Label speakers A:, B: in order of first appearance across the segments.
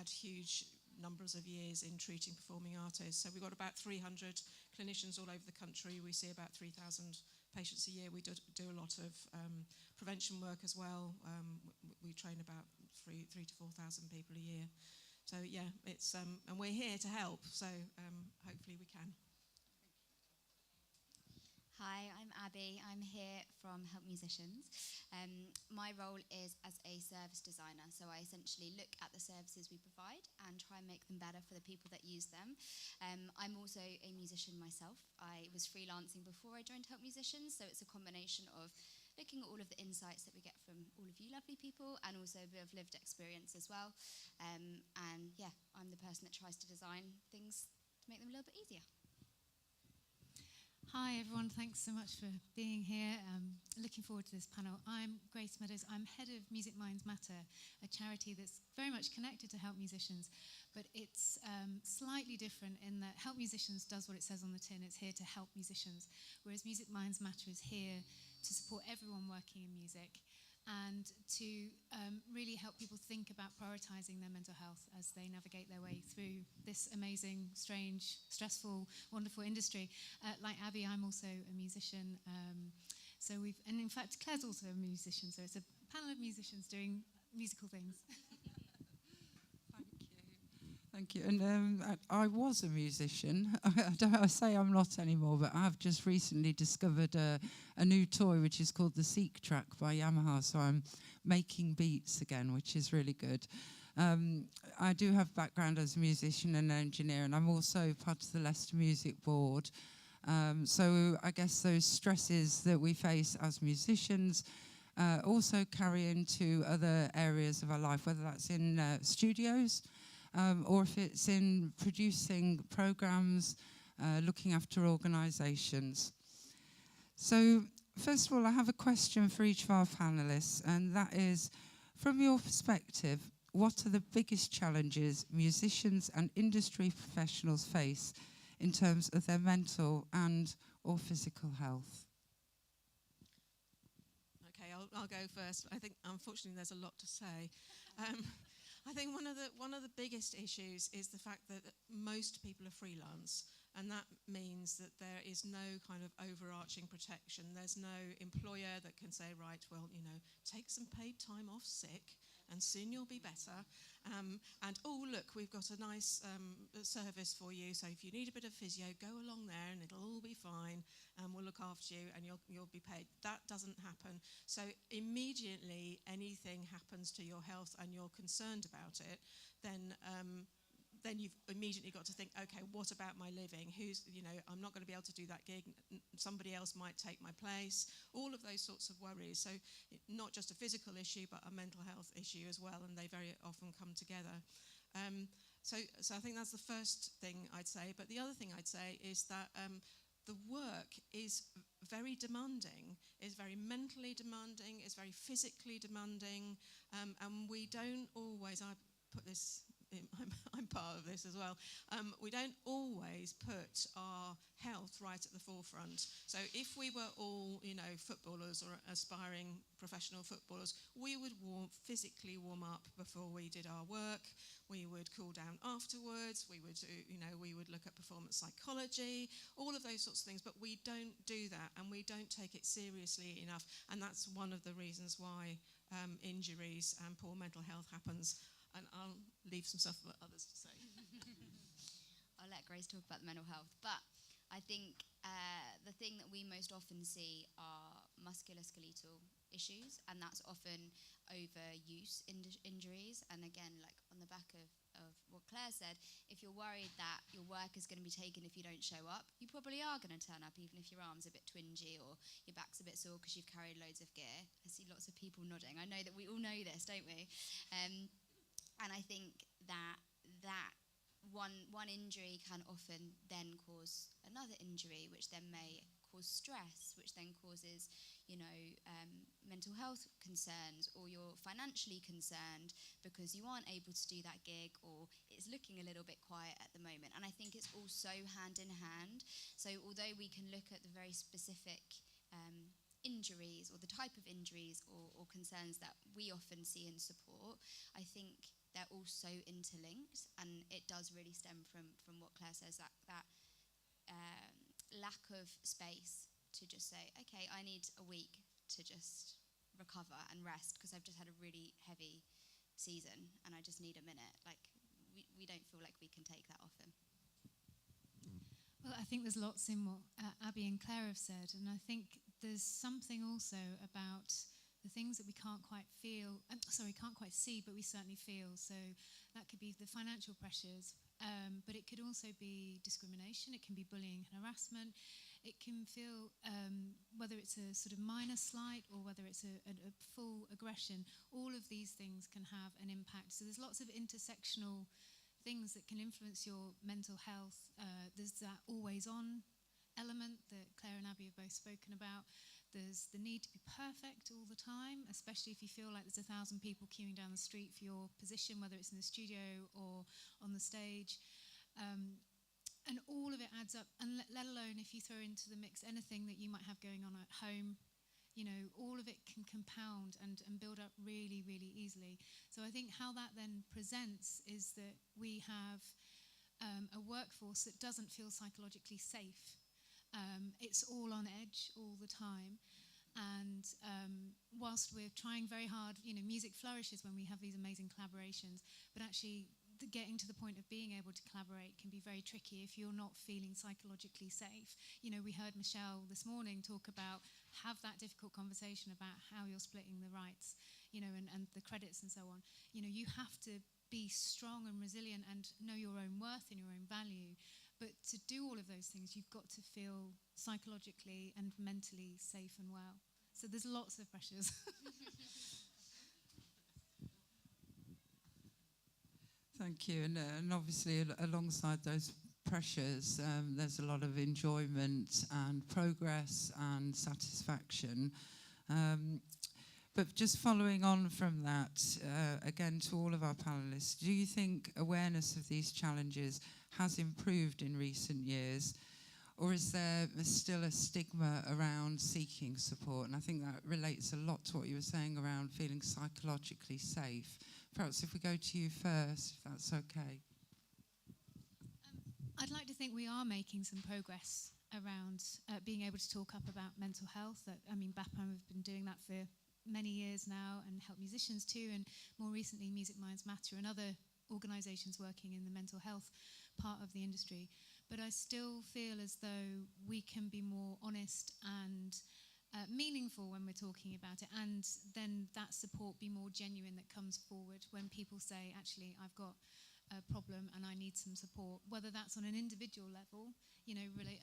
A: had huge numbers of years in treating performing artists. So we've got about 300 clinicians all over the country. We see about 3,000 patients a year. We do a lot of prevention work as well. We train about 3,000 to 4,000 people a year. So yeah, it's and we're here to help. So hopefully we can.
B: Hi, I'm Abby. I'm here from Help Musicians. My role is as a service designer, so I essentially look at the services we provide and try and make them better for the people that use them. I'm also a musician myself. I was freelancing before I joined Help Musicians, so it's a combination of looking at all of the insights that we get from all of you lovely people and also a bit of lived experience as well. And yeah, I'm the person that tries to design things to make them a little bit easier.
C: Hi everyone, thanks so much for being here. Looking forward to this panel. I'm Grace Meadows. I'm head of Music Minds Matter, a charity that's very much connected to Help Musicians, but it's slightly different in that Help Musicians does what it says on the tin. It's here to help musicians, whereas Music Minds Matter is here to support everyone working in music and to really help people think about prioritising their mental health as they navigate their way through this amazing, strange, stressful, wonderful industry. Like Abby, I'm also a musician. And in fact, Claire's also a musician, so it's a panel of musicians doing musical things.
D: Thank you. And I was a musician. I say I'm not anymore, but I've just recently discovered a new toy which is called the Seek Track by Yamaha. So I'm making beats again, which is really good. I do have background as a musician and engineer, and I'm also part of the Leicester Music Board. So I guess those stresses that we face as musicians also carry into other areas of our life, whether that's in studios, or if it's in producing programs, looking after organisations. So first of all, I have a question for each of our panellists, and that is, from your perspective, what are the biggest challenges musicians and industry professionals face in terms of their mental and or physical health?
A: Okay, I'll go first. I think, unfortunately, there's a lot to say. I think one of the biggest issues is the fact that most people are freelance, and that means that there is no kind of overarching protection. There's no employer that can say, right, well, take some paid time off sick and soon you'll be better. And oh, look, we've got a nice service for you, so if you need a bit of physio, go along there and it'll all be fine, and we'll look after you and you'll be paid. That doesn't happen. So immediately anything happens to your health and you're concerned about it, then you've immediately got to think, okay, what about my living? I'm not going to be able to do that gig. Somebody else might take my place. All of those sorts of worries. So not just a physical issue, but a mental health issue as well, and they very often come together. So I think that's the first thing I'd say. But the other thing I'd say is that the work is very demanding, is very mentally demanding, is very physically demanding, and we don't always, I'm part of this as well. We don't always put our health right at the forefront. So if we were all, footballers or aspiring professional footballers, we would physically warm up before we did our work. We would cool down afterwards. We would look at performance psychology, all of those sorts of things. But we don't do that, and we don't take it seriously enough. And that's one of the reasons why injuries and poor mental health happens. And I'll leave some stuff for others to say.
B: I'll let Grace talk about the mental health. But I think the thing that we most often see are musculoskeletal issues, and that's often overuse injuries. And again, like on the back of what Claire said, if you're worried that your work is going to be taken if you don't show up, you probably are going to turn up even if your arm's a bit twingy or your back's a bit sore because you've carried loads of gear. I see lots of people nodding. I know that we all know this, don't we? And I think that one injury can often then cause another injury, which then may cause stress, which then causes, mental health concerns, or you're financially concerned because you aren't able to do that gig, or it's looking a little bit quiet at the moment. And I think it's all so hand in hand. So although we can look at the very specific injuries or the type of injuries or concerns that we often see in support, I think they're all so interlinked, and it does really stem from what Claire says, that lack of space to just say, okay, I need a week to just recover and rest because I've just had a really heavy season and I just need a minute. Like, we don't feel like we can take that often.
C: Well, I think there's lots in what Abby and Claire have said, and I think there's something also about the things that we can't quite see, but we certainly feel. So that could be the financial pressures, but it could also be discrimination, it can be bullying and harassment, it can feel, whether it's a sort of minor slight or whether it's a full aggression, all of these things can have an impact. So there's lots of intersectional things that can influence your mental health. There's that always-on element that Claire and Abby have both spoken about. There's the need to be perfect all the time, especially if you feel like there's 1,000 people queuing down the street for your position, whether it's in the studio or on the stage. And all of it adds up, and let alone if you throw into the mix anything that you might have going on at home, you know, all of it can compound and build up really, really easily. So I think how that then presents is that we have a workforce that doesn't feel psychologically safe. It's all on edge all the time. And whilst we're trying very hard, you know, music flourishes when we have these amazing collaborations, but actually getting to the point of being able to collaborate can be very tricky if you're not feeling psychologically safe. You know, we heard Michelle this morning talk about have that difficult conversation about how you're splitting the rights, you know, and the credits and so on. You know, you have to be strong and resilient and know your own worth and your own value. But to do all of those things, you've got to feel psychologically and mentally safe and well. So there's lots of pressures.
D: Thank you. And obviously, alongside those pressures, there's a lot of enjoyment and progress and satisfaction. But just following on from that, again, to all of our panellists, do you think awareness of these challenges has improved in recent years? Or is there still a stigma around seeking support? And I think that relates a lot to what you were saying around feeling psychologically safe. Perhaps if we go to you first, if that's okay.
C: I'd like to think we are making some progress around being able to talk up about mental health. BAPAM have been doing that for many years now and help musicians too, and more recently Music Minds Matter and other organisations working in the mental health part of the industry. But I still feel as though we can be more honest and meaningful when we're talking about it, and then that support be more genuine that comes forward when people say, actually, I've got a problem and I need some support, whether that's on an individual level, you know, really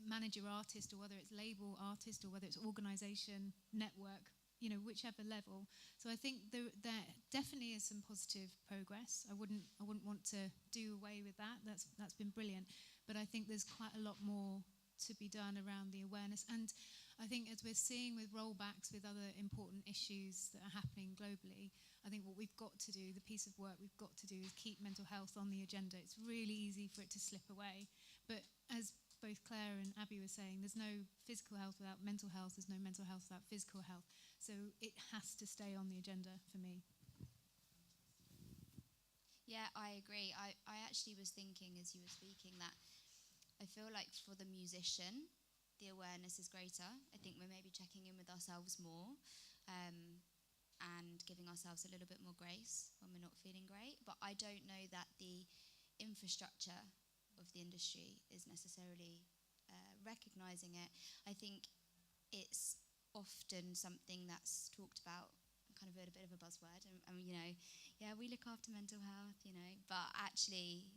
C: manager artist, or whether it's label artist, or whether it's organisation, network, you know, whichever level. So I think there definitely is some positive progress. I wouldn't want to do away with that. That's been brilliant. But I think there's quite a lot more to be done around the awareness. And I think as we're seeing with rollbacks with other important issues that are happening globally, I think what we've got to do, the piece of work we've got to do, is keep mental health on the agenda. It's really easy for it to slip away. But as both Claire and Abby were saying, there's no physical health without mental health, there's no mental health without physical health. So it has to stay on the agenda for me.
B: Yeah, I agree. I actually was thinking as you were speaking that I feel like for the musician, the awareness is greater. I think we're maybe checking in with ourselves more and giving ourselves a little bit more grace when we're not feeling great. But I don't know that the infrastructure of the industry is necessarily recognising it. I think it's often something that's talked about, kind of a bit of a buzzword, and you know, yeah, we look after mental health, you know, but actually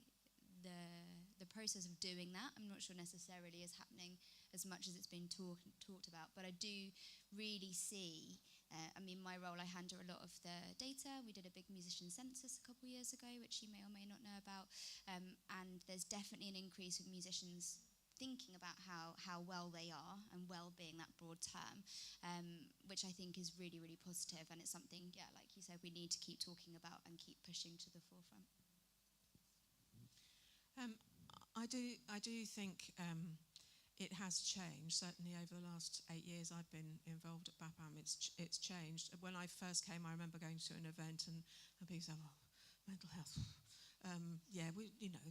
B: the process of doing that, I'm not sure necessarily is happening as much as it's been talked about. But I do really see, my role, I handle a lot of the data. We did a big musician census a couple of years ago, which you may or may not know about, and there's definitely an increase of musicians thinking about how well they are, and well-being, that broad term, which I think is really, really positive, and it's something, yeah, like you said, we need to keep talking about and keep pushing to the forefront.
A: I do think it has changed. Certainly over the last 8 years I've been involved at BAPAM, it's changed. When I first came, I remember going to an event and people said, "Oh, mental health.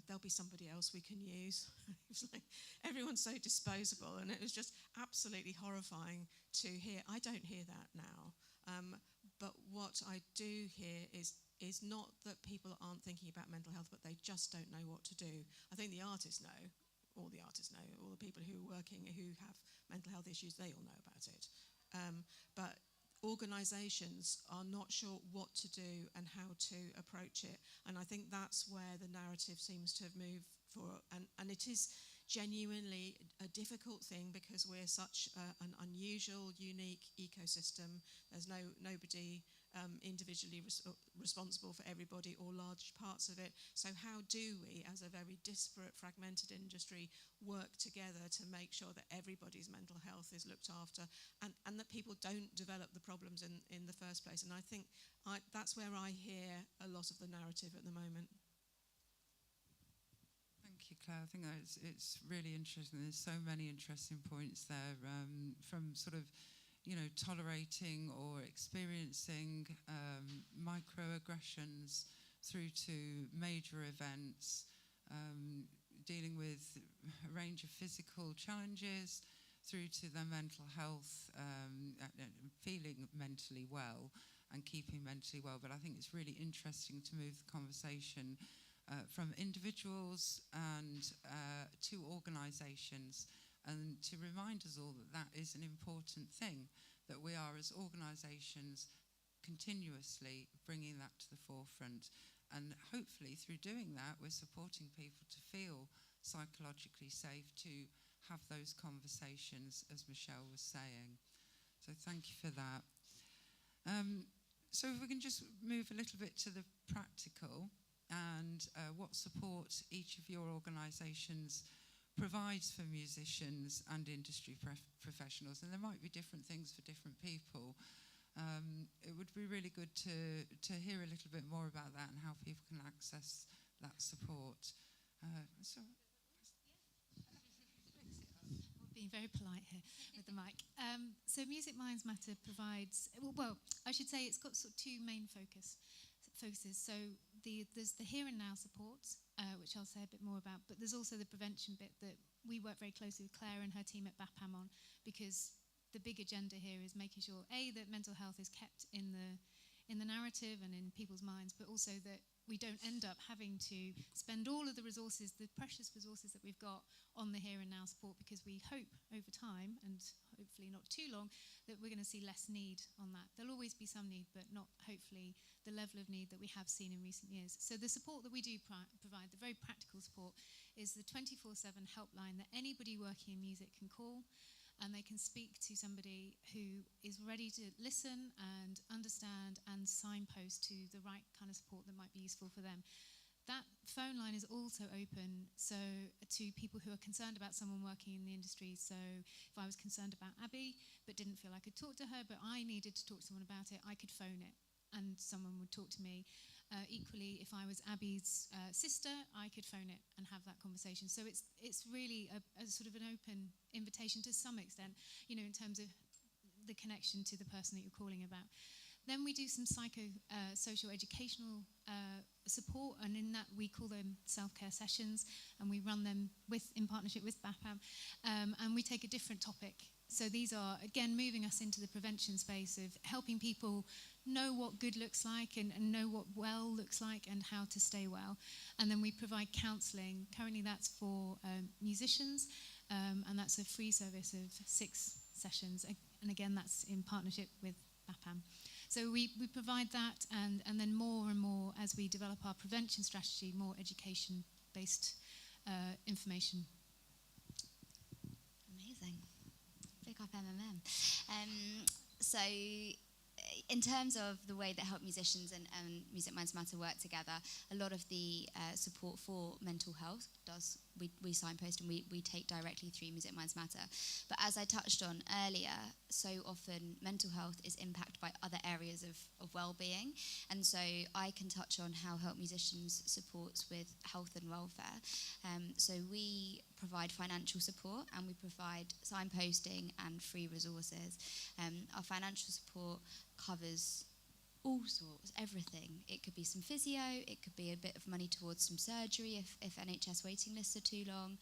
A: There'll be somebody else we can use. It's like everyone's so disposable, and it was just absolutely horrifying to hear. I don't hear that now, but what I do hear is not that people aren't thinking about mental health, but they just don't know what to do. I think the artists know, all the people who are working who have mental health issues, they all know about it. But organisations are not sure what to do and how to approach it. And I think that's where the narrative seems to have moved for. And it is genuinely a difficult thing because we're such an unusual, unique ecosystem. There's nobody individually responsible for everybody or large parts of it. So how do we, as a very disparate, fragmented industry, work together to make sure that everybody's mental health is looked after and that people don't develop the problems in the first place? And I think that's where I hear a lot of the narrative at the moment.
D: Thank you, Claire. I think that it's really interesting. There's so many interesting points there, from sort of tolerating or experiencing microaggressions through to major events, dealing with a range of physical challenges through to their mental health, feeling mentally well and keeping mentally well. But I think it's really interesting to move the conversation from individuals and to organisations, and to remind us all that that is an important thing, that we are as organisations continuously bringing that to the forefront. And hopefully through doing that, we're supporting people to feel psychologically safe, to have those conversations, as Michelle was saying. So thank you for that. So if we can just move a little bit to the practical and what support each of your organisations provides for musicians and industry professionals, and there might be different things for different people. It would be really good to hear a little bit more about that and how people can access that support.
C: We're being very polite here with the mic. So Music Minds Matter provides, well, I should say it's got sort of two main focuses. So there's the here and now support, which I'll say a bit more about, but there's also the prevention bit that we work very closely with Claire and her team at BAPAM on, because the big agenda here is making sure, A, that mental health is kept in the narrative and in people's minds, but also that we don't end up having to spend all of the resources, the precious resources that we've got on the here and now support, because we hope over time, and hopefully not too long, that we're going to see less need on that. There'll always be some need, but not hopefully the level of need that we have seen in recent years. So the support that we do provide, the very practical support, is the 24/7 helpline that anybody working in music can call, and they can speak to somebody who is ready to listen and understand and signpost to the right kind of support that might be useful for them. That phone line is also open to people who are concerned about someone working in the industry. So if I was concerned about Abby but didn't feel I could talk to her, but I needed to talk to someone about it, I could phone it and someone would talk to me. Equally, if I was Abby's sister, I could phone it and have that conversation. So it's really a sort of an open invitation to some extent, in terms of the connection to the person that you're calling about. Then we do some social educational support, and in that we call them self-care sessions, and we run them in partnership with BAPAM, and we take a different topic. So these are, again, moving us into the prevention space of helping people know what good looks like and know what well looks like and how to stay well. And then we provide counselling. Currently that's for musicians, and that's a free service of 6 sessions. And again, that's in partnership with BAPAM. So we provide that, and then more and more, as we develop our prevention strategy, more education-based information.
B: Amazing. Big up MMM. So in terms of the way that Help Musicians and Music Minds Matter work together, a lot of the support for mental health we signpost and we take directly through Music Minds Matter. But as I touched on earlier, so often mental health is impacted by other areas of well-being, and so I can touch on how Help Musicians supports with health and welfare. So we provide financial support and we provide signposting and free resources. Our financial support covers all sorts, everything. It could be some physio, it could be a bit of money towards some surgery if NHS waiting lists are too long.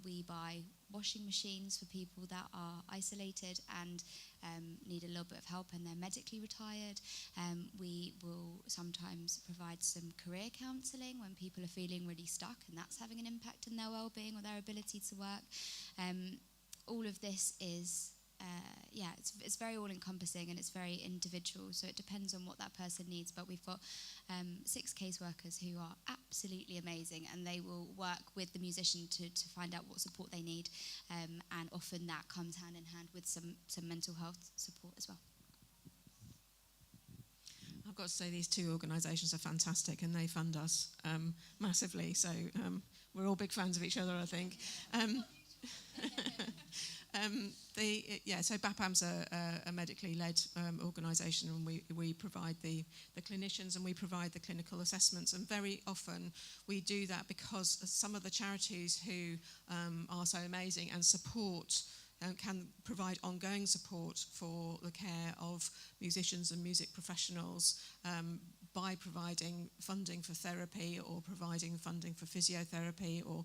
B: We buy washing machines for people that are isolated and need a little bit of help and they're medically retired. We will sometimes provide some career counselling when people are feeling really stuck and that's having an impact on their well-being or their ability to work. All of this is it's very all-encompassing and it's very individual, so it depends on what that person needs. But we've got 6 caseworkers who are absolutely amazing, and they will work with the musician to find out what support they need, and often that comes hand in hand with some mental health support as well.
A: I've got to say these 2 organisations are fantastic and they fund us massively, so we're all big fans of each other, I think. So BAPAM's a medically led organisation, and we provide the clinicians and we provide the clinical assessments, and very often we do that because some of the charities who are so amazing and support can provide ongoing support for the care of musicians and music professionals by providing funding for therapy or providing funding for physiotherapy or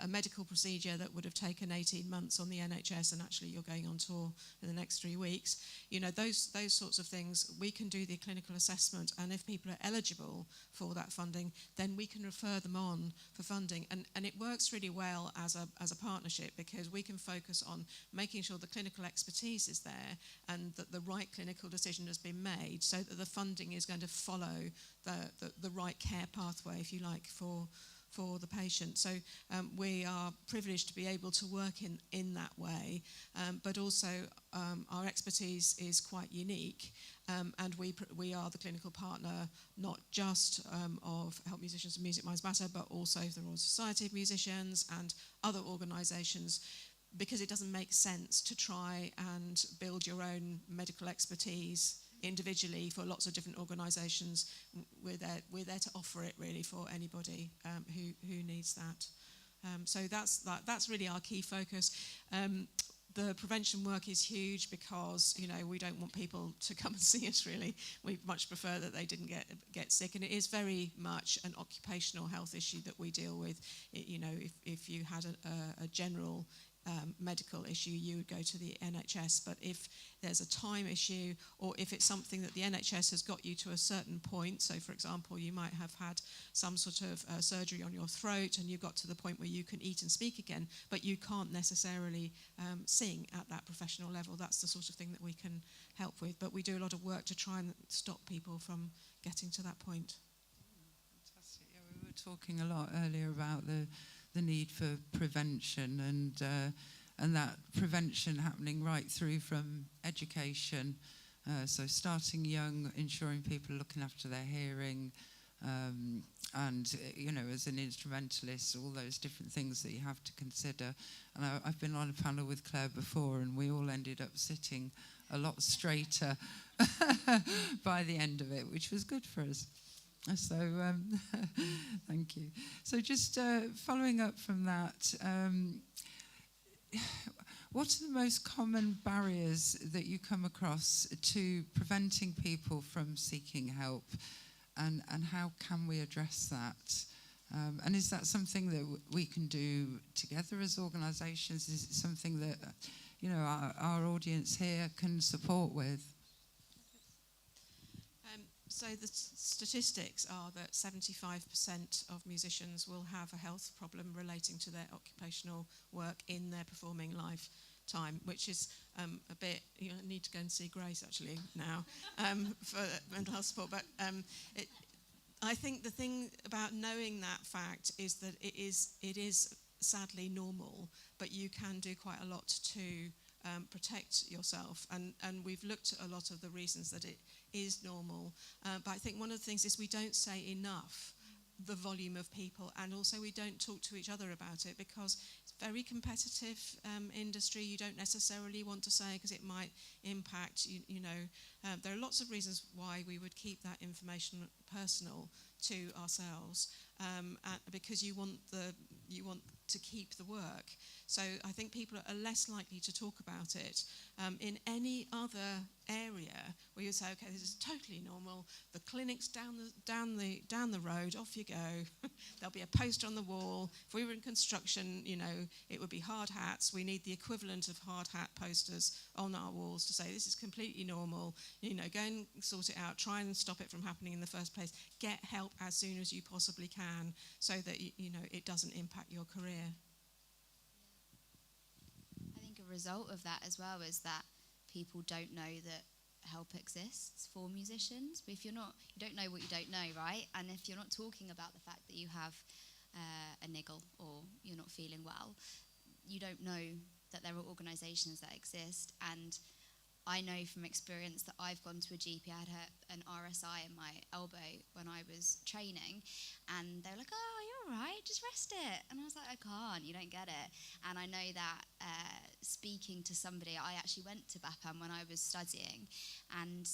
A: a medical procedure that would have taken 18 months on the NHS and actually you're going on tour in the next 3 weeks. You know, those sorts of things, we can do the clinical assessment, and if people are eligible for that funding, then we can refer them on for funding. And it works really well as a partnership, because we can focus on making sure the clinical expertise is there and that the right clinical decision has been made, so that the funding is going to follow the right care pathway, if you like, for the patient. So we are privileged to be able to work in that way, but also our expertise is quite unique, and we are the clinical partner not just of Help Musicians and Music Minds Matter, but also the Royal Society of Musicians and other organisations, because it doesn't make sense to try and build your own medical expertise individually for lots of different organisations. We're there to offer it really for anybody who needs that. So that's really our key focus. The prevention work is huge because, you know, we don't want people to come and see us, really. We much prefer that they didn't get sick, and it is very much an occupational health issue that we deal with. You know, if you had a general medical issue, you would go to the NHS. But if there's a time issue, or if it's something that the NHS has got you to a certain point, so for example, you might have had some sort of surgery on your throat and you got to the point where you can eat and speak again, but you can't necessarily sing at that professional level, that's the sort of thing that we can help with. But we do a lot of work to try and stop people from getting to that point.
D: Fantastic. Yeah, we were talking a lot earlier about the need for prevention, and that prevention happening right through from education. So starting young, ensuring people are looking after their hearing, and, you know, as an instrumentalist, all those different things that you have to consider. And I've been on a panel with Claire before, and we all ended up sitting a lot straighter by the end of it, which was good for us. So thank you. So just following up from that, what are the most common barriers that you come across to preventing people from seeking help, and how can we address that? And is that something that we can do together as organisations? Is it something that, you know, our audience here can support with?
A: So the statistics are that 75% of musicians will have a health problem relating to their occupational work in their performing lifetime, which is a bit, you know, I need to go and see Grace actually now for mental health support. But I think the thing about knowing that fact is that it is sadly normal, but you can do quite a lot to protect yourself, and we've looked at a lot of the reasons that it is normal, but I think one of the things is we don't say enough the volume of people, and also we don't talk to each other about it, because it's a very competitive industry. You don't necessarily want to say because it might impact, you know, there are lots of reasons why we would keep that information personal to ourselves, because you want to keep the work. So I think people are less likely to talk about it. In any other area where you say, okay, this is totally normal, the clinic's down the road, off you go. There'll be a poster on the wall. If we were in construction, it would be hard hats. We need the equivalent of hard hat posters on our walls to say this is completely normal. Go and sort it out. Try and stop it from happening in the first place. Get help as soon as you possibly can, so that it doesn't impact your career.
B: I think a result of that as well is that people don't know that help exists for musicians. But if you don't know what you don't know, right? And if you're not talking about the fact that you have a niggle or you're not feeling well, you don't know that there are organisations that exist. And I know from experience that I've gone to a GP. I had an RSI in my elbow when I was training, and they were like, oh, you're all right, just rest it. And I was like, I can't, you don't get it. And I know that speaking to somebody, I actually went to BAPAM when I was studying, and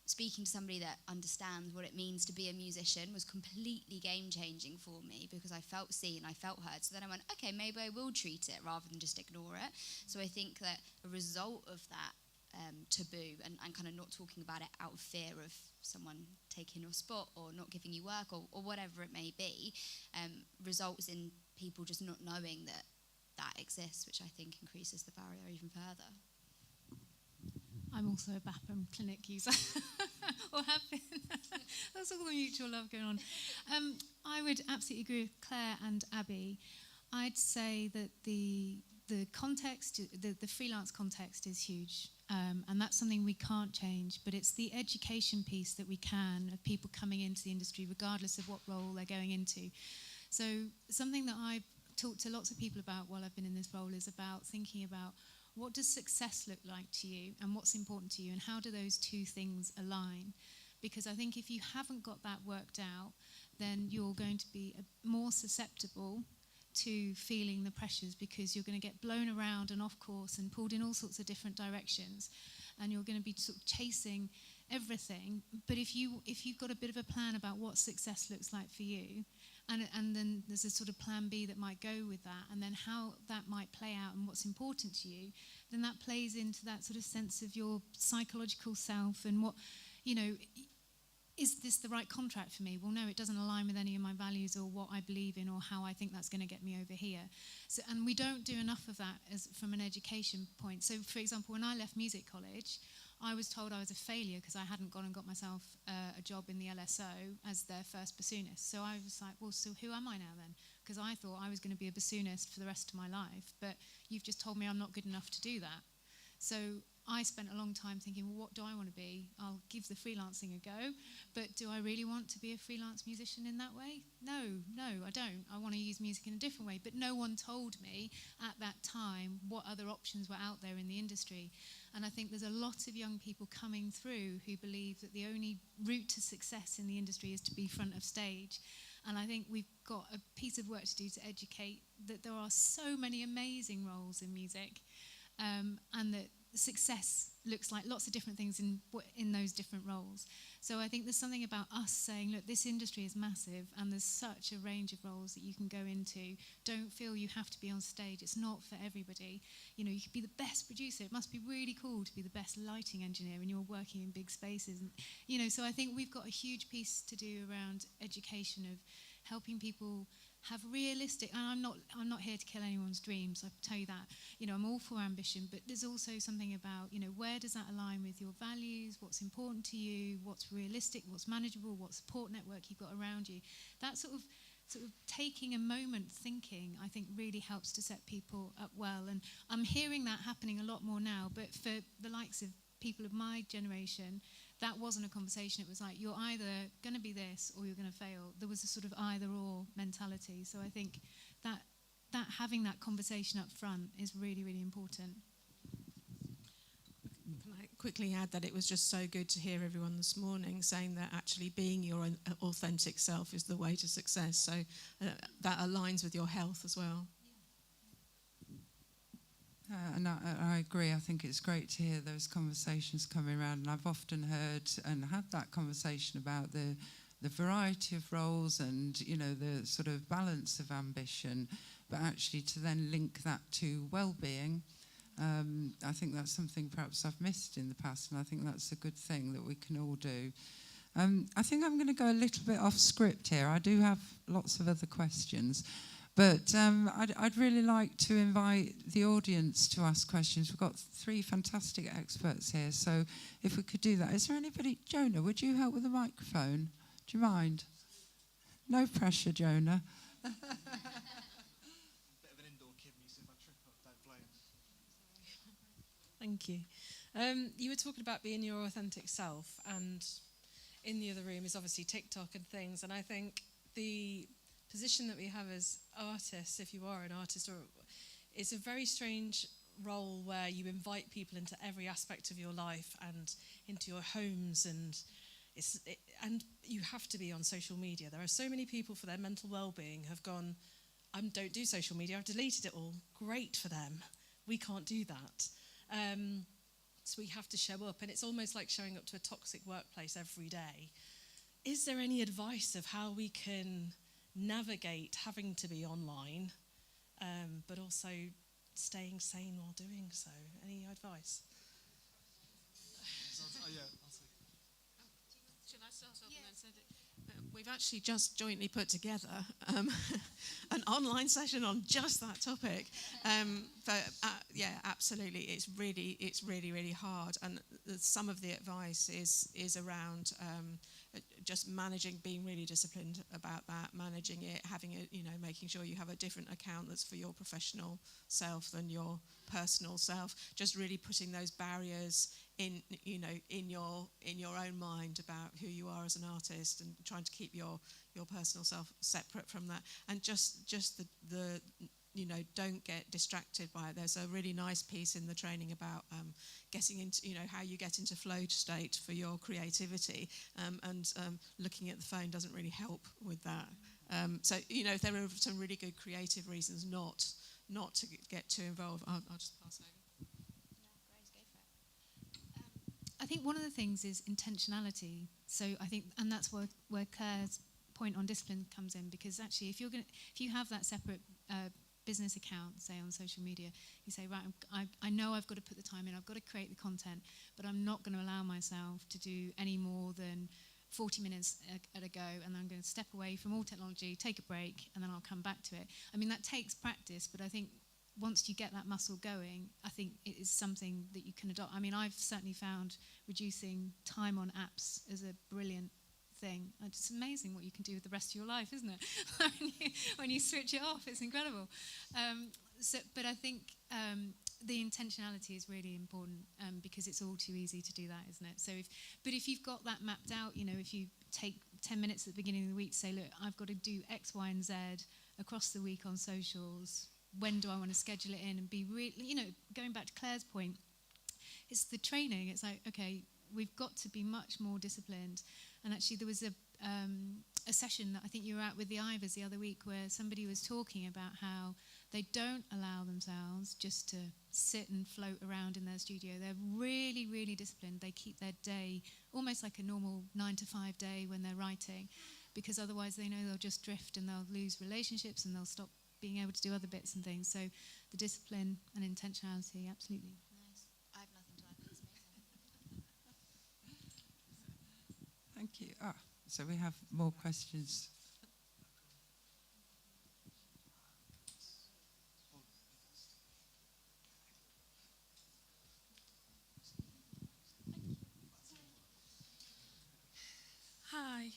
B: speaking to somebody that understands what it means to be a musician was completely game-changing for me, because I felt seen, I felt heard. So then I went, okay, maybe I will treat it rather than just ignore it. So I think that a result of that taboo and kind of not talking about it out of fear of someone taking your spot or not giving you work or whatever it may be, results in people just not knowing that exists, which I think increases the barrier even further.
C: I'm also a BAPAM clinic user, or have been. That's all the mutual love going on. I would absolutely agree with Claire and Abby. I'd say that the context, the freelance context is huge, and that's something we can't change, but it's the education piece that we can, of people coming into the industry, regardless of what role they're going into. So something that I've talked to lots of people about while I've been in this role is about thinking about, what does success look like to you, and what's important to you, and how do those two things align? Because I think if you haven't got that worked out, then you're going to be more susceptible to feeling the pressures, because you're going to get blown around and off course and pulled in all sorts of different directions, and you're going to be sort of chasing everything. But if you've got a bit of a plan about what success looks like for you, and then there's a sort of plan B that might go with that, and then how that might play out and what's important to you, then that plays into that sort of sense of your psychological self and what, is this the right contract for me? Well, no, it doesn't align with any of my values or what I believe in or how I think that's going to get me over here. So, and we don't do enough of that from an education point. So, for example, when I left music college, I was told I was a failure because I hadn't gone and got myself a job in the LSO as their first bassoonist. So I was like, well, so who am I now then? Because I thought I was going to be a bassoonist for the rest of my life, but you've just told me I'm not good enough to do that. So I spent a long time thinking, well, what do I want to be? I'll give the freelancing a go, but do I really want to be a freelance musician in that way? No, I don't. I want to use music in a different way, but no one told me at that time what other options were out there in the industry. And I think there's a lot of young people coming through who believe that the only route to success in the industry is to be front of stage. And I think we've got a piece of work to do to educate that there are so many amazing roles in music, and that success looks like lots of different things in those different roles. So I think there's something about us saying, look, this industry is massive and there's such a range of roles that you can go into. Don't feel you have to be on stage. It's not for everybody. You could be the best producer. It must be really cool to be the best lighting engineer when you're working in big spaces. And, so I think we've got a huge piece to do around education of helping people have realistic, and I'm not here to kill anyone's dreams, I tell you that. I'm all for ambition, but there's also something about, where does that align with your values, what's important to you, what's realistic, what's manageable, what support network you've got around you. That sort of taking a moment thinking, I think, really helps to set people up well. And I'm hearing that happening a lot more now, but for the likes of people of my generation, that wasn't a conversation. It was like, you're either going to be this or you're going to fail. There was a sort of either or mentality. So I think that having that conversation up front is really, really important.
A: Can I quickly add that it was just so good to hear everyone this morning saying that actually being your authentic self is the way to success. So that aligns with your health as well.
D: And I agree. I think it's great to hear those conversations coming around. And I've often heard and had that conversation about the the variety of roles and, you know, the sort of balance of ambition, but actually to then link that to well-being. I think that's something perhaps I've missed in the past, and I think that's a good thing that we can all do. I think I'm going to go a little bit off script here. I do have lots of other questions, but I'd really like to invite the audience to ask questions. We've got 3 fantastic experts here, so if we could do that. Is there anybody? Jonah, would you help with the microphone? Do you mind? No pressure, Jonah.
E: Bit of an indoor kid, me, so if I trip up, don't blame.
F: Thank you. You were talking about being your authentic self, and in the other room is obviously TikTok and things, and I think the position that we have as artists, if you are an artist, it's a very strange role where you invite people into every aspect of your life and into your homes, and and you have to be on social media. There are so many people, for their mental well-being, have gone, I don't do social media, I've deleted it all. Great for them. We can't do that. So we have to show up, and it's almost like showing up to a toxic workplace every day. Is there any advice of how we can navigate having to be online, but also staying sane while doing so? Any advice?
A: Should I start off? We've actually just jointly put together an online session on just that topic. Yeah, absolutely. It's really hard. And some of the advice is around just managing, being really disciplined about that, managing it, having it, making sure you have a different account that's for your professional self than your personal self. Just really putting those barriers in your own mind about who you are as an artist, and trying to keep your personal self separate from that, and just the don't get distracted by it. There's a really nice piece in the training about getting into, how you get into flow state for your creativity, and looking at the phone doesn't really help with that. So if there are some really good creative reasons not to get too involved, I'll just pass over.
C: I think one of the things is intentionality. So I think, and that's where Claire's point on discipline comes in, because actually, if you have that separate business account, say on social media, you say, right, I know I've got to put the time in, I've got to create the content, but I'm not going to allow myself to do any more than 40 minutes at a go, and I'm going to step away from all technology, take a break, and then I'll come back to it. I mean, that takes practice, but I think once you get that muscle going, I think it is something that you can adopt. I mean, I've certainly found reducing time on apps is a brilliant thing. It's amazing what you can do with the rest of your life, isn't it? when you switch it off, it's incredible. But I think the intentionality is really important, because it's all too easy to do that, isn't it? So if you've got that mapped out, if you take 10 minutes at the beginning of the week to say, look, I've got to do X, Y, and Z across the week on socials. When do I want to schedule it in? And be really, going back to Claire's point, it's the training. It's like, okay, we've got to be much more disciplined. And actually, there was a session that I think you were at with the Ivers the other week, where somebody was talking about how they don't allow themselves just to sit and float around in their studio. They're really, really disciplined. They keep their day almost like a normal 9-to-5 day when they're writing, because otherwise they know they'll just drift and they'll lose relationships and they'll stop being able to do other bits and things. So the discipline and intentionality, absolutely.
B: Nice. I have nothing to add. It's amazing.
D: Thank you. So we have more questions.
G: Hi.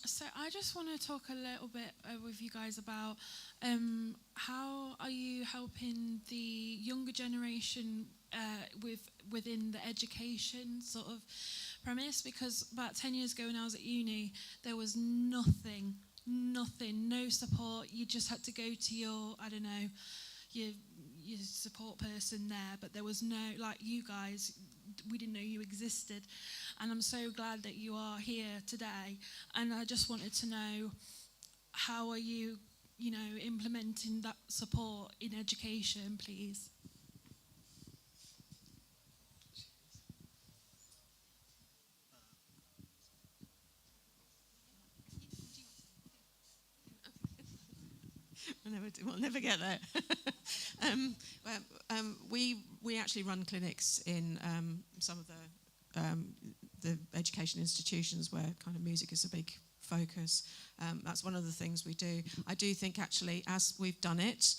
G: So I just want to talk a little bit with you guys about how are you helping the younger generation within the education sort of premise, because about 10 years ago when I was at uni, there was nothing, no support. You just had to go to your, I don't know, your support person there, but there was no, like you guys, we didn't know you existed. And I'm so glad that you are here today. And I just wanted to know, how are you, implementing that support in education, please?
A: We'll never get there. We actually run clinics in some of the education institutions where kind of music is a big focus. That's one of the things we do. I do think actually, as we've done it,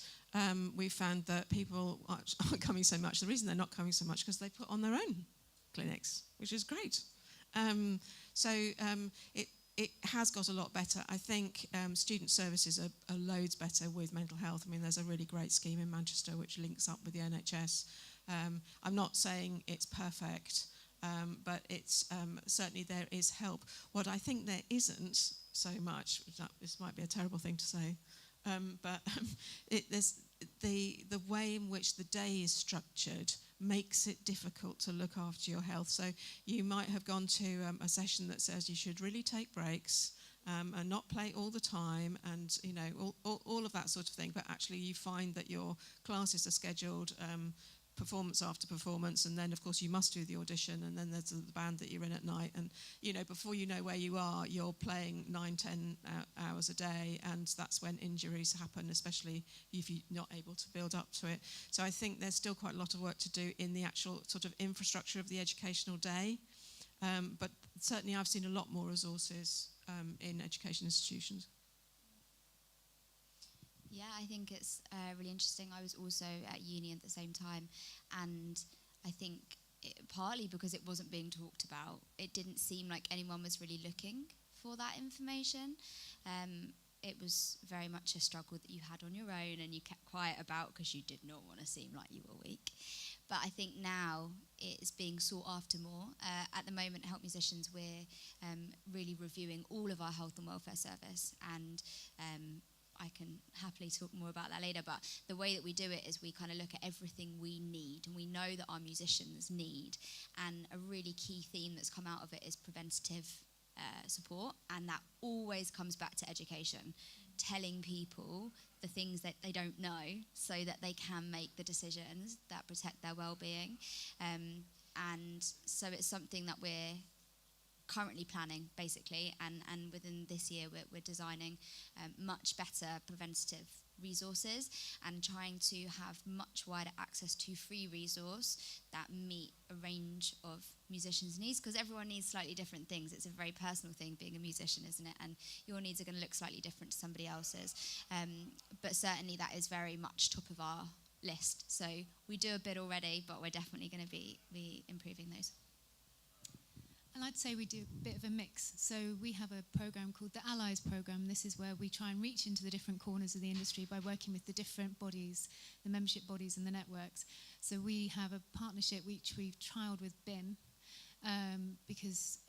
A: we've found that people aren't coming so much. The reason they're not coming so much because they put on their own clinics, which is great. It has got a lot better. I think student services are loads better with mental health. I mean, there's a really great scheme in Manchester which links up with the NHS. I'm not saying it's perfect, but it's certainly there is help. What I think there isn't so much, this might be a terrible thing to say, but there's the way in which the day is structured makes it difficult to look after your health. So you might have gone to a session that says you should really take breaks and not play all the time, and all of that sort of thing. But actually, you find that your classes are scheduled performance after performance, and then of course you must do the audition, and then there's the band that you're in at night, and before you know where you are, you're playing 9-10 hours a day, and that's when injuries happen, especially if you're not able to build up to it. So I think there's still quite a lot of work to do in the actual sort of infrastructure of the educational day, but certainly I've seen a lot more resources in education institutions.
B: Yeah, I think it's really interesting. I was also at uni at the same time, and I think partly because it wasn't being talked about, it didn't seem like anyone was really looking for that information. It was very much a struggle that you had on your own and you kept quiet about because you did not want to seem like you were weak. But I think now it's being sought after more. At the moment, Help Musicians, we're really reviewing all of our health and welfare service, and I can happily talk more about that later, but the way that we do it is we kind of look at everything we need, and we know that our musicians need, and a really key theme that's come out of it is preventative support, and that always comes back to education, telling people the things that they don't know so that they can make the decisions that protect their well-being. And so it's something that we're currently planning, basically, and within this year we're designing much better preventative resources and trying to have much wider access to free resource that meet a range of musicians' needs, because everyone needs slightly different things. It's a very personal thing being a musician, isn't it? And your needs are going to look slightly different to somebody else's, but certainly that is very much top of our list. So we do a bit already, but we're definitely going to be improving those.
C: And I'd say we do a bit of a mix. So we have a program called the Allies program. This is where we try and reach into the different corners of the industry by working with the different bodies, the membership bodies and the networks. So we have a partnership which we've trialled with BIM because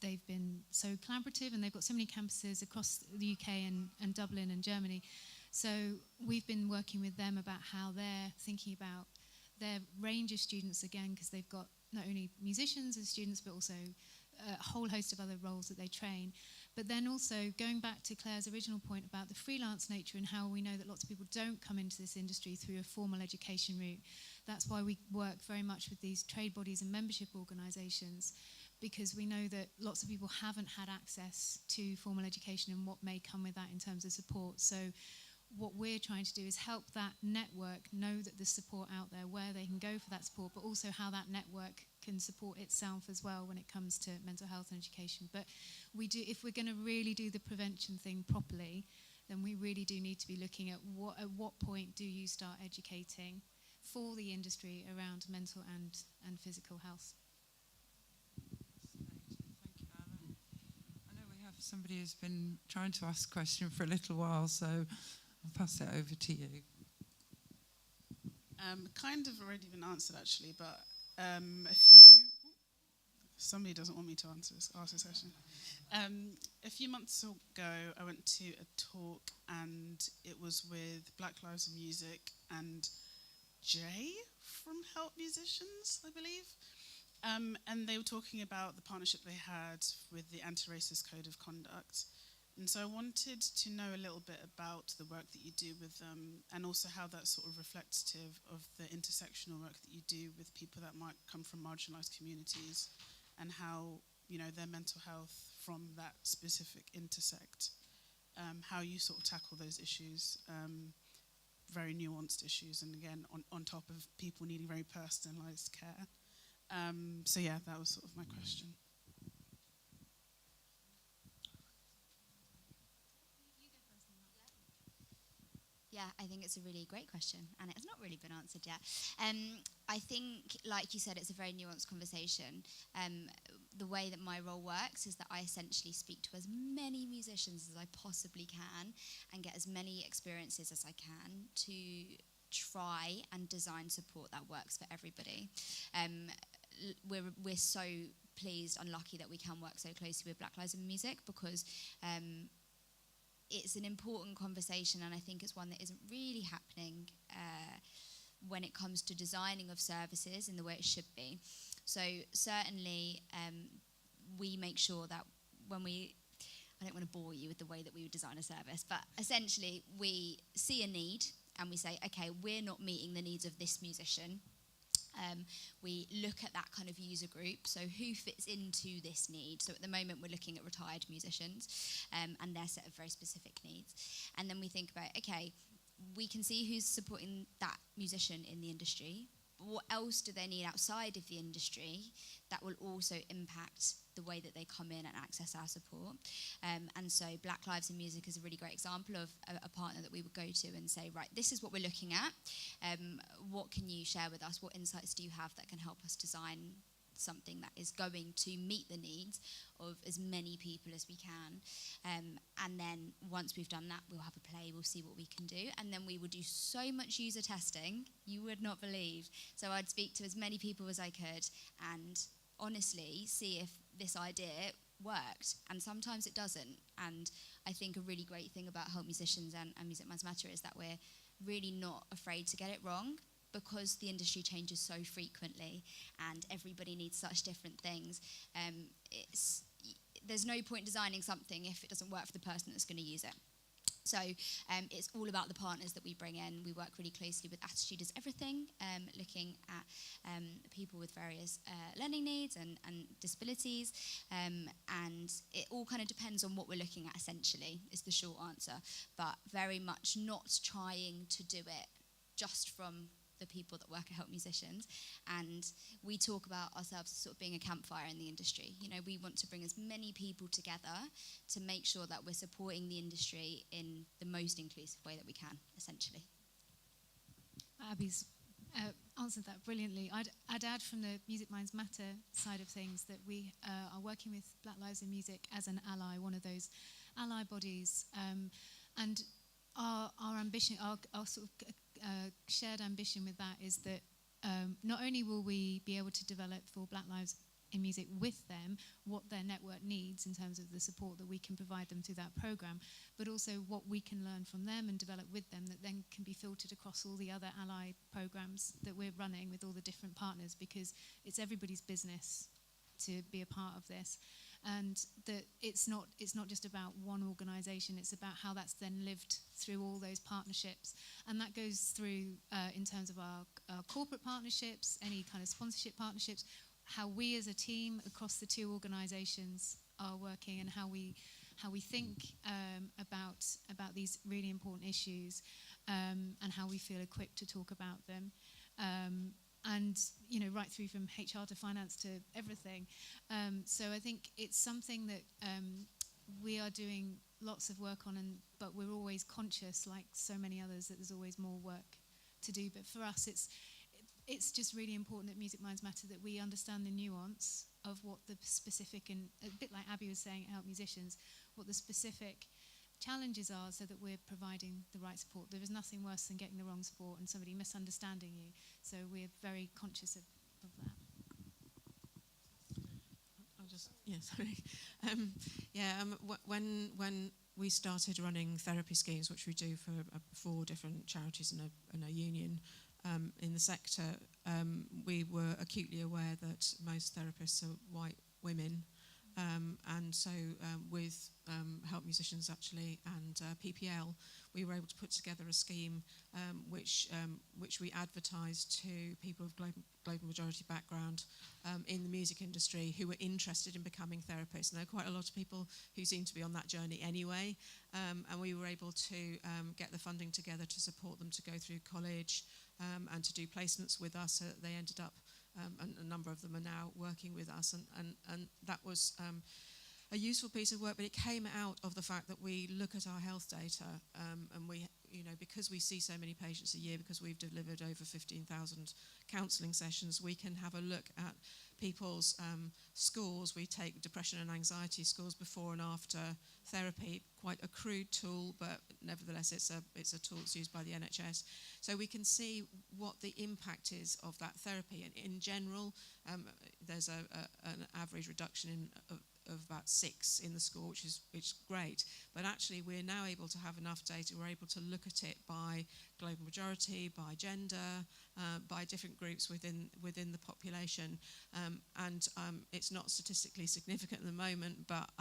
C: they've been so collaborative and they've got so many campuses across the UK and Dublin and Germany. So we've been working with them about how they're thinking about their range of students, again, because they've got not only musicians as students, but also a whole host of other roles that they train. But then also going back to Claire's original point about the freelance nature and how we know that lots of people don't come into this industry through a formal education route. That's why we work very much with these trade bodies and membership organisations, because we know that lots of people haven't had access to formal education and what may come with that in terms of support. So what we're trying to do is help that network know that there's support out there, where they can go for that support, but also how that network can support itself as well when it comes to mental health and education. But we do, if we're going to really do the prevention thing properly, then we really do need to be looking at what point do you start educating for the industry around mental and physical health.
D: Thank you, Anna. I know we have somebody who's been trying to ask a question for a little while, so I'll pass it over to you.
H: Kind of already been answered, actually, but somebody doesn't want me to ask this question. A few months ago, I went to a talk, and it was with Black Lives in Music and Jay from Help Musicians, I believe. And they were talking about the partnership they had with the Anti-Racist Code of Conduct. And so I wanted to know a little bit about the work that you do with them, and also how that's sort of reflective of the intersectional work that you do with people that might come from marginalised communities, and how, you know, their mental health from that specific intersect how you sort of tackle those issues, very nuanced issues, and again, on top of people needing very personalised care. So yeah, that was sort of my question.
B: Yeah, I think it's a really great question, and it's not really been answered yet. I think, like you said, it's a very nuanced conversation. The way that my role works is that I essentially speak to as many musicians as I possibly can and get as many experiences as I can to try and design support that works for everybody. We're so pleased and lucky that we can work so closely with Black Lives in Music, because it's an important conversation, and I think it's one that isn't really happening when it comes to designing of services in the way it should be. So certainly we make sure that when I don't want to bore you with the way that we would design a service, but essentially we see a need and we say, okay, we're not meeting the needs of this musician. We look at that kind of user group, so who fits into this need. So at the moment we're looking at retired musicians and their set of very specific needs. And then we think about, okay, we can see who's supporting that musician in the industry, but what else do they need outside of the industry that will also impact the way that they come in and access our support. And so Black Lives in Music is a really great example of a partner that we would go to and say, right, this is what we're looking at. What can you share with us? What insights do you have that can help us design something that is going to meet the needs of as many people as we can? And then once we've done that, we'll have a play, we'll see what we can do, and then we will do so much user testing you would not believe. So I'd speak to as many people as I could and honestly see if this idea worked, and sometimes it doesn't. And I think a really great thing about Help Musicians and Music Minds Matter is that we're really not afraid to get it wrong, because the industry changes so frequently and everybody needs such different things. There's no point designing something if it doesn't work for the person that's going to use it. So it's all about the partners that we bring in. We work really closely with Attitude is Everything, looking at people with various learning needs and disabilities. And it all kind of depends on what we're looking at, essentially, is the short answer. But very much not trying to do it just from the people that work at Help Musicians. And we talk about ourselves as sort of being a campfire in the industry. You know, we want to bring as many people together to make sure that we're supporting the industry in the most inclusive way that we can, essentially.
C: Abby's answered that brilliantly. I'd add from the Music Minds Matter side of things that we are working with Black Lives in Music as an ally, one of those ally bodies. And our ambition, our sort of shared ambition with that is that not only will we be able to develop for Black Lives in Music with them what their network needs in terms of the support that we can provide them through that programme, but also what we can learn from them and develop with them that then can be filtered across all the other ally programmes that we're running with all the different partners, because it's everybody's business to be a part of this. And that it's not just about one organisation, it's about how that's then lived through all those partnerships. And that goes through in terms of our corporate partnerships, any kind of sponsorship partnerships, how we as a team across the two organisations are working, and how we think about these really important issues, and how we feel equipped to talk about them. And, you know, right through from HR to finance to everything. So I think it's something that we are doing lots of work on, but we're always conscious, like so many others, that there's always more work to do. But for us, it's just really important at Music Minds Matter that we understand the nuance of what the specific, and a bit like Abby was saying at Help Musicians, what the specific challenges are, so that we're providing the right support. There is nothing worse than getting the wrong support and somebody misunderstanding you. So we're very conscious of that.
A: When we started running therapy schemes, which we do for 4 different charities and a union in the sector, we were acutely aware that most therapists are white women, And so with Help Musicians actually and PPL, we were able to put together a scheme which we advertised to people of global majority background in the music industry who were interested in becoming therapists. And there are quite a lot of people who seem to be on that journey anyway, and we were able to get the funding together to support them to go through college and to do placements with us. So that they ended up, and a number of them are now working with us, and that was a useful piece of work, but it came out of the fact that we look at our health data, and we, because we see so many patients a year, because we've delivered over 15,000 counselling sessions, we can have a look at people's scores. We take depression and anxiety scores before and after therapy, quite a crude tool, but nevertheless it's a tool that's used by the NHS. So we can see what the impact is of that therapy. And in general, there's an average reduction of about 6 in the score, which is great. But actually, we're now able to have enough data. We're able to look at it by global majority, by gender, by different groups within the population. And it's not statistically significant at the moment, but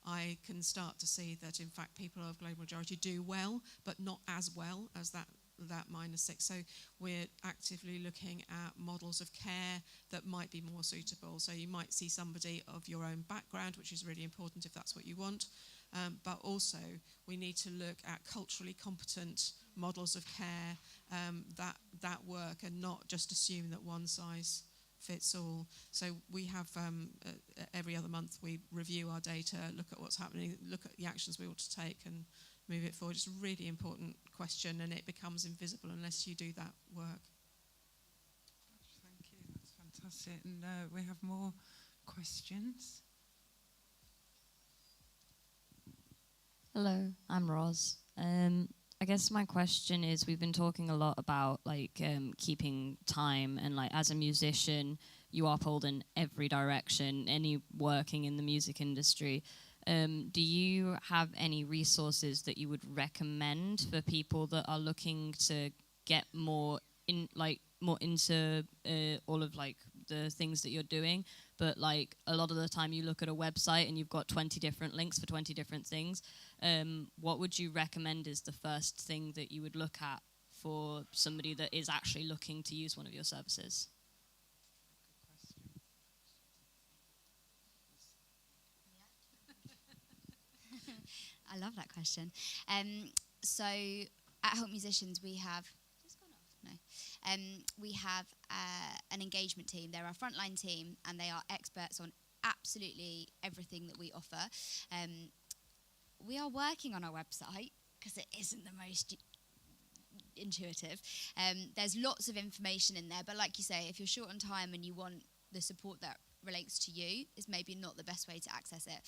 A: I can start to see that, in fact, people of global majority do well, but not as well as that -6. So we're actively looking at models of care that might be more suitable. So you might see somebody of your own background, which is really important if that's what you want. But also we need to look at culturally competent models of care that work, and not just assume that one size fits all. So we have every other month we review our data, look at what's happening, look at the actions we ought to take, and move it forward. It's a really important question, and it becomes invisible unless you do that work.
D: Thank you, that's fantastic. And we have more questions.
I: Hello, I'm Roz. I guess my question is, we've been talking a lot about keeping time, and as a musician, you are pulled in every direction, any working in the music industry. Do you have any resources that you would recommend for people that are looking to get more into all of the things that you're doing, but a lot of the time you look at a website and you've got 20 different links for 20 different things? What would you recommend is the first thing that you would look at for somebody that is actually looking to use one of your services?
B: I love that question. So at Help Musicians, we have we have an engagement team. They're our frontline team, and they are experts on absolutely everything that we offer. We are working on our website because it isn't the most intuitive. There's lots of information in there, but like you say, if you're short on time and you want the support that relates to you, is maybe not the best way to access it.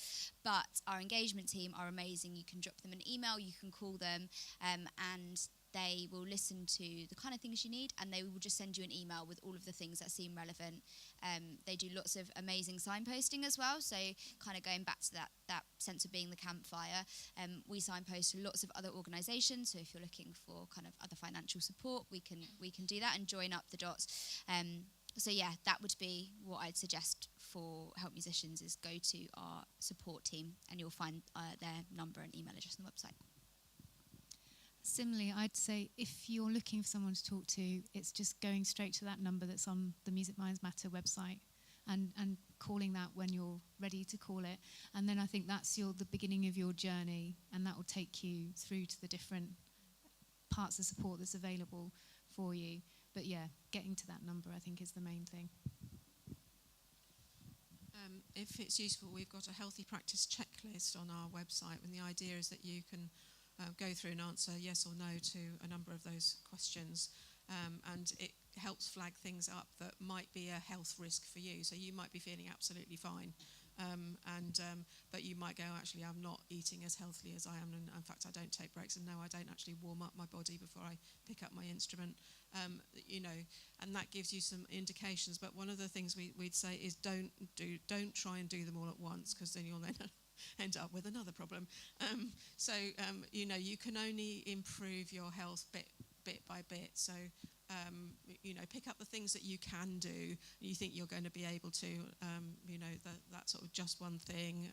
B: But our engagement team are amazing. You can drop them an email, you can call them, and they will listen to the kind of things you need, and they will just send you an email with all of the things that seem relevant. They do lots of amazing signposting as well, so kind of going back to that sense of being the campfire. We signpost to lots of other organisations, so if you're looking for kind of other financial support, we can do that and join up the dots. So yeah, that would be what I'd suggest for Help Musicians, is go to our support team, and you'll find their number and email address on the website.
C: Similarly, I'd say if you're looking for someone to talk to, it's just going straight to that number that's on the Music Minds Matter website and calling that when you're ready to call it. And then I think that's the beginning of your journey, and that will take you through to the different parts of support that's available for you. But yeah, getting to that number, I think, is the main thing.
A: If it's useful, we've got a healthy practice checklist on our website, and the idea is that you can go through and answer yes or no to a number of those questions, and it helps flag things up that might be a health risk for you. So you might be feeling absolutely fine, but you might go, actually, I'm not eating as healthily as I am, and in fact I don't take breaks, and no, I don't actually warm up my body before I pick up my instrument, and that gives you some indications. But one of the things we'd say is don't try and do them all at once, because then you'll then end up with another problem. You can only improve your health bit bit by bit. So, pick up the things that you can do. You think you're going to be able to, that sort of just one thing,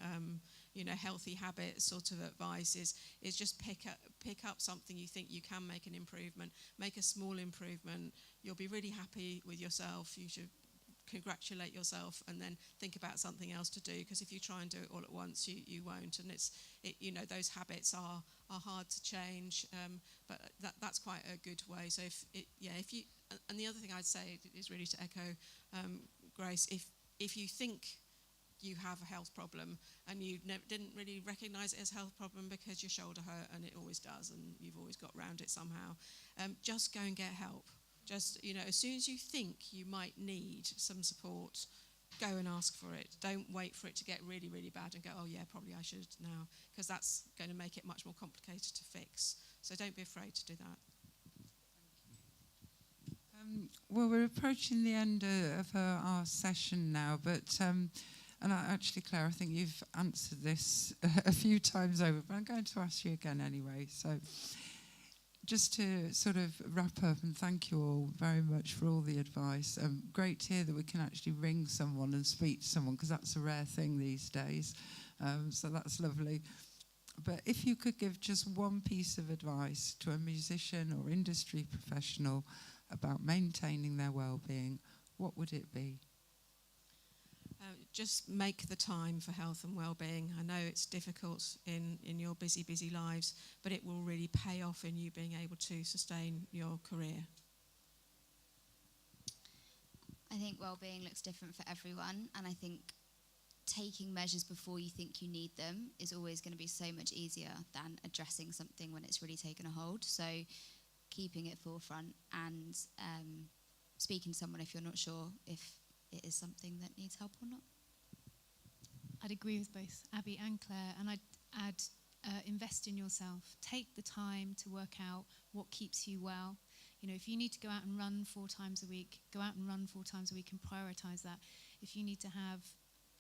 A: healthy habits sort of advice is just pick up something you think you can make an improvement, make a small improvement. You'll be really happy with yourself. You should congratulate yourself and then think about something else to do, because if you try and do it all at once, you won't. And those habits are hard to change, but that's quite a good way. So if you and the other thing I'd say is really to echo Grace, if you think you have a health problem and you didn't really recognise it as a health problem because your shoulder hurt, and it always does, and you've always got round it somehow, just go and get help. Just, as soon as you think you might need some support, go and ask for it. Don't wait for it to get really, really bad and go, oh yeah, probably I should now, because that's going to make it much more complicated to fix. So don't be afraid to do that.
D: Well, we're approaching the end of our session now, but actually, Claire, I think you've answered this a few times over, but I'm going to ask you again anyway. So just to sort of wrap up, and thank you all very much for all the advice. Great to hear that we can actually ring someone and speak to someone, because that's a rare thing these days. So that's lovely. But if you could give just one piece of advice to a musician or industry professional about maintaining their well-being, what would it be?
A: Just make the time for health and well-being. I know it's difficult in your busy, busy lives, but it will really pay off in you being able to sustain your career.
B: I think well-being looks different for everyone, and I think taking measures before you think you need them is always going to be so much easier than addressing something when it's really taken a hold. So keeping it forefront and speaking to someone if you're not sure if it is something that needs help or not.
C: I'd agree with both Abby and Claire, and I'd add invest in yourself. Take the time to work out what keeps you well. If you need to go out and run 4 times a week, go out and run 4 times a week and prioritise that. If you need to have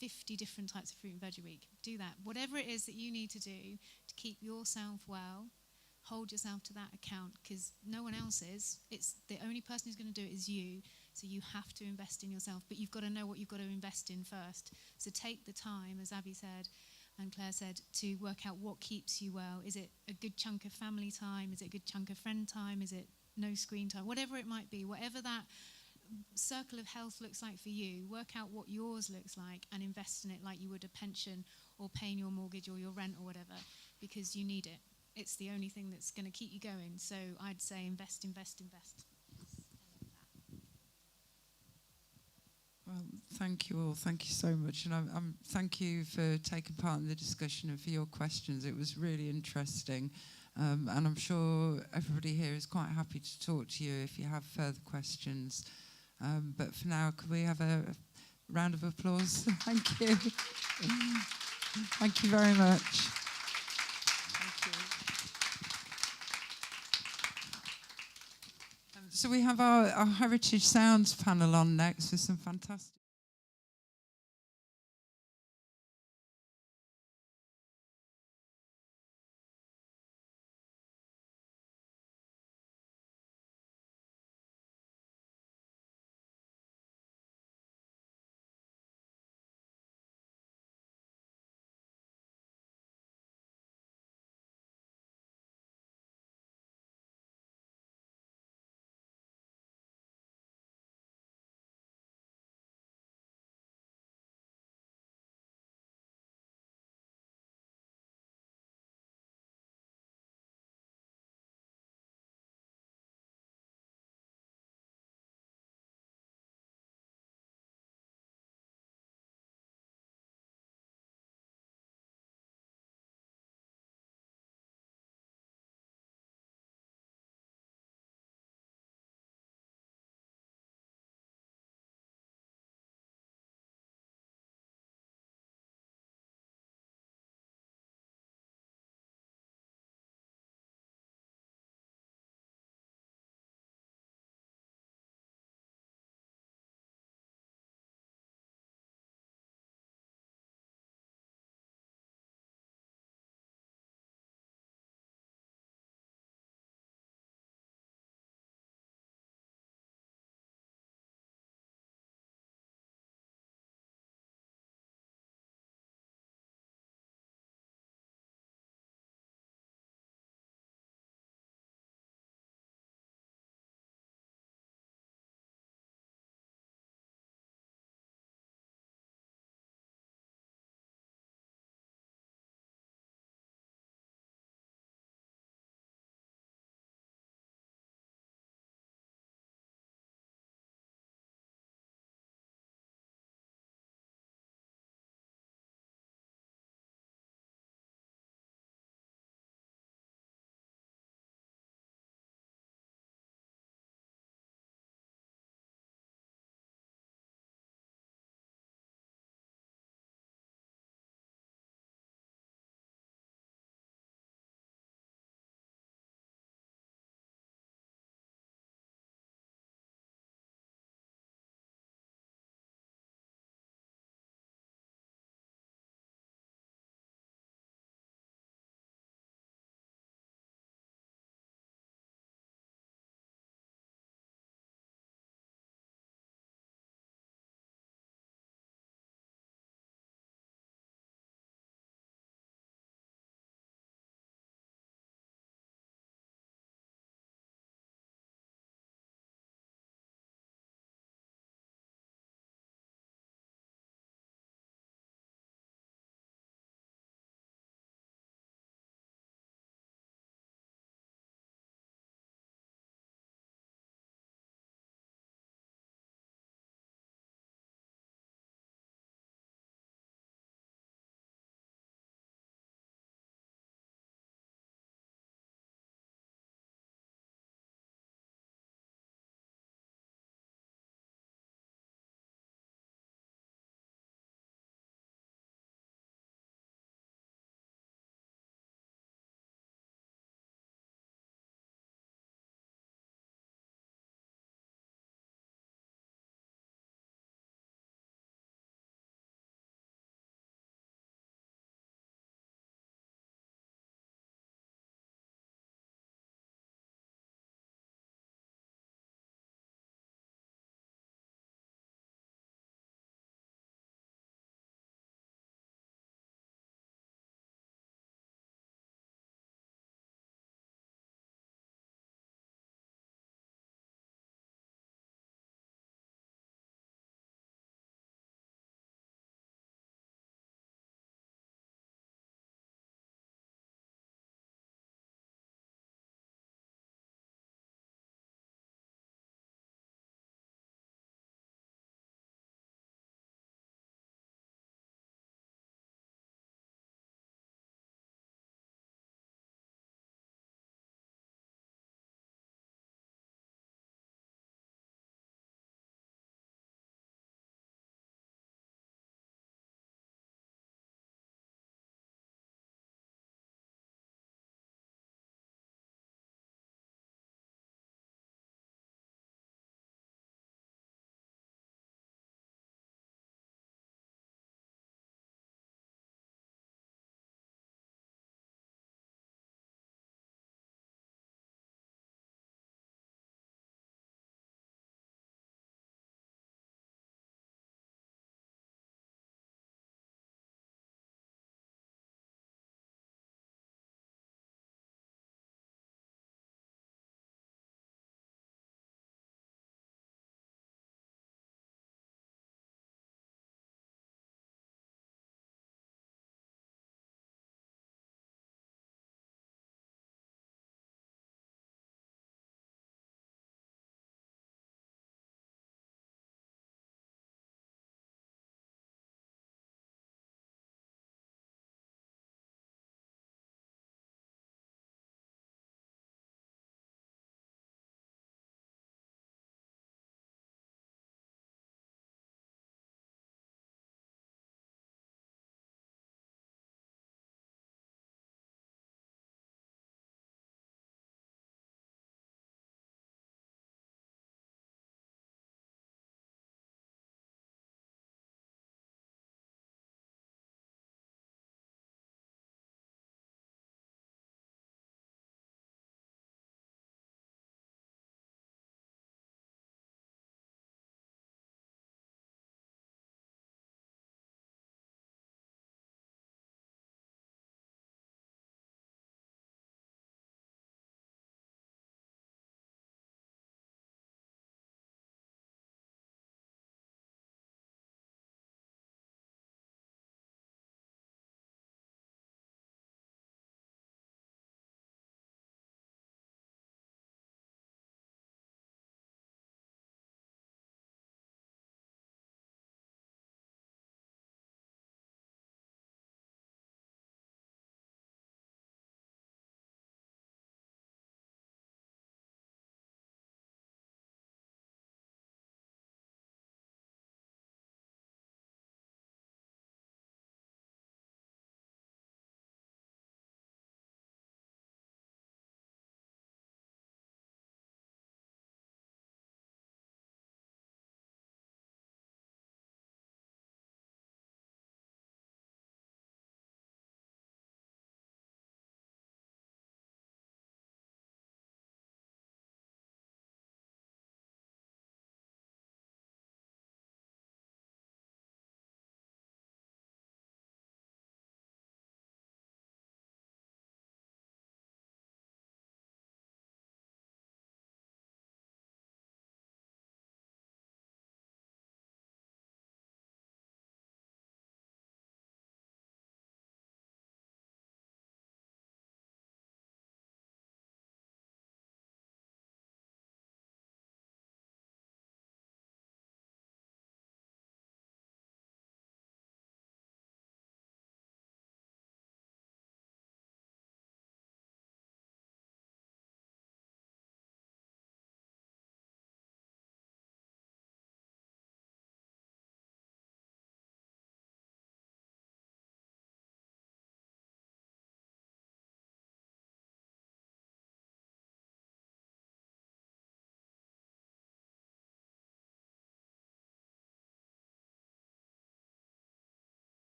C: 50 different types of fruit and veg a week, do that. Whatever it is that you need to do to keep yourself well, hold yourself to that account, because no one else is. It's the only person who's going to do it is you. So you have to invest in yourself, but you've got to know what you've got to invest in first. So take the time, as Abby said and Claire said, to work out what keeps you well. Is it a good chunk of family time? Is it a good chunk of friend time? Is it no screen time? Whatever it might be, whatever that circle of health looks like for you, work out what yours looks like and invest in it like you would a pension or paying your mortgage or your rent or whatever, because you need it. It's the only thing that's going to keep you going. So I'd say invest, invest, invest.
D: Well, thank you all. Thank you so much. And thank you for taking part in the discussion and for your questions. It was really interesting. And I'm sure everybody here is quite happy to talk to you if you have further questions. But for now, could we have a round of applause? Thank you. Thank you very much. Thank you. So we have our Heritage Sounds panel on next with some fantastic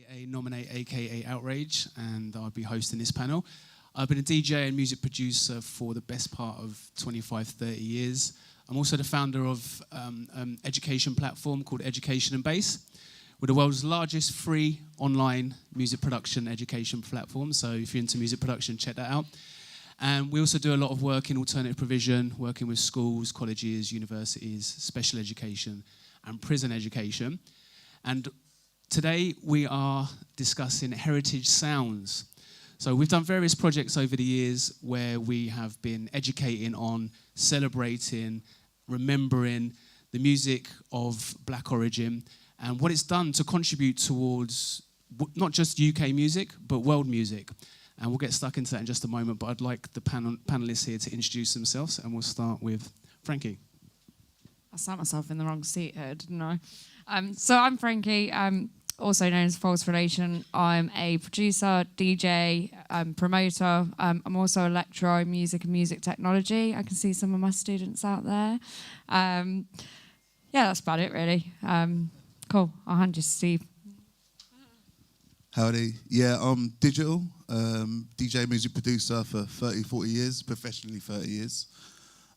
J: aka Nominate, aka Outrage, and I'll be hosting this panel. I've been a DJ and music producer for the best part of 25, 30 years. I'm also the founder of an education platform called Education and Bass. We're the world's largest free online music production education platform, so if you're into music production, check that out. And we also do a lot of work in alternative provision, working with schools, colleges, universities, special education, and prison education. And today we are discussing heritage sounds. So we've done various projects over the years where we have been educating on, celebrating, remembering the music of Black origin and what it's done to contribute towards not just UK music, but world music. And we'll get stuck into that in just a moment, but I'd like the panelists here to introduce themselves, and we'll start with Frankie.
K: I sat myself in the wrong seat here, didn't I? So I'm Frankie, also known as False Relation. I'm a producer, DJ, promoter. I'm also a lecturer in music and music technology. I can see some of my students out there. Yeah, that's about it, really. Cool. I'll hand you to Steve.
L: Howdy. Yeah, I'm digital, DJ music producer for 30, 40 years, professionally 30 years.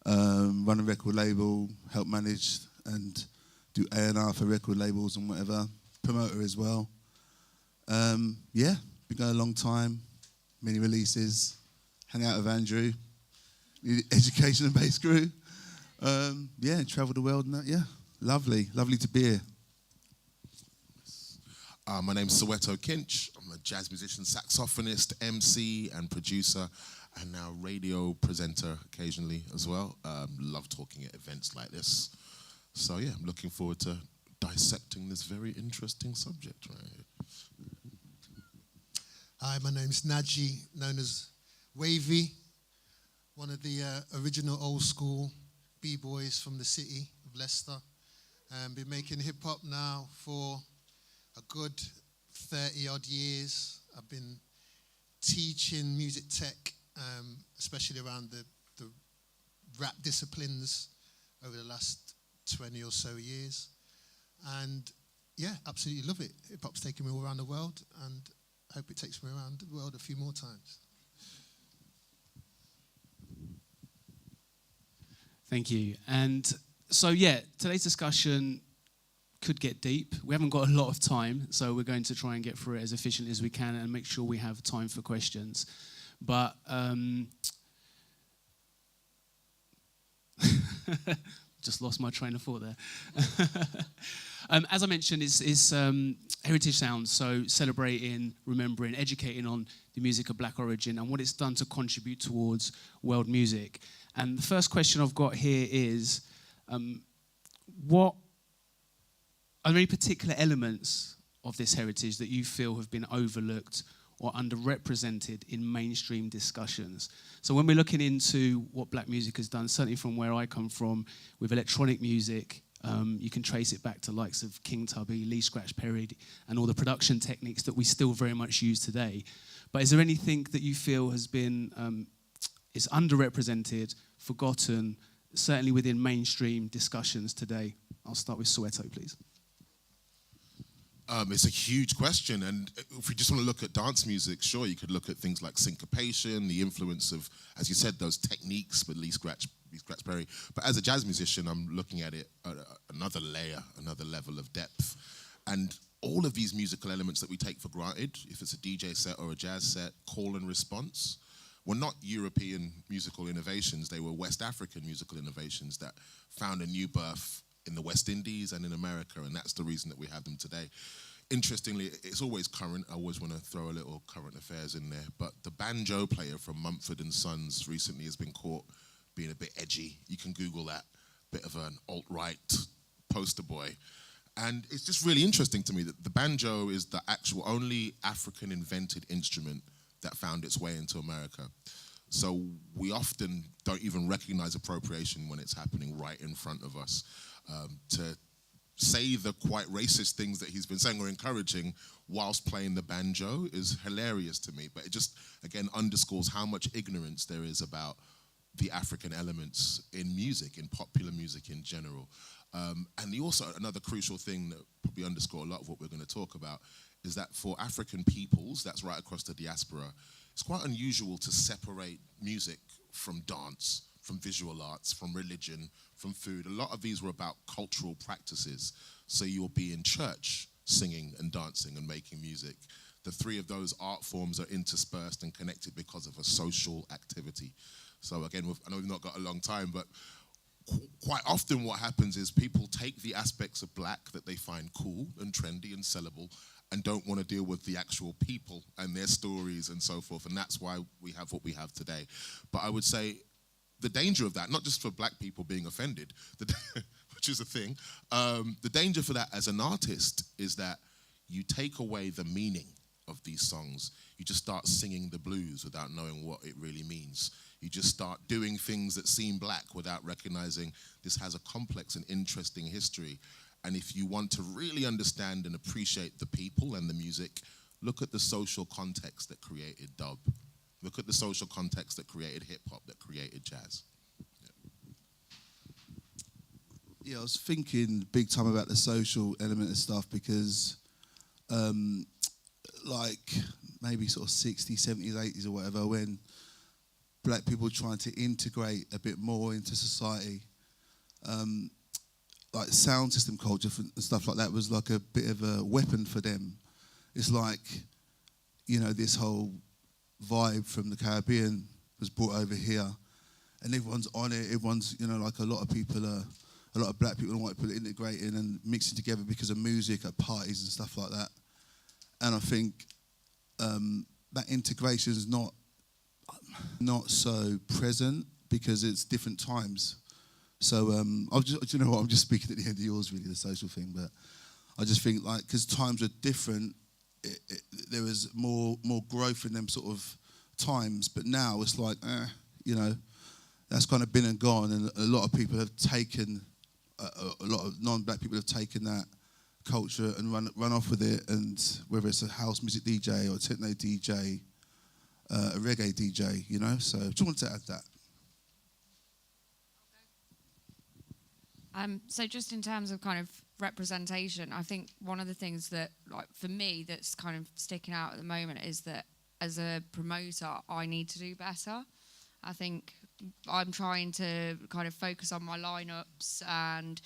L: Run a record label, help manage and do A&R for record labels and whatever. Promoter as well. Yeah, been going a long time. Many releases. Hang out with Andrew. Education and Bass crew. Yeah, travel the world and that, yeah. Lovely to be here.
M: My name's Soweto Kinch. I'm a jazz musician, saxophonist, MC, and producer, and now radio presenter occasionally as well. Love talking at events like this. So yeah, I'm looking forward to dissecting this very interesting subject right here.
N: Hi, my name's Naji, known as Wavy, one of the original old school B-boys from the city of Leicester. Been making hip-hop now for a good 30-odd years. I've been teaching music tech, especially around the rap disciplines over the last 20 or so years. And yeah, absolutely love it. Hip-hop's taken me all around the world, and I hope it takes me around the world a few more times.
J: Thank you. And so, yeah, today's discussion could get deep. We haven't got a lot of time, so we're going to try and get through it as efficiently as we can and make sure we have time for questions. But just lost my train of thought there. As I mentioned, it's heritage sounds, so celebrating, remembering, educating on the music of Black origin and what it's done to contribute towards world music. And the first question I've got here is, are there any particular elements of this heritage that you feel have been overlooked or underrepresented in mainstream discussions? So when we're looking into what Black music has done, certainly from where I come from, with electronic music, you can trace it back to likes of King Tubby, Lee Scratch Perry, and all the production techniques that we still very much use today. But is there anything that you feel has been is underrepresented, forgotten, certainly within mainstream discussions today? I'll start with Soweto, please.
M: It's a huge question, and if we just want to look at dance music, sure, you could look at things like syncopation, the influence of, as you said, those techniques with Lee Scratch Perry. But as a jazz musician, I'm looking at it at another layer, another level of depth. And all of these musical elements that we take for granted, if it's a DJ set or a jazz set, call and response, were not European musical innovations, they were West African musical innovations that found a new birth in the West Indies and in America, and that's the reason that we have them today. Interestingly, it's always current. I always want to throw a little current affairs in there, but the banjo player from Mumford & Sons recently has been caught being a bit edgy. You can Google that, bit of an alt-right poster boy. And it's just really interesting to me that the banjo is the actual only African-invented instrument that found its way into America. So we often don't even recognize appropriation when it's happening right in front of us. To say the quite racist things that he's been saying or encouraging whilst playing the banjo is hilarious to me. But it just, again, underscores how much ignorance there is about the African elements in music, in popular music in general. And also another crucial thing that probably underscore a lot of what we're going to talk about is that for African peoples, that's right across the diaspora, it's quite unusual to separate music from dance, from visual arts, from religion, from food. A lot of these were about cultural practices. So you'll be in church singing and dancing and making music. The three of those art forms are interspersed and connected because of a social activity. So again, I know we've not got a long time, but quite often what happens is people take the aspects of black that they find cool and trendy and sellable and don't want to deal with the actual people and their stories and so forth. And that's why we have what we have today. But I would say the danger of that, not just for black people being offended, which is a thing, the danger for that as an artist is that you take away the meaning of these songs. You just start singing the blues without knowing what it really means. You just start doing things that seem black without recognizing this has a complex and interesting history. And if you want to really understand and appreciate the people and the music, look at the social context that created dub. Look at the social context that created hip-hop, that created jazz.
L: Yeah, I was thinking big time about the social element of stuff because like maybe sort of 60s, 70s, 80s or whatever, when black people trying to integrate a bit more into society, like sound system culture and stuff like that was like a bit of a weapon for them. It's like, you know, this whole vibe from the Caribbean was brought over here and everyone's on it. Everyone's, you know, like a lot of black people and white people integrating and mixing together because of music at parties and stuff like that. And I think that integration is not so present because it's different times. So you know what, I'm just speaking at the end of yours really, the social thing, but I just think like, because times are different, there was more growth in them sort of times, but now it's like, you know, that's kind of been and gone, and a lot of people have taken, a lot of non-black people have taken that culture and run off with it, and whether it's a house music DJ or a techno DJ, a reggae DJ, you know, so just wanted to add that.
K: So just in terms of kind of representation, I think one of the things that, like for me, that's kind of sticking out at the moment is that as a promoter, I need to do better. I think I'm trying to kind of focus on my lineups and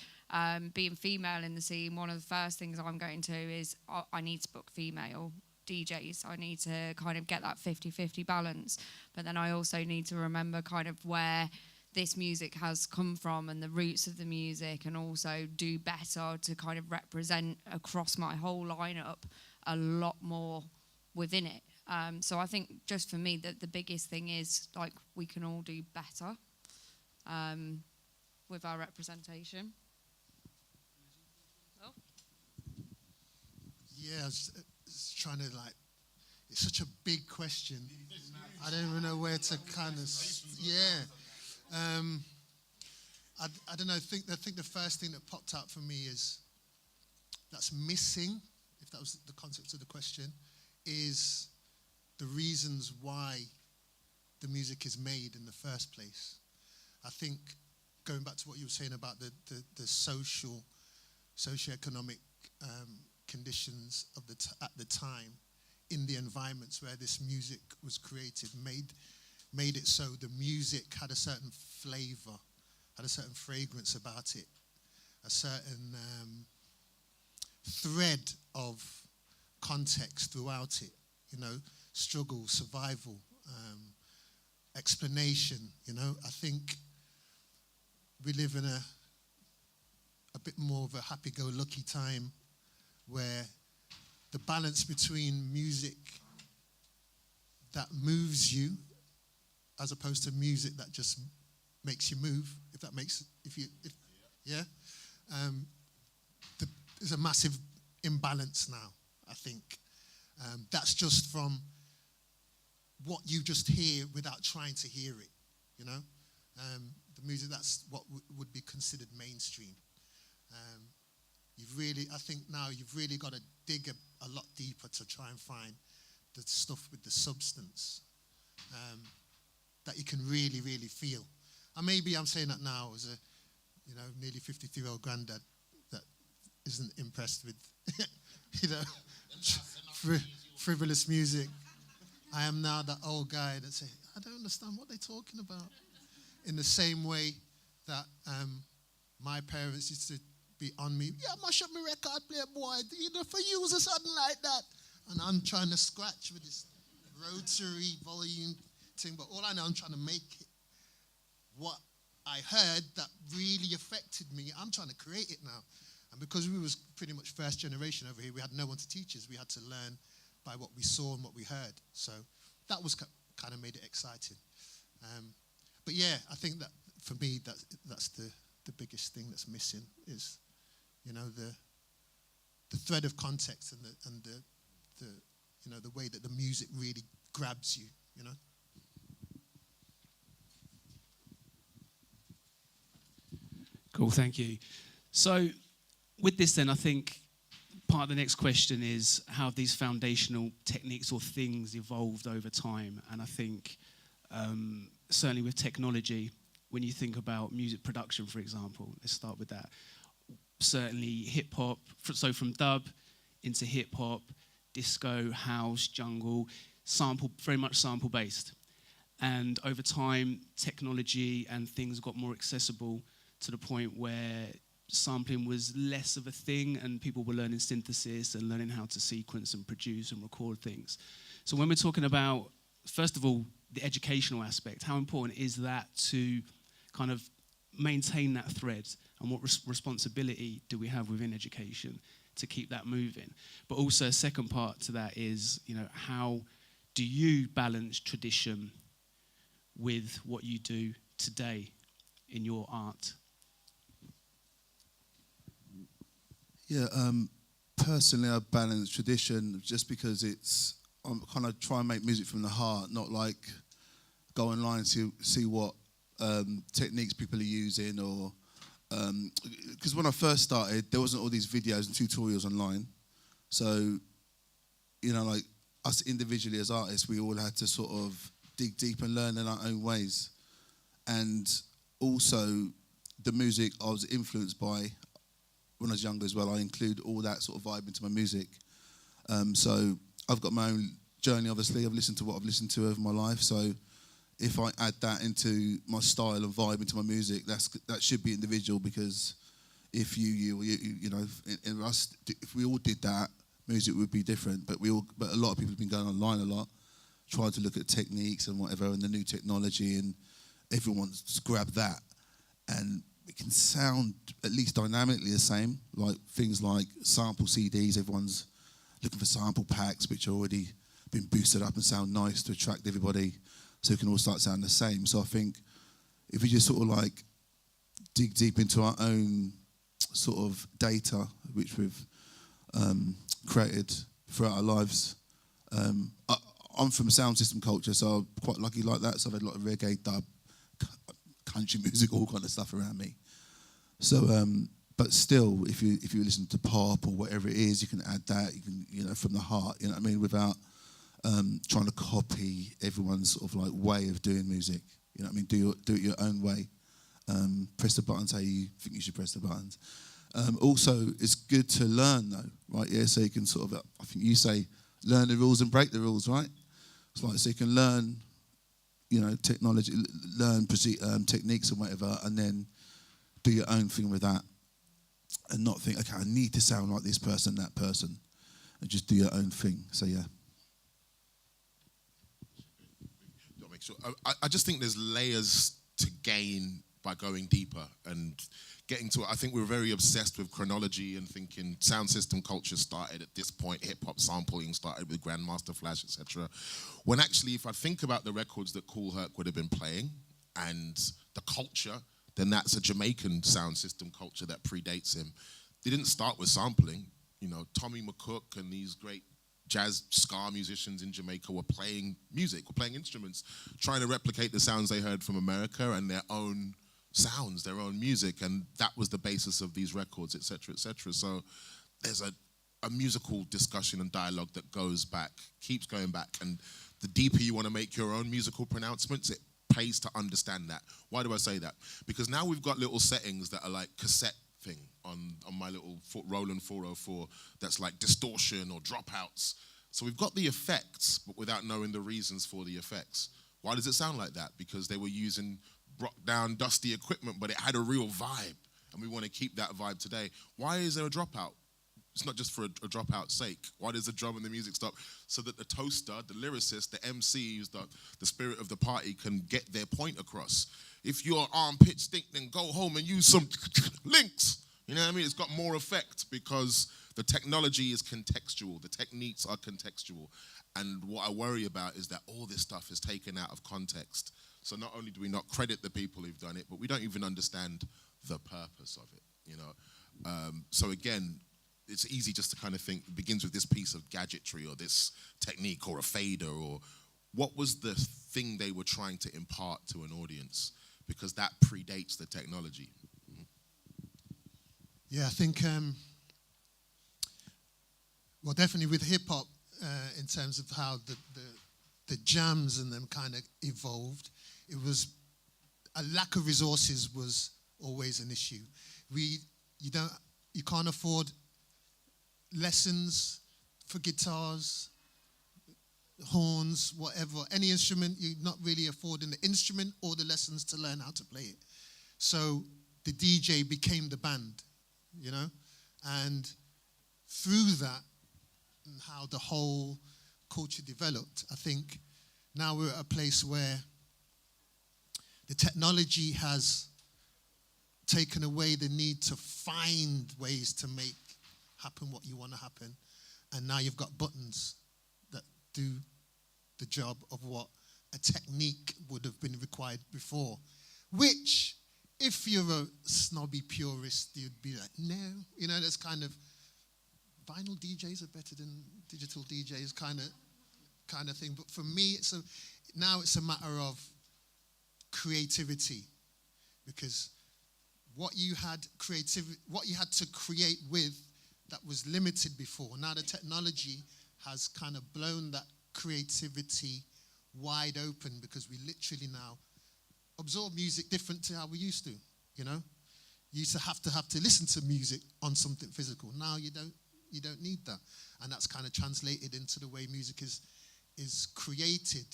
K: being female in the scene. One of the first things I'm going to is I need to book female DJs. I need to kind of get that 50-50 balance. But then I also need to remember kind of where this music has come from and the roots of the music, and also do better to kind of represent across my whole lineup a lot more within it. So I think just for me, the biggest thing is like we can all do better with our representation. Oh.
N: Yeah, I was trying to like, it's such a big question. I don't even know where to kind of, yeah. I don't know. I think the first thing that popped out for me is that's missing, if that was the concept of the question, is the reasons why the music is made in the first place. I think going back to what you were saying about the socioeconomic conditions of at the time in the environments where this music was created made it so the music had a certain flavor, had a certain fragrance about it, a certain thread of context throughout it, you know, struggle, survival, explanation, you know. I think we live in a bit more of a happy-go-lucky time where the balance between music that moves you as opposed to music that just makes you move, there's a massive imbalance now, I think. That's just from what you just hear without trying to hear it, you know? The music, that's what would be considered mainstream. I think now you've really got to dig a lot deeper to try and find the stuff with the substance that you can really, really feel. maybe I'm saying that now as a, nearly 53-year-old granddad that isn't impressed with, frivolous music. I am now that old guy that say, I don't understand what they're talking about. In the same way that my parents used to be on me, yeah, mash up my record player, boy, for use or something like that. And I'm trying to scratch with this rotary volume thing, but all I know, I'm trying to make it what I heard that really affected me. I'm trying to create it now. And because we was pretty much first generation over here, we had no one to teach us. We had to learn by what we saw and what we heard. So that was kind of made it exciting. But yeah, I think that for me, that's the biggest thing that's missing is, the thread of context and the way that the music really grabs you,
J: Cool, thank you. So with this then, I think part of the next question is how have these foundational techniques or things evolved over time? And I think certainly with technology, when you think about music production, for example, let's start with that. Certainly hip hop, so from dub into hip hop, disco, house, jungle, very much sample based. And over time, technology and things got more accessible to the point where sampling was less of a thing and people were learning synthesis and learning how to sequence and produce and record things. So when we're talking about, first of all, the educational aspect, how important is that to kind of maintain that thread, and what responsibility do we have within education to keep that moving? But also a second part to that is, how do you balance tradition with what you do today in your art?
L: Yeah, personally, I balance tradition just because I'm kind of trying to make music from the heart, not like go online to see what techniques people are using, or because when I first started, there wasn't all these videos and tutorials online. So, like us individually as artists, we all had to sort of dig deep and learn in our own ways. And also, the music I was influenced by when I was younger as well, I include all that sort of vibe into my music. So I've got my own journey, obviously. I've listened to what I've listened to over my life. So if I add that into my style and vibe into my music, that should be individual, because if if we all did that, music would be different. But a lot of people have been going online a lot, trying to look at techniques and whatever and the new technology, and everyone's grabbed that. And it can sound at least dynamically the same, like things like sample CDs. Everyone's looking for sample packs which are already been boosted up and sound nice to attract everybody, so it can all start sounding the same. So I think if we just sort of like dig deep into our own sort of data, which we've created throughout our lives. I'm from sound system culture, so I'm quite lucky like that. So I've had a lot of reggae, dub, country music, all kind of stuff around me. So, but still, if you listen to pop or whatever it is, you can add that. You can, from the heart. You know what I mean? Without trying to copy everyone's sort of like way of doing music. You know what I mean? Do it your own way. Press the buttons how you think you should press the buttons. Also, it's good to learn though, right? Yeah, so you can sort of, I think you say, learn the rules and break the rules, right? It's like, so you can learn, technology, learn techniques and whatever, and then do your own thing with that, and not think, okay, I need to sound like this person, that person, and just do your own thing. So yeah.
M: Make sure. I just think there's layers to gain by going deeper and getting to it. I think we're very obsessed with chronology and thinking sound system culture started at this point, hip-hop sampling started with Grandmaster Flash, etc. When actually, if I think about the records that Kool Herc would have been playing and the culture, then that's a Jamaican sound system culture that predates him. They didn't start with sampling. Tommy McCook and these great jazz ska musicians in Jamaica were playing music, were playing instruments, trying to replicate the sounds they heard from America and their own sounds, their own music, and that was the basis of these records, etc., etc. So there's a musical discussion and dialogue that goes back, keeps going back, and the deeper you want to make your own musical pronouncements, it pays to understand that. Why do I say that? Because now we've got little settings that are like cassette thing on my little Roland 404 that's like distortion or dropouts. So we've got the effects, but without knowing the reasons for the effects. Why does it sound like that? Because they were using broke down, dusty equipment, but it had a real vibe, and we want to keep that vibe today. Why is there a dropout? It's not just for a dropout's sake. Why does the drum and the music stop? So that the toaster, the lyricist, the MC, who's the spirit of the party, can get their point across. If your armpits stink, then go home and use some links. You know what I mean? It's got more effect because the technology is contextual. The techniques are contextual. And what I worry about is that all this stuff is taken out of context. So not only do we not credit the people who've done it, but we don't even understand the purpose of it, you know? So again, it's easy just to kind of think it begins with this piece of gadgetry or this technique or a fader, or what was the thing they were trying to impart to an audience? Because that predates the technology.
N: Yeah, I think, well, definitely with hip-hop, in terms of how the jams and them kind of evolved, it was a lack of resources was always an issue. You can't afford lessons for guitars, horns, whatever, any instrument. You're not really affording the instrument or the lessons to learn how to play it. So the DJ became the band, you know, and through that and how the whole culture developed, I think now we're at a place where the technology has taken away the need to find ways to make happen what you want to happen. And now you've got buttons that do the job of what a technique would have been required before. Which, if you're a snobby purist, you'd be like, no. You know, that's kind of, vinyl DJs are better than digital DJs kind of thing. But for me, now it's a matter of creativity, because what you had to create with that was limited before. Now the technology has kind of blown that creativity wide open, because we literally now absorb music different to how we used to, you know? You used to have to listen to music on something physical. Now you don't need that. And that's kind of translated into the way music is created,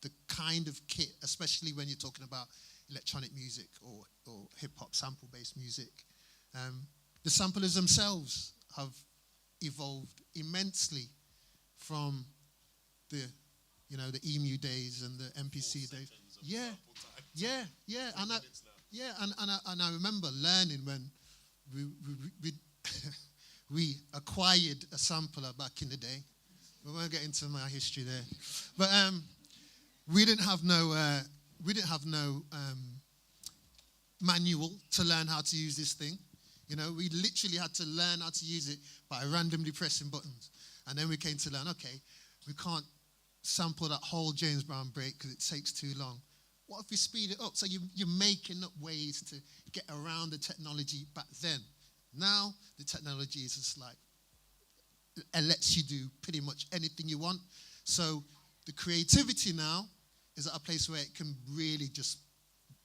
N: the kind of kit, especially when you're talking about electronic music or hip-hop sample-based music. The samplers themselves have evolved immensely from the EMU days and the MPC days. Yeah. And I remember learning when we acquired a sampler back in the day. We won't get into my history there, but we didn't have no manual to learn how to use this thing. You know, we literally had to learn how to use it by randomly pressing buttons. And then we came to learn, okay, we can't sample that whole James Brown break because it takes too long. What if we speed it up? So you're making up ways to get around the technology back then. Now, the technology is just like, it lets you do pretty much anything you want. So the creativity now is at a place where it can really just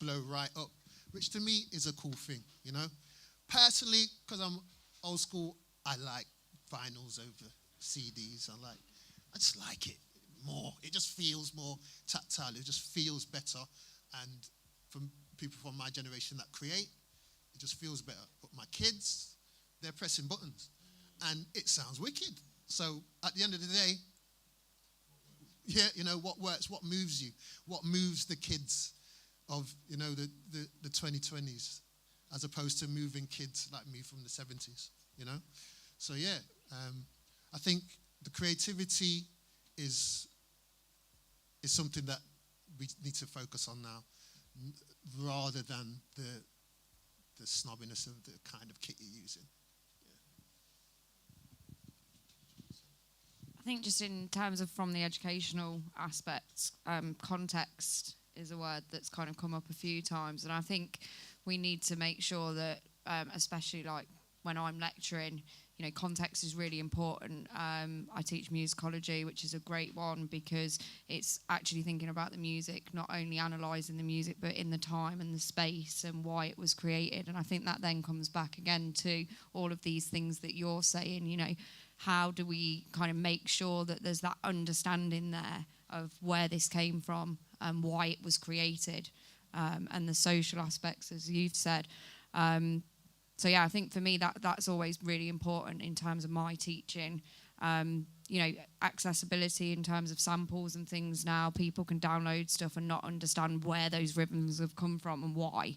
N: blow right up, which to me is a cool thing, you know? Personally, because I'm old school, I like vinyls over CDs. I just like it more. It just feels more tactile. It just feels better. And from people from my generation that create, it just feels better. But my kids, they're pressing buttons. And it sounds wicked. So at the end of the day, yeah, you know, what works, what moves you, what moves the kids of, you know, the 2020s, as opposed to moving kids like me from the 70s, you know? So yeah, I think the creativity is something that we need to focus on now, rather than the snobbiness of the kind of kit you're using.
K: I think just in terms of from the educational aspects, context is a word that's kind of come up a few times, and I think we need to make sure that, especially like when I'm lecturing, context is really important. I teach musicology, which is a great one because it's actually thinking about the music, not only analysing the music, but in the time and the space and why it was created. And I think that then comes back again to all of these things that you're saying, how do we kind of make sure that there's that understanding there of where this came from and why it was created, and the social aspects, as you've said. So yeah, I think for me that's always really important in terms of my teaching. Accessibility in terms of samples and things now. People can download stuff and not understand where those rhythms have come from and why.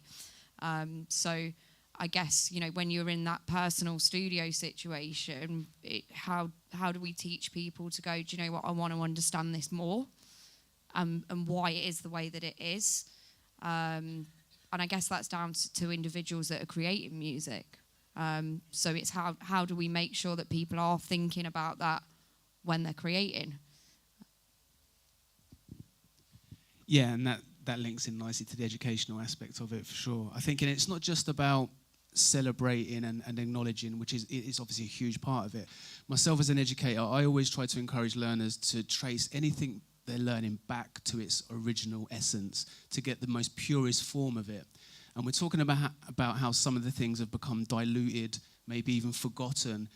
K: So I guess, when you're in that personal studio situation, how do we teach people to go, do you know what, I want to understand this more, and why it is the way that it is. And I guess that's down to individuals that are creating music. So it's how do we make sure that people are thinking about that when they're creating?
J: Yeah, and that links in nicely to the educational aspect of it, for sure. I think it's not just about celebrating and acknowledging, which is obviously a huge part of it. Myself as an educator, I always try to encourage learners to trace anything they're learning back to its original essence, to get the most purest form of it. And we're talking about how some of the things have become diluted, maybe even forgotten,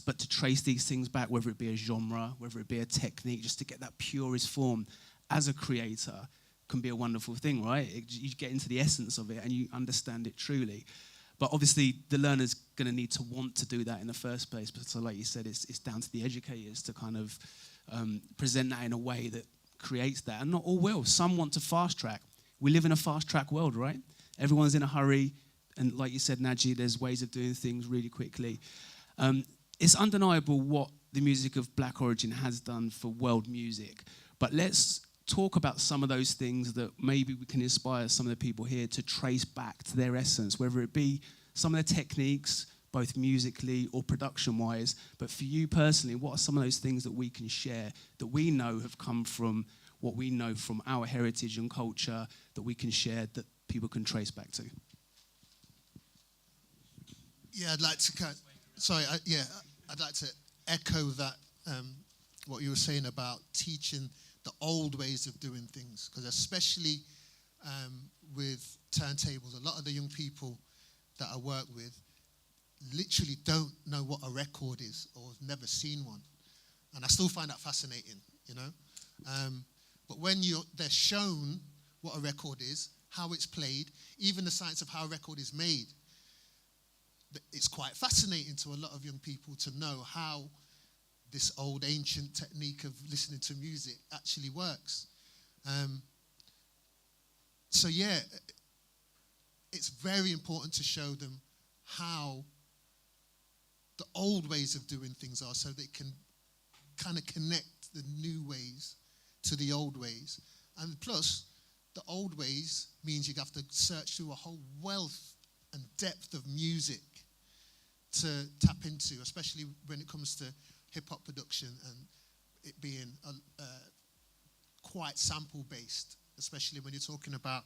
J: but to trace these things back, whether it be a genre, whether it be a technique, just to get that purest form as a creator can be a wonderful thing, right? You get into the essence of it and you understand it truly. But obviously, the learner's going to need to want to do that in the first place. But so, like you said, it's down to the educators to kind of present that in a way that creates that. And not all will. Some want to fast track. We live in a fast track world, right? Everyone's in a hurry. And like you said, Naji, there's ways of doing things really quickly. It's undeniable what the music of Black origin has done for world music. But let's talk about some of those things that maybe we can inspire some of the people here to trace back to their essence, whether it be some of the techniques, both musically or production-wise. But for you personally, what are some of those things that we can share that we know have come from what we know from our heritage and culture that we can share that people can trace back to?
N: Yeah, I'd like to I'd like to echo that, what you were saying about teaching the old ways of doing things, because especially with turntables, a lot of the young people that I work with literally don't know what a record is or have never seen one, and I still find that fascinating, but when they're shown what a record is, how it's played, even the science of how a record is made, it's quite fascinating to a lot of young people to know how this old ancient technique of listening to music actually works. So yeah, it's very important to show them how the old ways of doing things are, so they can kind of connect the new ways to the old ways. And plus, the old ways means you have to search through a whole wealth and depth of music to tap into, especially when it comes to hip-hop production and it being quite sample-based, especially when you're talking about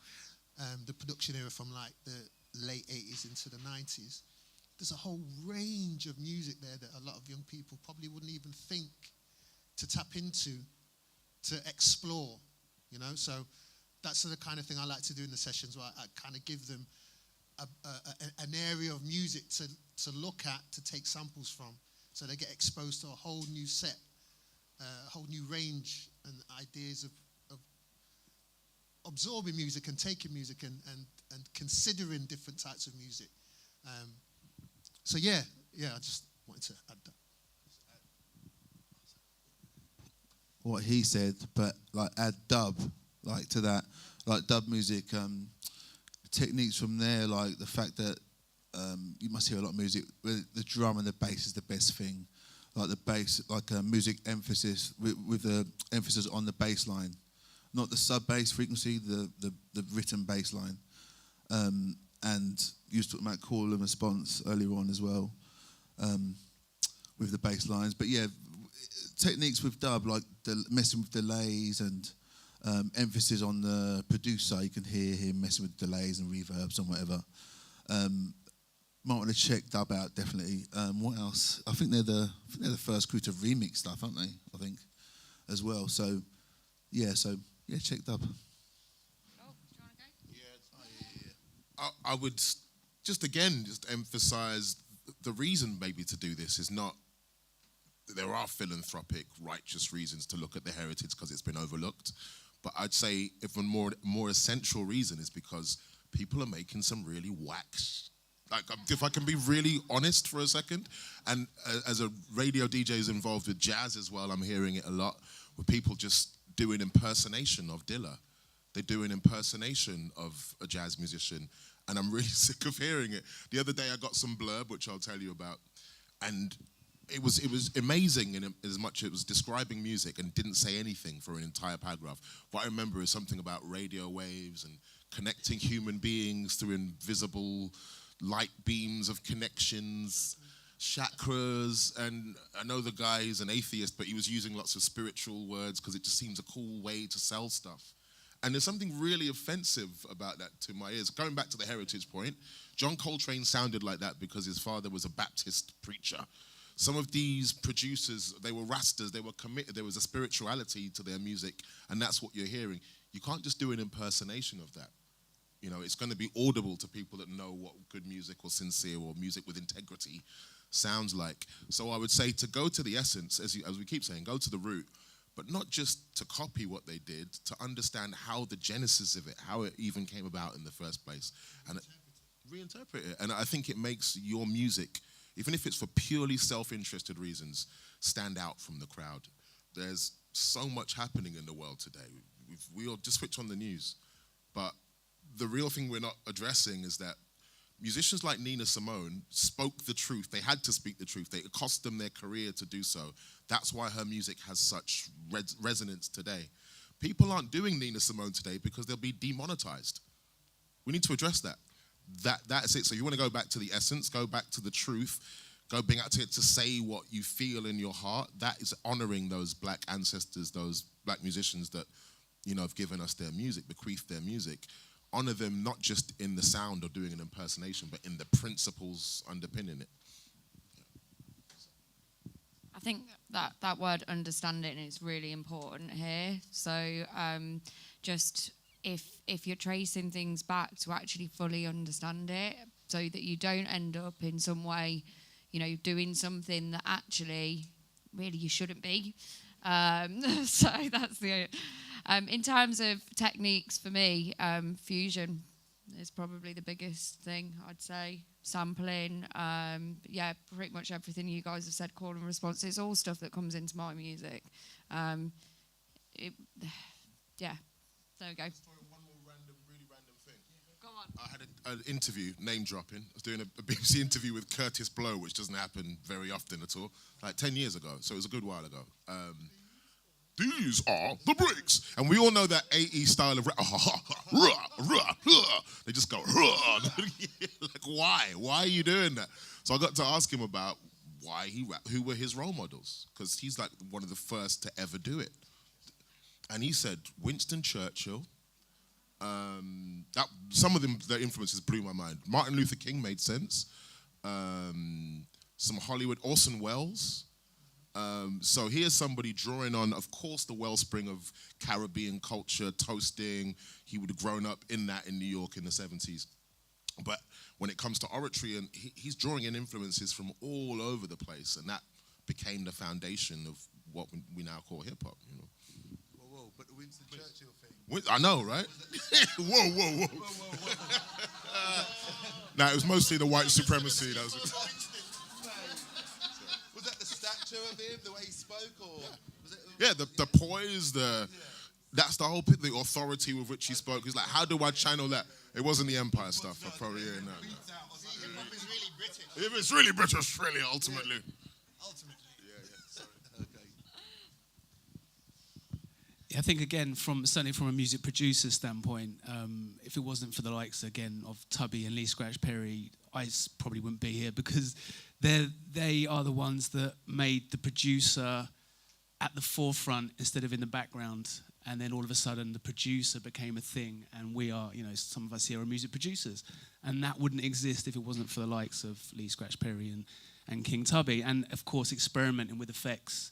N: the production era from like the late 80s into the 90s. There's a whole range of music there that a lot of young people probably wouldn't even think to tap into, to explore, So that's the kind of thing I like to do in the sessions, where I kind of give them an area of music to look at, to take samples from, so they get exposed to a whole new set, a whole new range and ideas of absorbing music and taking music and considering different types of music. So I just wanted to add that.
L: What he said, but like add dub, like to that, like dub music, techniques from there, like the fact that you must hear a lot of music where the drum and the bass is the best thing. Like the bass, like a music emphasis with the emphasis on the bass line, not the sub bass frequency, the written bass line. And you was talking about call and response earlier on as well, with the bass lines. But yeah, techniques with dub, like messing with delays and emphasis on the producer. You can hear him messing with delays and reverbs and whatever. might want to check Dub out, definitely. What else? I think they're the first crew to remix stuff, aren't they? I think, as well. So, yeah, check Dub.
M: I would just emphasize the reason maybe to do this is not, there are philanthropic, righteous reasons to look at the heritage because it's been overlooked. But I'd say if a more essential reason is because people are making some really whack, like if I can be really honest for a second, and as a radio DJ is involved with jazz as well, I'm hearing it a lot, with people just doing impersonation of Dilla. They do an impersonation of a jazz musician, and I'm really sick of hearing it. The other day I got some blurb, which I'll tell you about, and it was amazing in as much it was describing music and didn't say anything for an entire paragraph. What I remember is something about radio waves and connecting human beings through invisible light beams of connections, chakras, and I know the guy is an atheist, but he was using lots of spiritual words because it just seems a cool way to sell stuff. And there's something really offensive about that to my ears. Going back to the heritage point, John Coltrane sounded like that because his father was a Baptist preacher. Some of these producers, they were Rastas, they were committed, there was a spirituality to their music, and that's what you're hearing. You can't just do an impersonation of that. You know, it's going to be audible to people that know what good music or sincere or music with integrity sounds like. So I would say to go to the essence, as we keep saying, go to the root, but not just to copy what they did, to understand how the genesis of it, how it even came about in the first place, and reinterpret it. And I think it makes your music, even if it's for purely self-interested reasons, stand out from the crowd. There's so much happening in the world today. We all just switch on the news. But the real thing we're not addressing is that musicians like Nina Simone spoke the truth. They had to speak the truth. It cost them their career to do so. That's why her music has such resonance today. People aren't doing Nina Simone today because they'll be demonetized. We need to address that. That's it. So you want to go back to the essence, go back to the truth, go back to it to say what you feel in your heart. That is honoring those black ancestors, those black musicians that, you know, have given us their music, bequeathed their music. Honor them not just in the sound or doing an impersonation, but in the principles underpinning it.
K: I think that word understanding is really important here. So just if you're tracing things back to actually fully understand it, so that you don't end up in some way, you know, doing something that actually really you shouldn't be. So that's the... in terms of techniques for me, fusion is probably the biggest thing, I'd say. Sampling, yeah, pretty much everything you guys have said, call and response, it's all stuff that comes into my music. Yeah, there we go.
M: One more really random thing. Go on. I had an interview, name dropping. I was doing a BBC interview with Curtis Blow, which doesn't happen very often at all, like 10 years ago, so it was a good while ago. These are the breaks. And we all know that AE style of rap. They just go, like, why? Why are you doing that? So I got to ask him about why he rapped, who were his role models, because he's like one of the first to ever do it. And he said Winston Churchill. Some of them, their influences blew my mind. Martin Luther King made sense. Some Hollywood, Orson Welles. So here's somebody drawing on, of course, the wellspring of Caribbean culture, toasting. He would have grown up in that in New York in the 70s. But when it comes to oratory, and he's drawing in influences from all over the place, and that became the foundation of what we now call hip-hop, you know.
L: Whoa, but the Winston Churchill thing.
M: I know, right? Whoa. No, it was mostly the white supremacy. That was
L: that the stature of him, the way he spoke, or was it?
M: Yeah, the poise, that's the whole the authority with which he spoke. He's like, how do I channel that? It wasn't the Empire stuff. I probably no. If it's really British, really, ultimately.
L: Sorry. Okay.
J: Yeah, I think again, certainly from a music producer standpoint, if it wasn't for the likes again of Tubby and Lee Scratch Perry, I probably wouldn't be here, because they are the ones that made the producer at the forefront instead of in the background. And then all of a sudden the producer became a thing, and we are, some of us here are music producers. And that wouldn't exist if it wasn't for the likes of Lee Scratch Perry and King Tubby. And of course, experimenting with effects,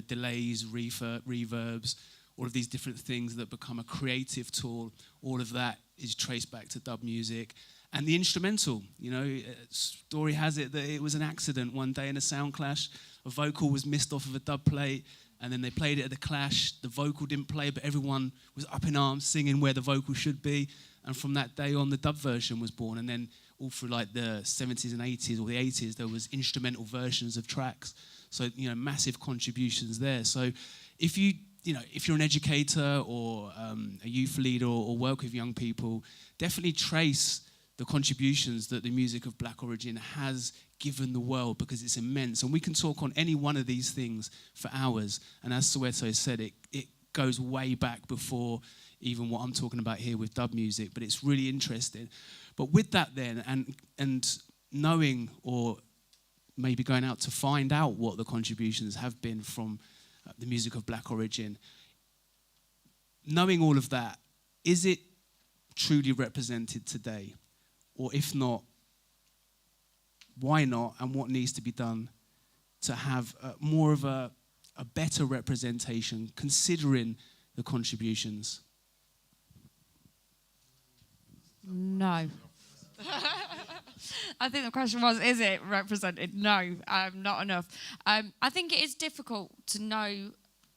J: delays, reverbs, all of these different things that become a creative tool. All of that is traced back to dub music. And the instrumental, story has it that it was an accident one day in a sound clash. A vocal was missed off of a dub plate, and then they played it at the clash. The vocal didn't play, but everyone was up in arms singing where the vocal should be. And from that day on, the dub version was born. And then all through like the 70s and 80s or the 80s, there was instrumental versions of tracks. So, massive contributions there. So if you're an educator or a youth leader or work with young people, definitely trace the contributions that the music of Black origin has given the world, because it's immense. And we can talk on any one of these things for hours. And as Soweto said, it goes way back before even what I'm talking about here with dub music, but it's really interesting. But with that then, and knowing, or maybe going out to find out what the contributions have been from the music of Black origin, knowing all of that, is it truly represented today? Or if not, why not, and what needs to be done to have more of a better representation, considering the contributions?
K: No. I think the question was, is it represented? No, not enough. I think it is difficult to know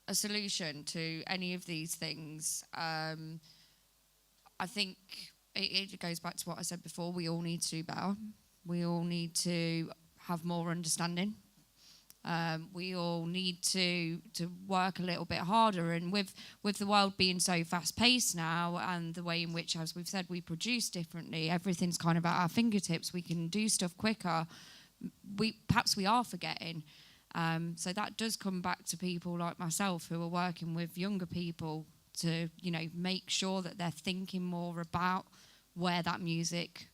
K: a solution to any of these things. I think it goes back to what I said before. We all need to do better. We all need to have more understanding. We all need to work a little bit harder. And with the world being so fast-paced now, and the way in which, as we've said, we produce differently, everything's kind of at our fingertips. We can do stuff quicker. Perhaps we are forgetting. So that does come back to people like myself who are working with younger people to, make sure that they're thinking more about where that music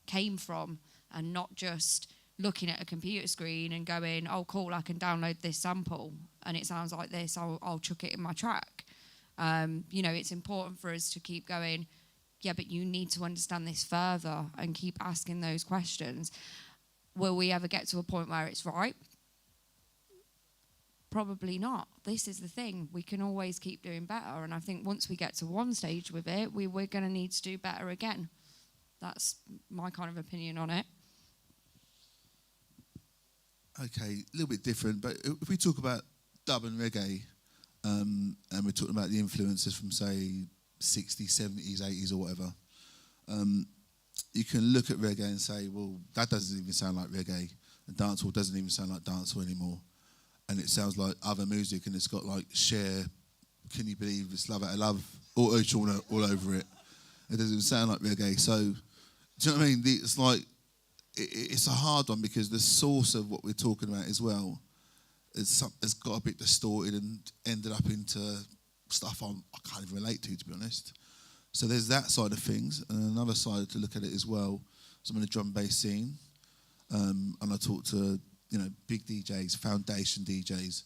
K: came from, and not just looking at a computer screen and going, oh, cool, I can download this sample and it sounds like this, I'll chuck it in my track. It's important for us to keep going, yeah, but you need to understand this further and keep asking those questions. Will we ever get to a point where it's right? Probably not. This is the thing. We can always keep doing better. And I think once we get to one stage with it, we're going to need to do better again. That's my kind of opinion on it.
L: Okay, a little bit different, but if we talk about dub and reggae, and we're talking about the influences from, say, 60s, 70s, 80s or whatever, you can look at reggae and say, well, that doesn't even sound like reggae, and dancehall doesn't even sound like dancehall anymore, and it sounds like other music, and it's got like Cher, Can You Believe It's Love Out of Love, auto-tune all over it. It doesn't even sound like reggae. So, do you know what I mean? It's like, it's a hard one, because the source of what we're talking about as well has got a bit distorted and ended up into stuff I can't even relate to be honest. So there's that side of things, and another side to look at it as well. So I'm in the drum and bass scene, and I talk to big DJs, foundation DJs,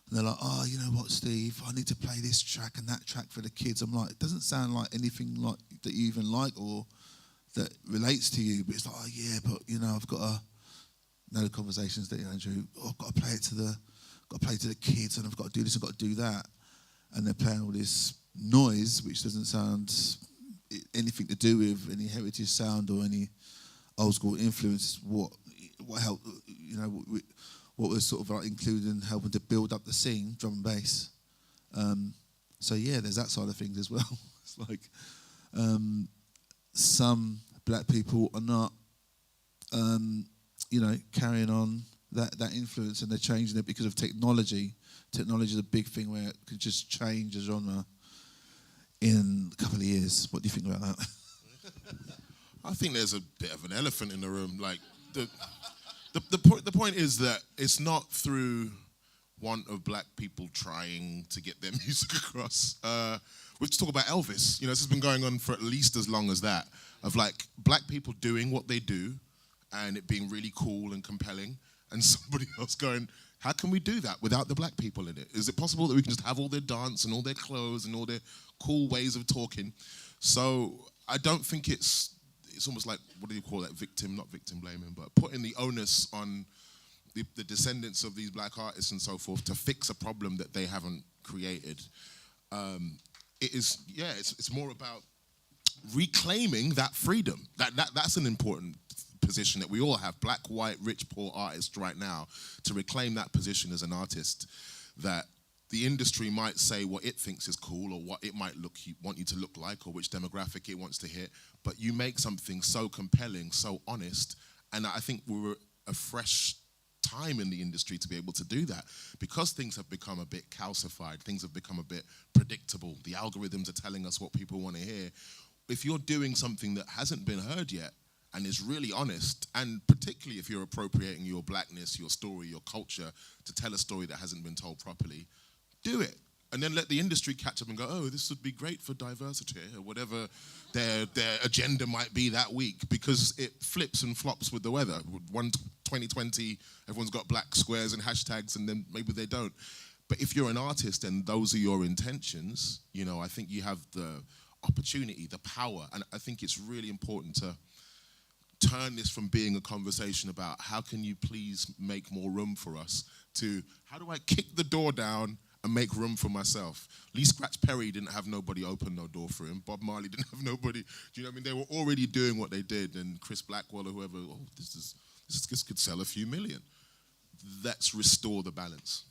L: and they're like, oh, you know what, Steve, I need to play this track and that track for the kids. I'm like, it doesn't sound like anything like that you even like or that relates to you, but it's like, oh yeah, but I've got to know the conversations that Andrew. Oh, I've got to play to the kids, and I've got to do this, I've got to do that, and they're playing all this noise which doesn't sound anything to do with any heritage sound or any old school influence. What helped, what was sort of like including helping to build up the scene, drum and bass. So yeah, there's that side of things as well. It's like. Some black people are not, carrying on that influence, and they're changing it because of technology. Technology is a big thing where it could just change a genre in a couple of years. What do you think about that?
M: I think there's a bit of an elephant in the room. Like the point is that it's not through want of black people trying to get their music across. We'll just talk about Elvis. This has been going on for at least as long as that, of like black people doing what they do and it being really cool and compelling, and somebody else going, How can we do that without the black people in it? Is it possible that we can just have all their dance and all their clothes and all their cool ways of talking? So I don't think it's almost like, what do you call that, not victim blaming, but putting the onus on the descendants of these black artists and so forth to fix a problem that they haven't created. It's more about reclaiming that freedom. That's an important position that we all have, black, white, rich, poor artists right now, to reclaim that position as an artist, that the industry might say what it thinks is cool or what it might want you to look like or which demographic it wants to hit, but you make something so compelling, so honest, and I think we're a fresh time in the industry to be able to do that, because things have become a bit calcified, things have become a bit predictable, the algorithms are telling us what people want to hear. If you're doing something that hasn't been heard yet and is really honest, and particularly if you're appropriating your blackness, your story, your culture, to tell a story that hasn't been told properly, do it. And then let the industry catch up and go, oh, this would be great for diversity, or whatever their agenda might be that week, because it flips and flops with the weather. 2020, everyone's got black squares and hashtags, and then maybe they don't. But if you're an artist and those are your intentions, I think you have the opportunity, the power, and I think it's really important to turn this from being a conversation about how can you please make more room for us to how do I kick the door down and make room for myself. Lee Scratch Perry didn't have nobody open no door for him. Bob Marley didn't have nobody. Do you know what I mean? They were already doing what they did, and Chris Blackwell or whoever, this could sell a few million. Let's restore the balance.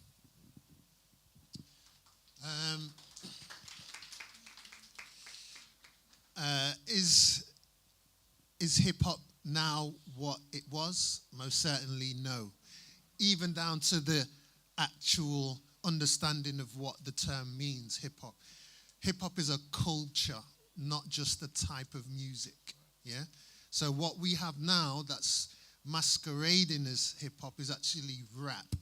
N: Is hip-hop now what it was? Most certainly no. Even down to the actual understanding of what the term means, hip-hop. Hip-hop is a culture, not just a type of music, yeah? So what we have now that's masquerading as hip-hop is actually rap.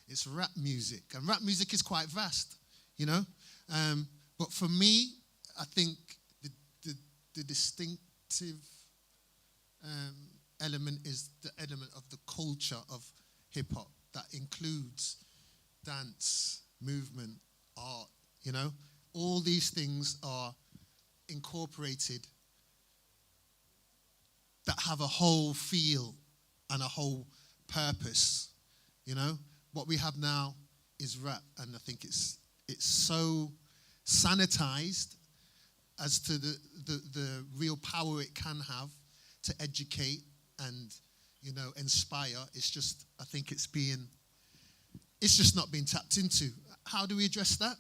N: It's rap music, and rap music is quite vast, But for me, I think the distinctive element is the element of the culture of hip-hop that includes dance, movement, art, All these things are incorporated that have a whole feel and a whole purpose, What we have now is rap, and I think it's so sanitized as to the real power it can have to educate and, inspire. I think it's just not being tapped into. How do we address that?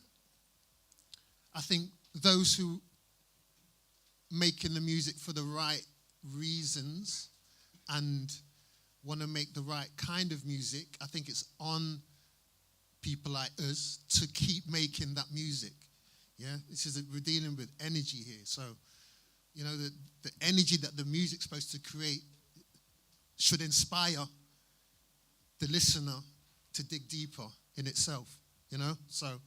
N: I think those who making the music for the right reasons and want to make the right kind of music, I think it's on people like us to keep making that music. Yeah, we're dealing with energy here. So, the energy that the music's supposed to create should inspire the listener to dig deeper in itself, So,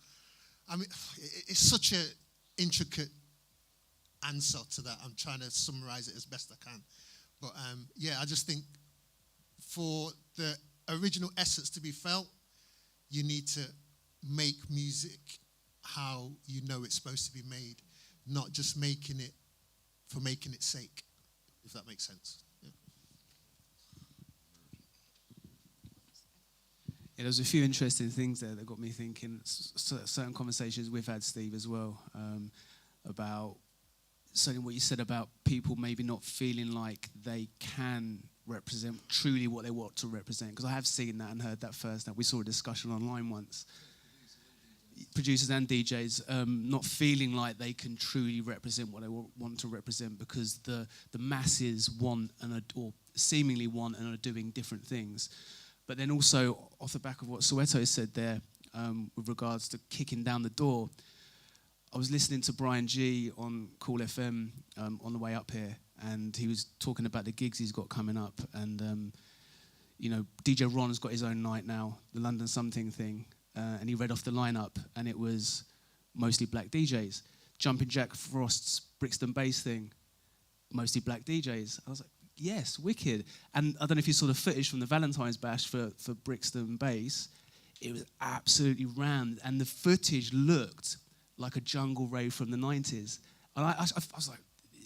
N: it's such an intricate answer to that. I'm trying to summarize it as best I can. But, I just think for the original essence to be felt, you need to make music how it's supposed to be made, not just making it for making its sake, if that makes sense.
J: Yeah, there's a few interesting things there that got me thinking. Certain conversations we've had, Steve, as well, about certainly what you said about people maybe not feeling like they can represent truly what they want to represent. Because I have seen that and heard that first. We saw a discussion online once. Producers and DJs not feeling like they can truly represent what they want to represent because the masses want or seemingly want and are doing different things. But then also, off the back of what Soweto said there, with regards to kicking down the door, I was listening to Brian G on Cool FM on the way up here, and he was talking about the gigs he's got coming up. And, DJ Ron's got his own night now, the London Something thing, and he read off the lineup, and it was mostly black DJs. Jumping Jack Frost's Brixton Bass thing, mostly black DJs. I was like, yes, wicked. And I don't know if you saw the footage from the Valentine's Bash for Brixton Bass. it was absolutely rammed, and the footage looked like a jungle rave from the 90s. And I was like,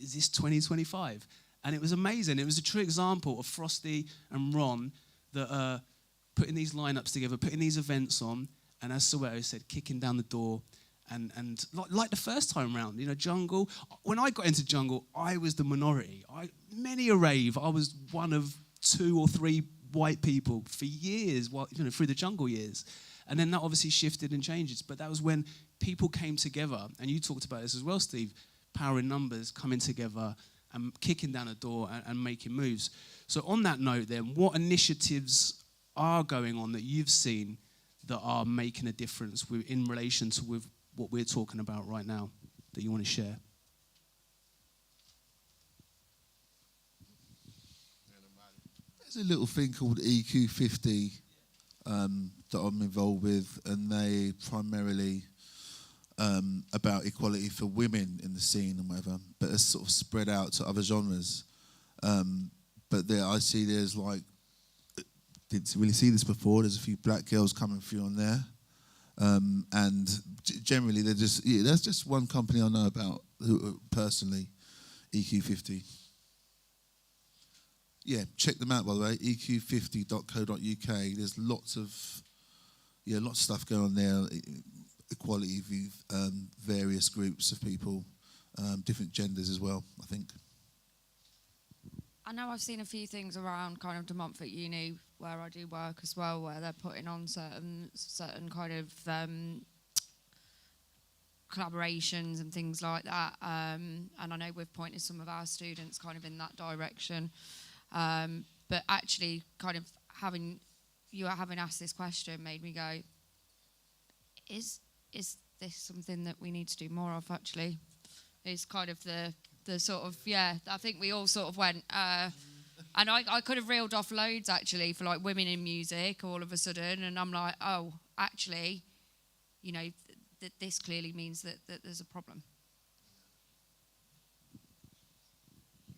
J: is this 2025? And it was amazing. It was a true example of Frosty and Ron that are putting these lineups together, putting these events on, and as Soweto said, kicking down the door. And like the first time round, you know, jungle. When I got into jungle, I was the minority. Many a rave, I was one of 2 or 3 white people for years, through the jungle years. And then that obviously shifted and changes. But that was when people came together, and you talked about this as well, Steve, power in numbers, coming together and kicking down a door and making moves. So on that note then, what initiatives are going on that you've seen that are making a difference in relation to with what we're talking about right now that you want to share?
L: There's a little thing called EQ50 that I'm involved with, and they primarily about equality for women in the scene and whatever, but it's sort of spread out to other genres. But there, I see there's like, didn't really see this before, there's a few black girls coming through on there. And generally, they're just, that's just one company I know about personally, EQ50. Yeah, check them out, by the way, eq50.co.uk. There's lots of stuff going on there, equality with various groups of people, different genders as well, I think.
K: I know I've seen a few things around kind of the month at uni where I do work as well, where they're putting on certain kind of collaborations and things like that. And I know we've pointed some of our students kind of in that direction. But actually kind of having asked this question made me go, is this something that we need to do more of actually? It's kind of the sort of, I think we all sort of went, and I could have reeled off loads actually for like women in music all of a sudden, and I'm like, oh, actually, you know, this clearly means that there's a problem.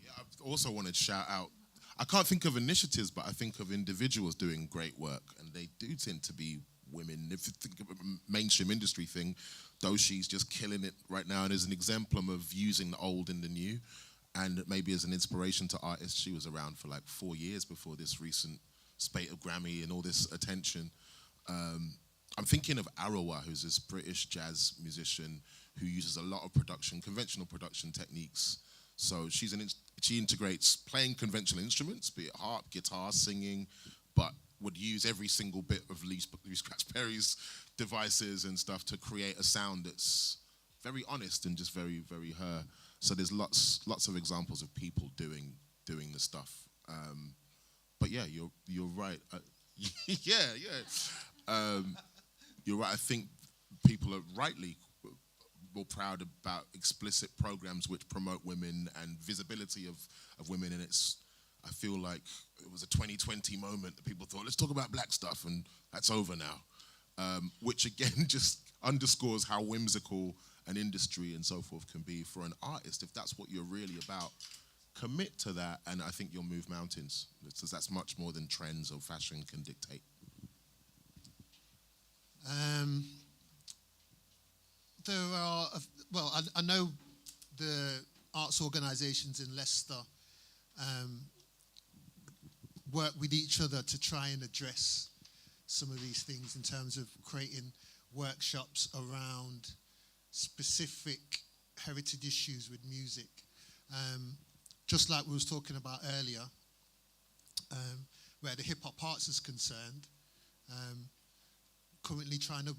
M: Yeah, I also wanted to shout out, I can't think of initiatives, but I think of individuals doing great work, and they do tend to be women. If you think of a mainstream industry thing, Doshi's just killing it right now and is an exemplar of using the old in the new, and maybe as an inspiration to artists. She was around for like 4 years before this recent spate of Grammy and all this attention. I'm thinking of Arawa, who's this British jazz musician who uses a lot of conventional production techniques. So she integrates playing conventional instruments, be it harp, guitar, singing, but would use every single bit of Lee Scratch Perry's devices and stuff to create a sound that's very honest and just very, very her. So there's lots of examples of people doing the stuff. But yeah, you're right. You're right. I think people are rightly more proud about explicit programs which promote women and visibility of women, and I feel like it was a 2020 moment that people thought, let's talk about black stuff, and that's over now. Which again just underscores how whimsical an industry and so forth can be for an artist. If that's what you're really about, commit to that, and I think you'll move mountains. Because that's much more than trends or fashion can dictate.
N: There are, I know the arts organisations in Leicester work with each other to try and address some of these things in terms of creating workshops around specific heritage issues with music. Just like we was talking about earlier, where the Hip Hop Arts is concerned, currently trying to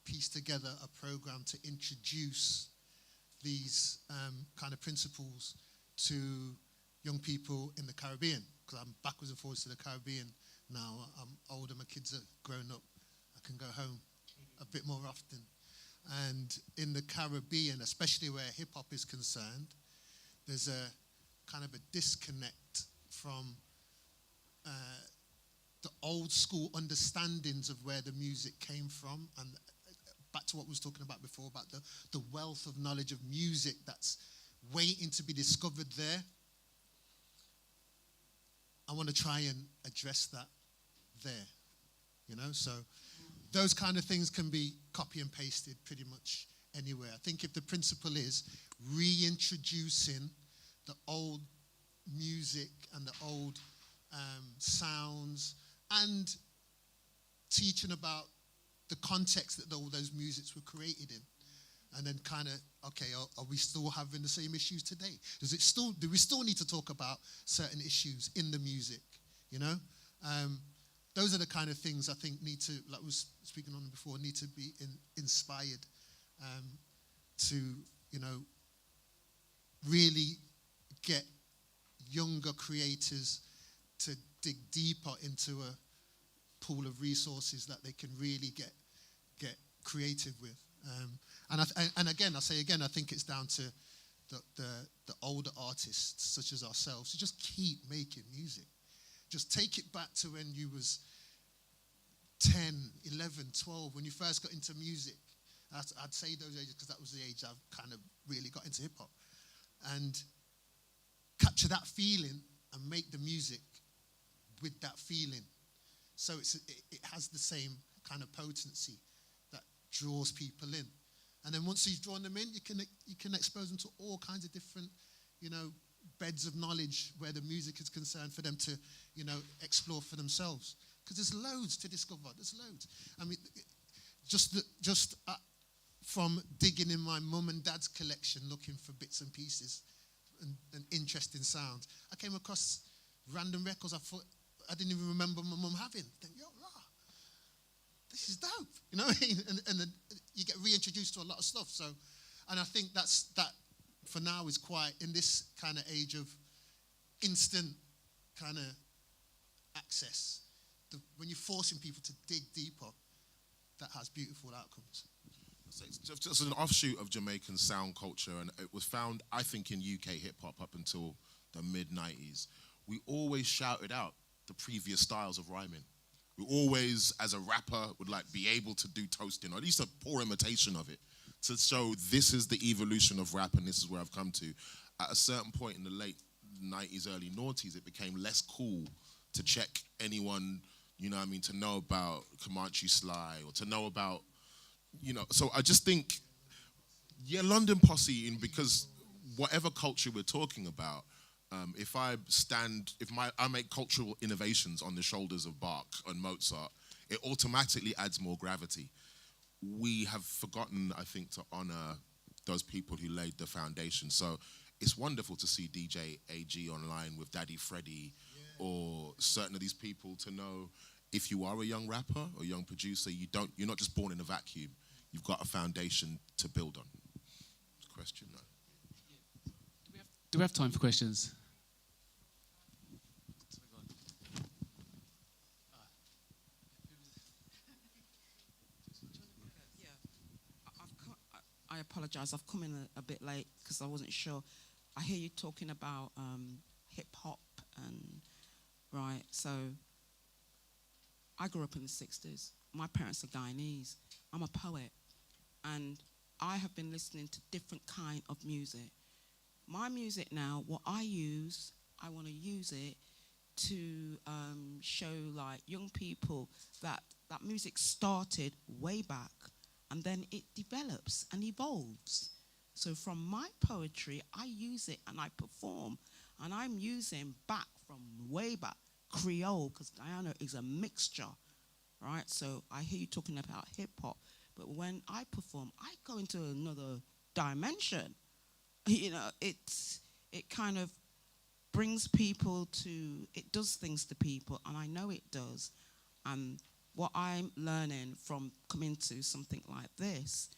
N: piece together a program to introduce these kind of principles to young people in the Caribbean, because I'm backwards and forwards to the Caribbean now. I'm older, my kids are grown up, I can go home a bit more often. And in the Caribbean, especially where hip-hop is concerned, there's a kind of a disconnect from the old school understandings of where the music came from, and back to what we was talking about before, about the wealth of knowledge of music that's waiting to be discovered there. I want to try and address that there, you know. So those kind of things can be copy and pasted pretty much anywhere. I think if the principle is reintroducing the old music and the old sounds and teaching about the context that all those musics were created in, and then kind of, okay, are we still having the same issues today? Do we still need to talk about certain issues in the music, you know? Those are the kind of things I think need to, like I was speaking on before, need to be inspired to, you know, really get younger creators to dig deeper into a pool of resources that they can really get creative with. And again, I think it's down to the older artists such as ourselves to just keep making music. Just take it back to when you was 10, 11, 12, when you first got into music. I'd say those ages because that was the age I've kind of really got into hip-hop. And capture that feeling and make the music with that feeling. So it has the same kind of potency that draws people in. And then once you've drawn them in, you can expose them to all kinds of different, you know, beds of knowledge where the music is concerned for them to, you know, explore for themselves. Because there's loads to discover. There's loads. I mean, from digging in my mum and dad's collection, looking for bits and pieces and interesting sounds, I came across random records I didn't even remember my mum having. I think, yo, this is dope. You know what I mean? And then you get reintroduced to a lot of stuff. So, and I think that for now is quite, in this kind of age of instant kind of access, when you're forcing people to dig deeper, that has beautiful outcomes.
M: So it's just an offshoot of Jamaican sound culture, and it was found, I think, in UK hip-hop up until the mid-90s. We always shouted out the previous styles of rhyming. We always, as a rapper, would like be able to do toasting, or at least a poor imitation of it, to show this is the evolution of rap and this is where I've come to. At a certain point in the late 90s, early noughties, it became less cool to check anyone, you know what I mean, to know about Comanche Sly or to know about, you know, so I just think, yeah, London Posse, because whatever culture we're talking about, if I make cultural innovations on the shoulders of Bach and Mozart, it automatically adds more gravity. We have forgotten, I think, to honor those people who laid the foundation. So it's wonderful to see DJ AG online with Daddy Freddy, or certain of these people, to know if you are a young rapper or young producer, you're not just born in a vacuum. You've got a foundation to build on. Question, no.
J: Do we have time for questions?
O: I apologize. I've come in a bit late because I wasn't sure. I hear you talking about hip hop and right. So I grew up in the 60s. My parents are Guyanese. I'm a poet, and I have been listening to different kind of music. My music now, what I want to use it to show like young people that music started way back, and then it develops and evolves. So from my poetry, I use it and I perform, and I'm using back from way back Creole, because Guyana is a mixture, right? So I hear you talking about hip hop, but when I perform, I go into another dimension. You know, it kind of brings people to, it does things to people, and I know it does. And what I'm learning from coming to something like this,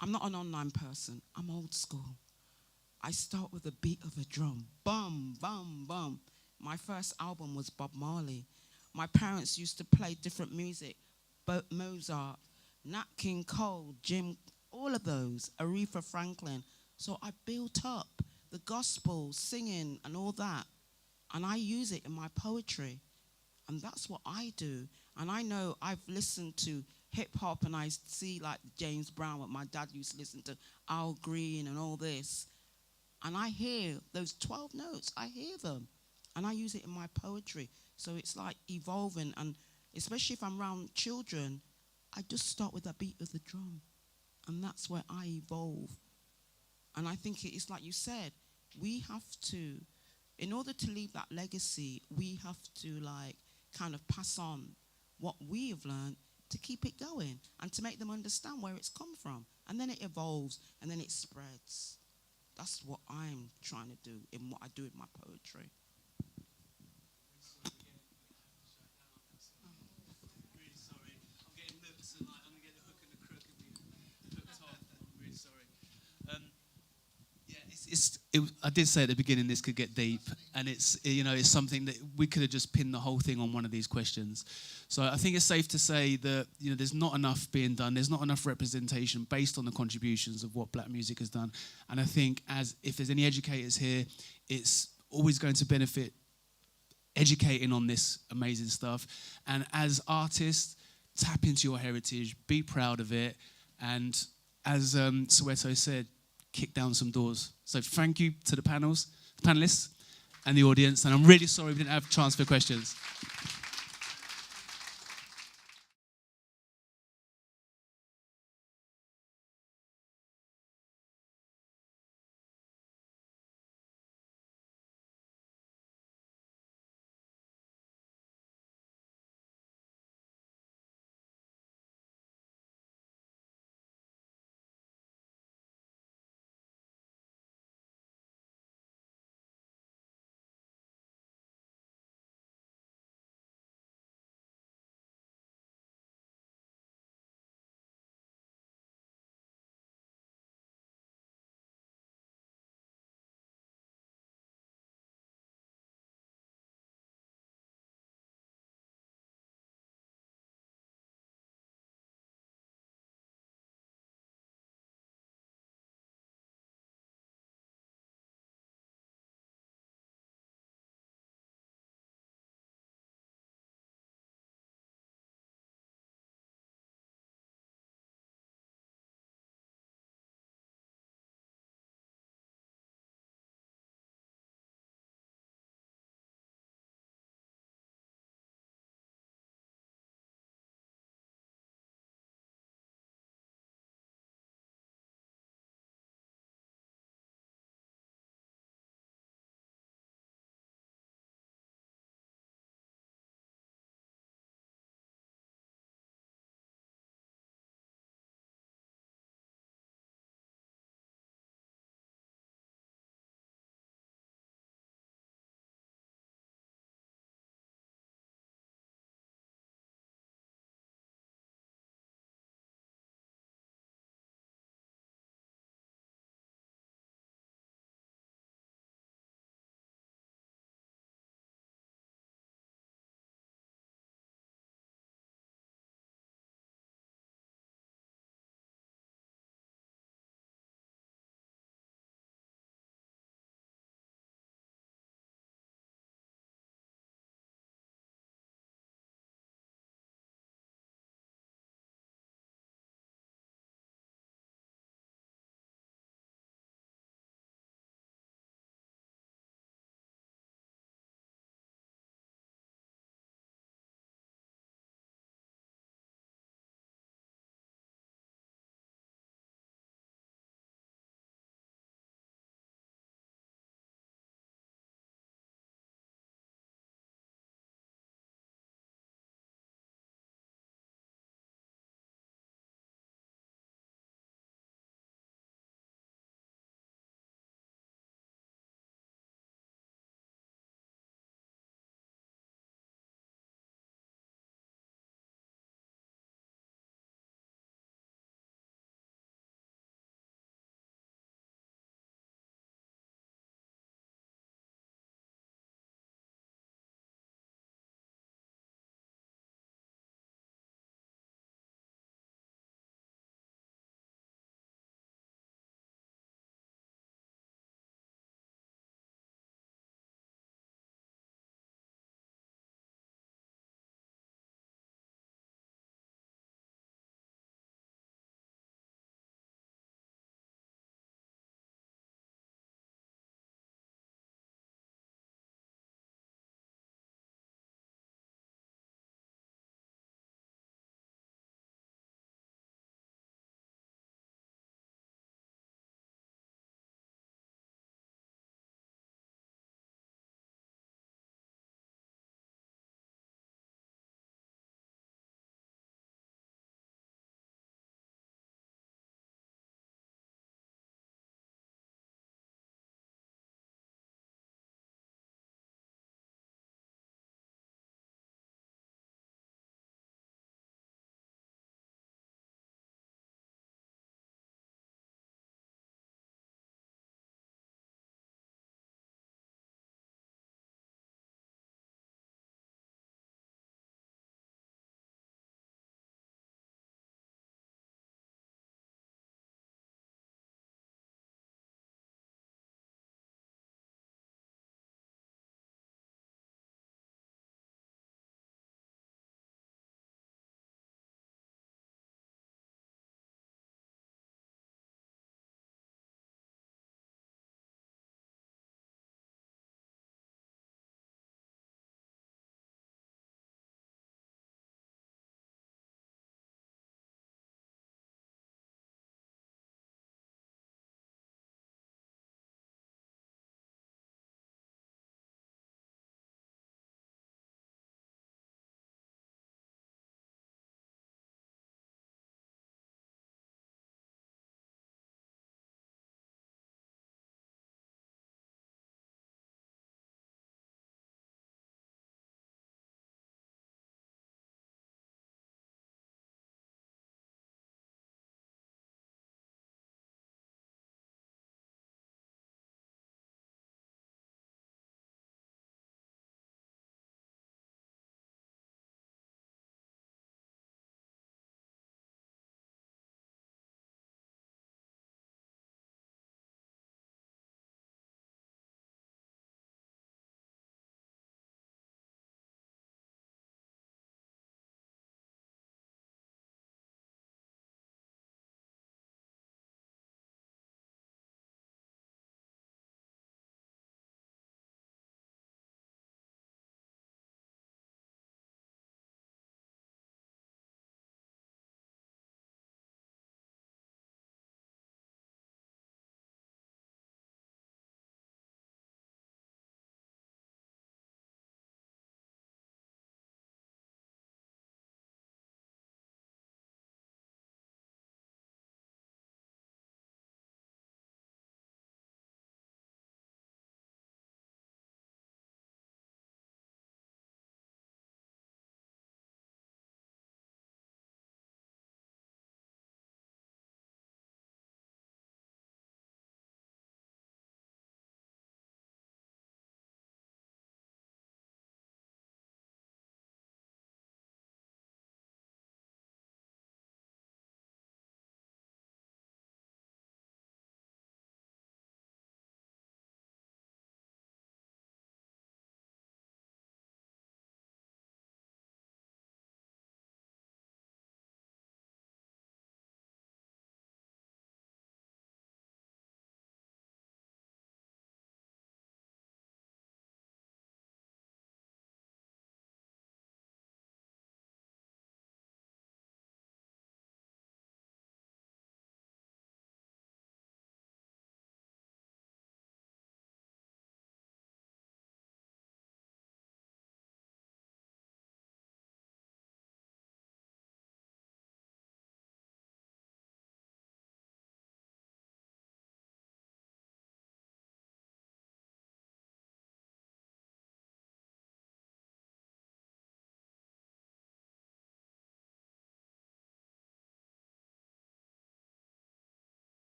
O: I'm not an online person, I'm old school. I start with the beat of a drum, bum, bum, bum. My first album was Bob Marley. My parents used to play different music, Mozart, Nat King Cole, Jim, all of those, Aretha Franklin. So I built up the gospel, singing and all that, and I use it in my poetry. And that's what I do. And I know I've listened to hip hop, and I see like James Brown, what my dad used to listen to, Al Green and all this. And I hear those 12 notes, I hear them. And I use it in my poetry. So it's like evolving. And especially if I'm around children, I just start with the beat of the drum. And that's where I evolve. And I think it's like you said, we have to, in order to leave that legacy, we have to like kind of pass on what we have learned to keep it going and to make them understand where it's come from. And then it evolves and then it spreads. That's what I'm trying to do in what I do in my poetry.
J: I did say at the beginning this could get deep, and it's something that we could have just pinned the whole thing on one of these questions. So I think it's safe to say that there's not enough being done. There's not enough representation based on the contributions of what black music has done. And I think if there's any educators here, it's always going to benefit educating on this amazing stuff. And as artists, tap into your heritage, be proud of it, and as Soweto said, kick down some doors. So thank you to the panelists, and the audience. And I'm really sorry we didn't have a chance for questions.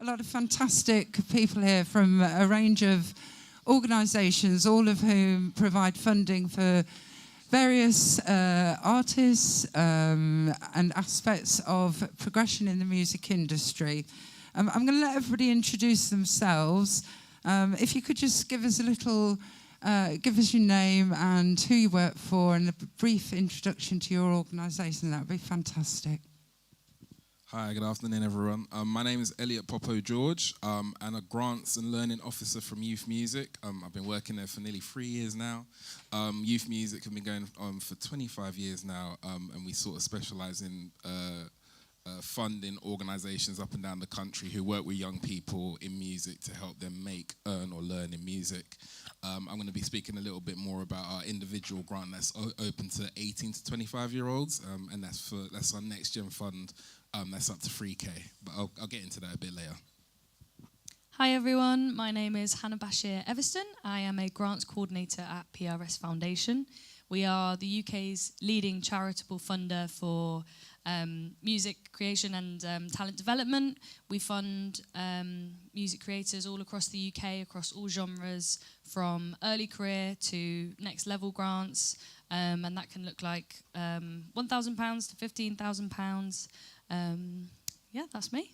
D: a lot of fantastic people here from a range of organisations, all of whom provide funding for various artists and aspects of progression in the music industry. I'm going to let everybody introduce themselves. If you could just give us a little, give us your name and who you work for and a brief introduction to your organisation, that would be fantastic.
P: Hi, good afternoon, everyone. My name is Elliot Popo-George. I'm a Grants and Learning Officer from Youth Music. I've been working there for nearly 3 years now. Youth Music have been going on for 25 years now, and we sort of specialise in funding organisations up and down the country who work with young people in music to help them make, earn or learn in music. I'm going to be speaking a little bit more about our individual grant that's open to 18 to 25-year-olds, and that's our Next Gen Fund. That's up to 3K, but I'll get into that a bit later.
Q: Hi everyone, my name is Hannah Bashir Everston. I am a grants coordinator at PRS Foundation. We are the UK's leading charitable funder for music creation and talent development. We fund music creators all across the UK, across all genres, from early career to next level grants, and that can look like £1,000 to £15,000. Yeah, that's me.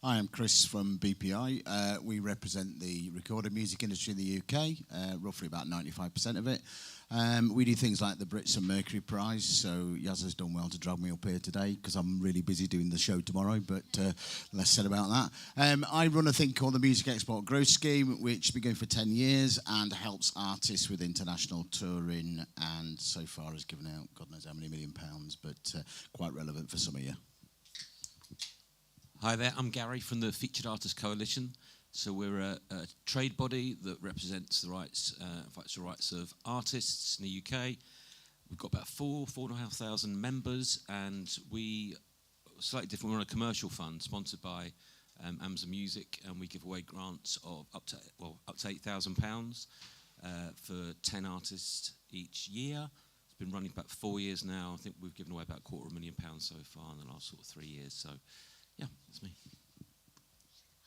R: Hi, I'm Chris from BPI. We represent the recorded music industry in the UK, roughly about 95% of it. We do things like the Brits and Mercury Prize, so Yaz has done well to drag me up here today because I'm really busy doing the show tomorrow, but less said about that. I run a thing called the Music Export Growth Scheme, which has been going for 10 years and helps artists with international touring, and so far has given out God knows how many £1 million, but quite relevant for some of you.
S: Hi there, I'm Gary from the Featured Artists Coalition. So we're a trade body that represents the rights, fights the rights of artists in the UK. We've got about 4,500 members, and we slightly different. We're on a commercial fund sponsored by Amazon Music, and we give away grants of up to £8,000 for 10 artists each year. It's been running about 4 years now. I think we've given away about £250,000 so far in the last sort of 3 years. So, yeah, that's me.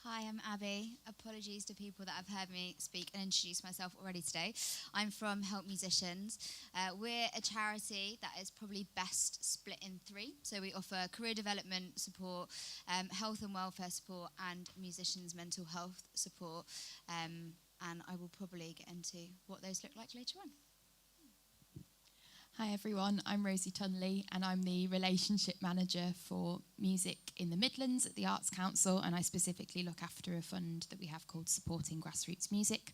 B: Hi, I'm Abby. Apologies to people that have heard me speak and introduce myself already today. I'm from Help Musicians. We're a charity that is probably best split in three. So we offer career development support, health and welfare support, and musicians' mental health support. And I will probably get into what those look like later on.
T: Hi everyone, I'm Rosie Tunley and I'm the Relationship Manager for Music in the Midlands at the Arts Council, and I specifically look after a fund that we have called Supporting Grassroots Music.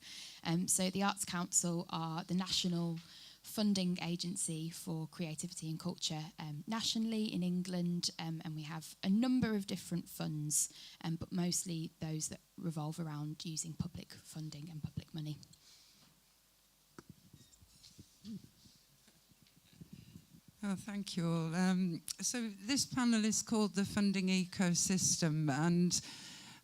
T: So the Arts Council are the national funding agency for creativity and culture nationally in England, and we have a number of different funds, but mostly those that revolve around using public funding and public money.
D: Oh, thank you all. So this panel is called the Funding Ecosystem, and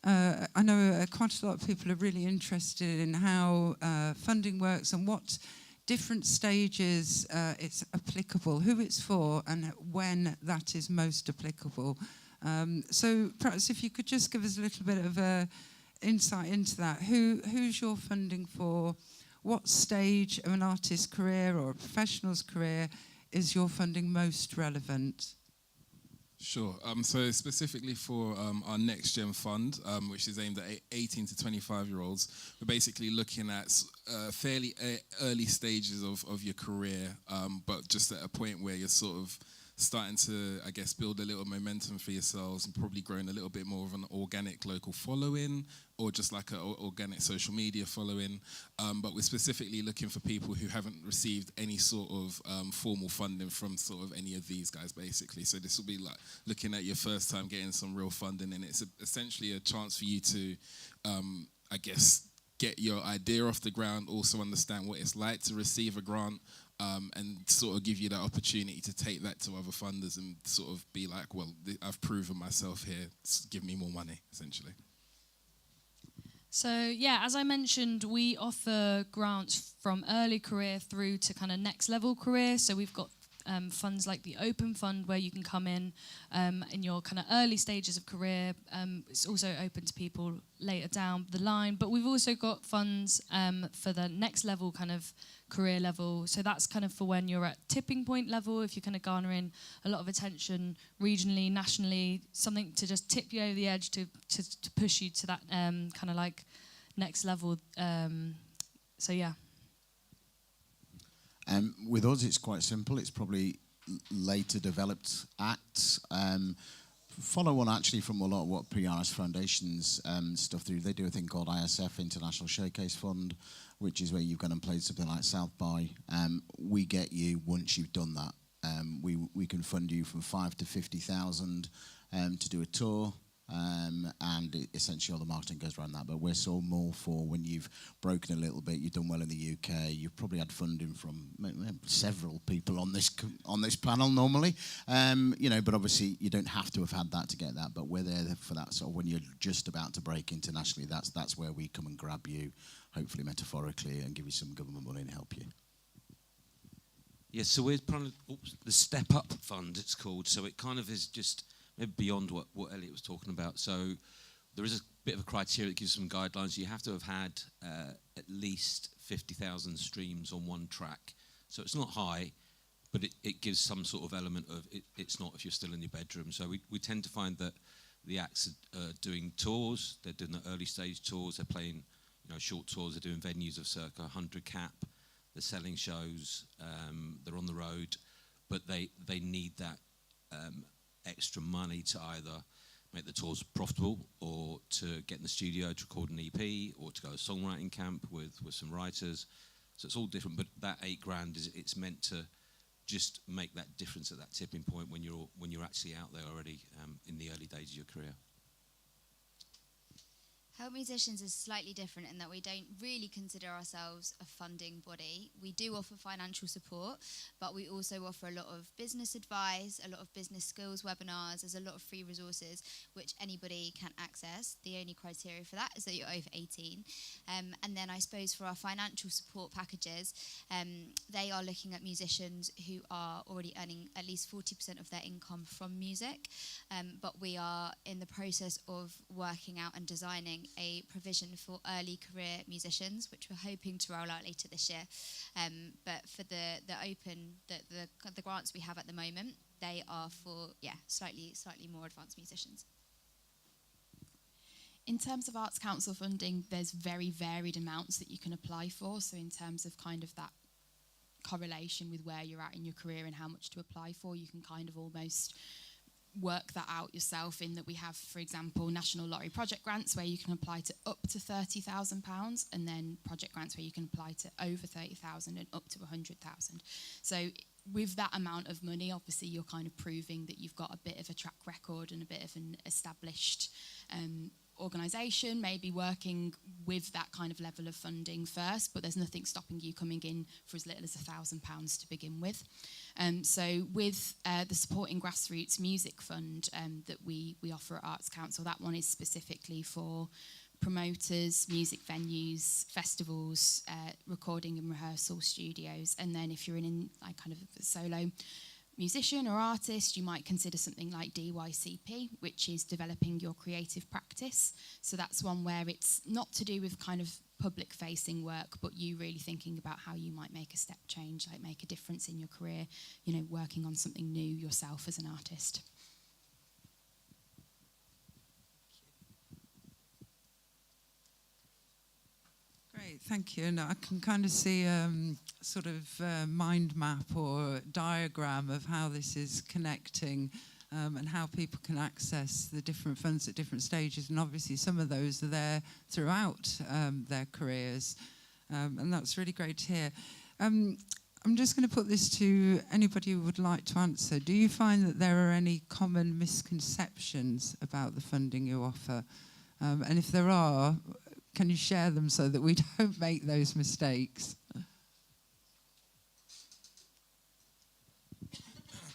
D: I know quite a lot of people are really interested in how funding works and what different stages it's applicable, who it's for, and when that is most applicable. So perhaps if you could just give us a little bit of insight into that. Who's your funding for? What stage of an artist's career or a professional's career is your funding most relevant?
P: Sure. So specifically for our Next Gen Fund, which is aimed at 18 to 25-year-olds, we're basically looking at fairly early stages of your career, but just at a point where you're sort of starting to, I guess, build a little momentum for yourselves and probably growing a little bit more of an organic local following, or just like an organic social media following. But we're specifically looking for people who haven't received any sort of formal funding from sort of any of these guys, basically. So this will be like looking at your first time getting some real funding, and it's essentially a chance for you to, I guess, get your idea off the ground, also understand what it's like to receive a grant, and sort of give you that opportunity to take that to other funders and sort of be like, well, I've proven myself here, give me more money, essentially.
Q: So yeah, as I mentioned, we offer grants from early career through to kind of next level career. So we've got funds like the Open Fund, where you can come in your kind of early stages of career. It's also open to people later down the line. But we've also got funds for the next level, kind of career level. So that's kind of for when you're at tipping point level, if you're kind of garnering a lot of attention regionally, nationally, something to just tip you over the edge to push you to that kind of like next level. So yeah.
R: With us, it's quite simple. It's probably later developed acts. Follow on actually from a lot of what PRS Foundation's stuff through. They do a thing called ISF, International Showcase Fund, which is where you've gone and played something like South by. We get you once you've done that. We can fund you from 5 to 50,000 to do a tour. And essentially all the marketing goes around that. But we're so more for when you've broken a little bit, you've done well in the UK, you've probably had funding from several people on this panel normally. But obviously you don't have to have had that to get that. But we're there for that. So when you're just about to break internationally, that's where we come and grab you, hopefully metaphorically, and give you some government money and help you.
S: Yes, so we're trying to, the Step Up Fund, it's called. So it kind of is just maybe beyond what Elliot was talking about. So there is a bit of a criteria that gives some guidelines. You have to have had at least 50,000 streams on one track. So it's not high, but it gives some sort of element of it's not if you're still in your bedroom. So we tend to find that the acts are doing tours. They're doing the early stage tours. They're playing short tours. They're doing venues of circa 100 cap. They're selling shows. They're on the road, but they need that extra money to either make the tours profitable or to get in the studio to record an EP or to go to a songwriting camp with some writers. So it's all different, but that $8,000 it's meant to just make that difference at that tipping point when you're actually out there already in the early days of your career.
B: Help Musicians is slightly different in that we don't really consider ourselves a funding body. We do offer financial support, but we also offer a lot of business advice, a lot of business skills webinars. There's a lot of free resources which anybody can access. The only criteria for that is that you're over 18. And then I suppose for our financial support packages, they are looking at musicians who are already earning at least 40% of their income from music. But we are in the process of working out and designing a provision for early career musicians, which we're hoping to roll out later this year. But for the grants we have at the moment, they are for slightly more advanced musicians.
T: In terms of Arts Council funding, there's very varied amounts that you can apply for. So in terms of kind of that correlation with where you're at in your career and how much to apply for, you can kind of almost work that out yourself, in that we have, for example, National Lottery project grants where you can apply to up to £30,000, and then project grants where you can apply to over 30,000 and up to 100,000. So with that amount of money, obviously you're kind of proving that you've got a bit of a track record and a bit of an established organisation, maybe working with that kind of level of funding first, but there's nothing stopping you coming in for as little as £1,000 to begin with. So with the Supporting Grassroots Music Fund that we offer at Arts Council, that one is specifically for promoters, music venues, festivals, recording and rehearsal studios. And then if you're in like kind of a solo musician or artist, you might consider something like DYCP, which is developing your creative practice. So that's one where it's not to do with kind of public facing work, but you really thinking about how you might make a step change, like make a difference in your career, working on something new yourself as an artist.
D: Great, thank you. And I can kind of see sort of mind map or diagram of how this is connecting and how people can access the different funds at different stages. And obviously some of those are there throughout their careers. And that's really great to hear. I'm just going to put this to anybody who would like to answer. Do you find that there are any common misconceptions about the funding you offer? And if there are, can you share them so that we don't make those mistakes?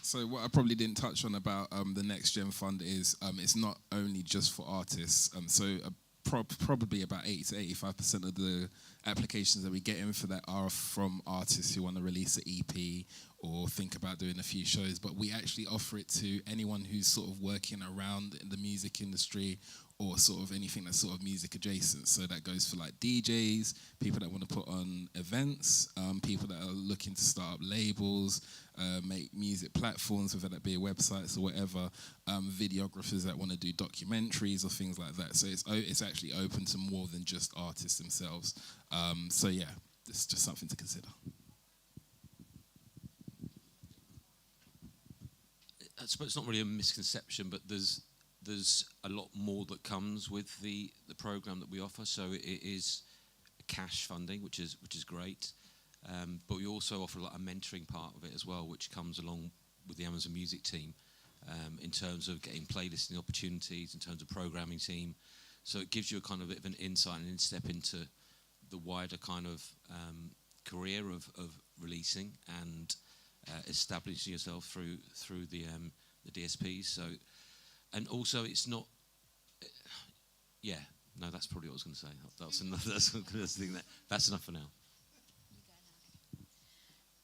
P: So what I probably didn't touch on about the Next Gen Fund is it's not only just for artists. So probably about 80 to 85% of the applications that we get in for that are from artists who want to release an EP or think about doing a few shows. But we actually offer it to anyone who's sort of working around in the music industry or sort of anything that's sort of music adjacent. So that goes for like DJs, people that want to put on events, people that are looking to start up labels, make music platforms, whether that be websites or whatever, videographers that want to do documentaries or things like that. So it's actually open to more than just artists themselves. So yeah, it's just something to consider.
S: I suppose it's not really a misconception, but there's a lot more that comes with the program that we offer. So it is cash funding, which is great, but we also offer a mentoring part of it as well, which comes along with the Amazon Music team in terms of getting playlisting opportunities, in terms of programming team. So it gives you a kind of bit of an insight and instep into the wider kind of career of releasing and establishing yourself through the DSPs. So. And also, it's not. That's probably what I was going to say. That's enough. That's enough for now.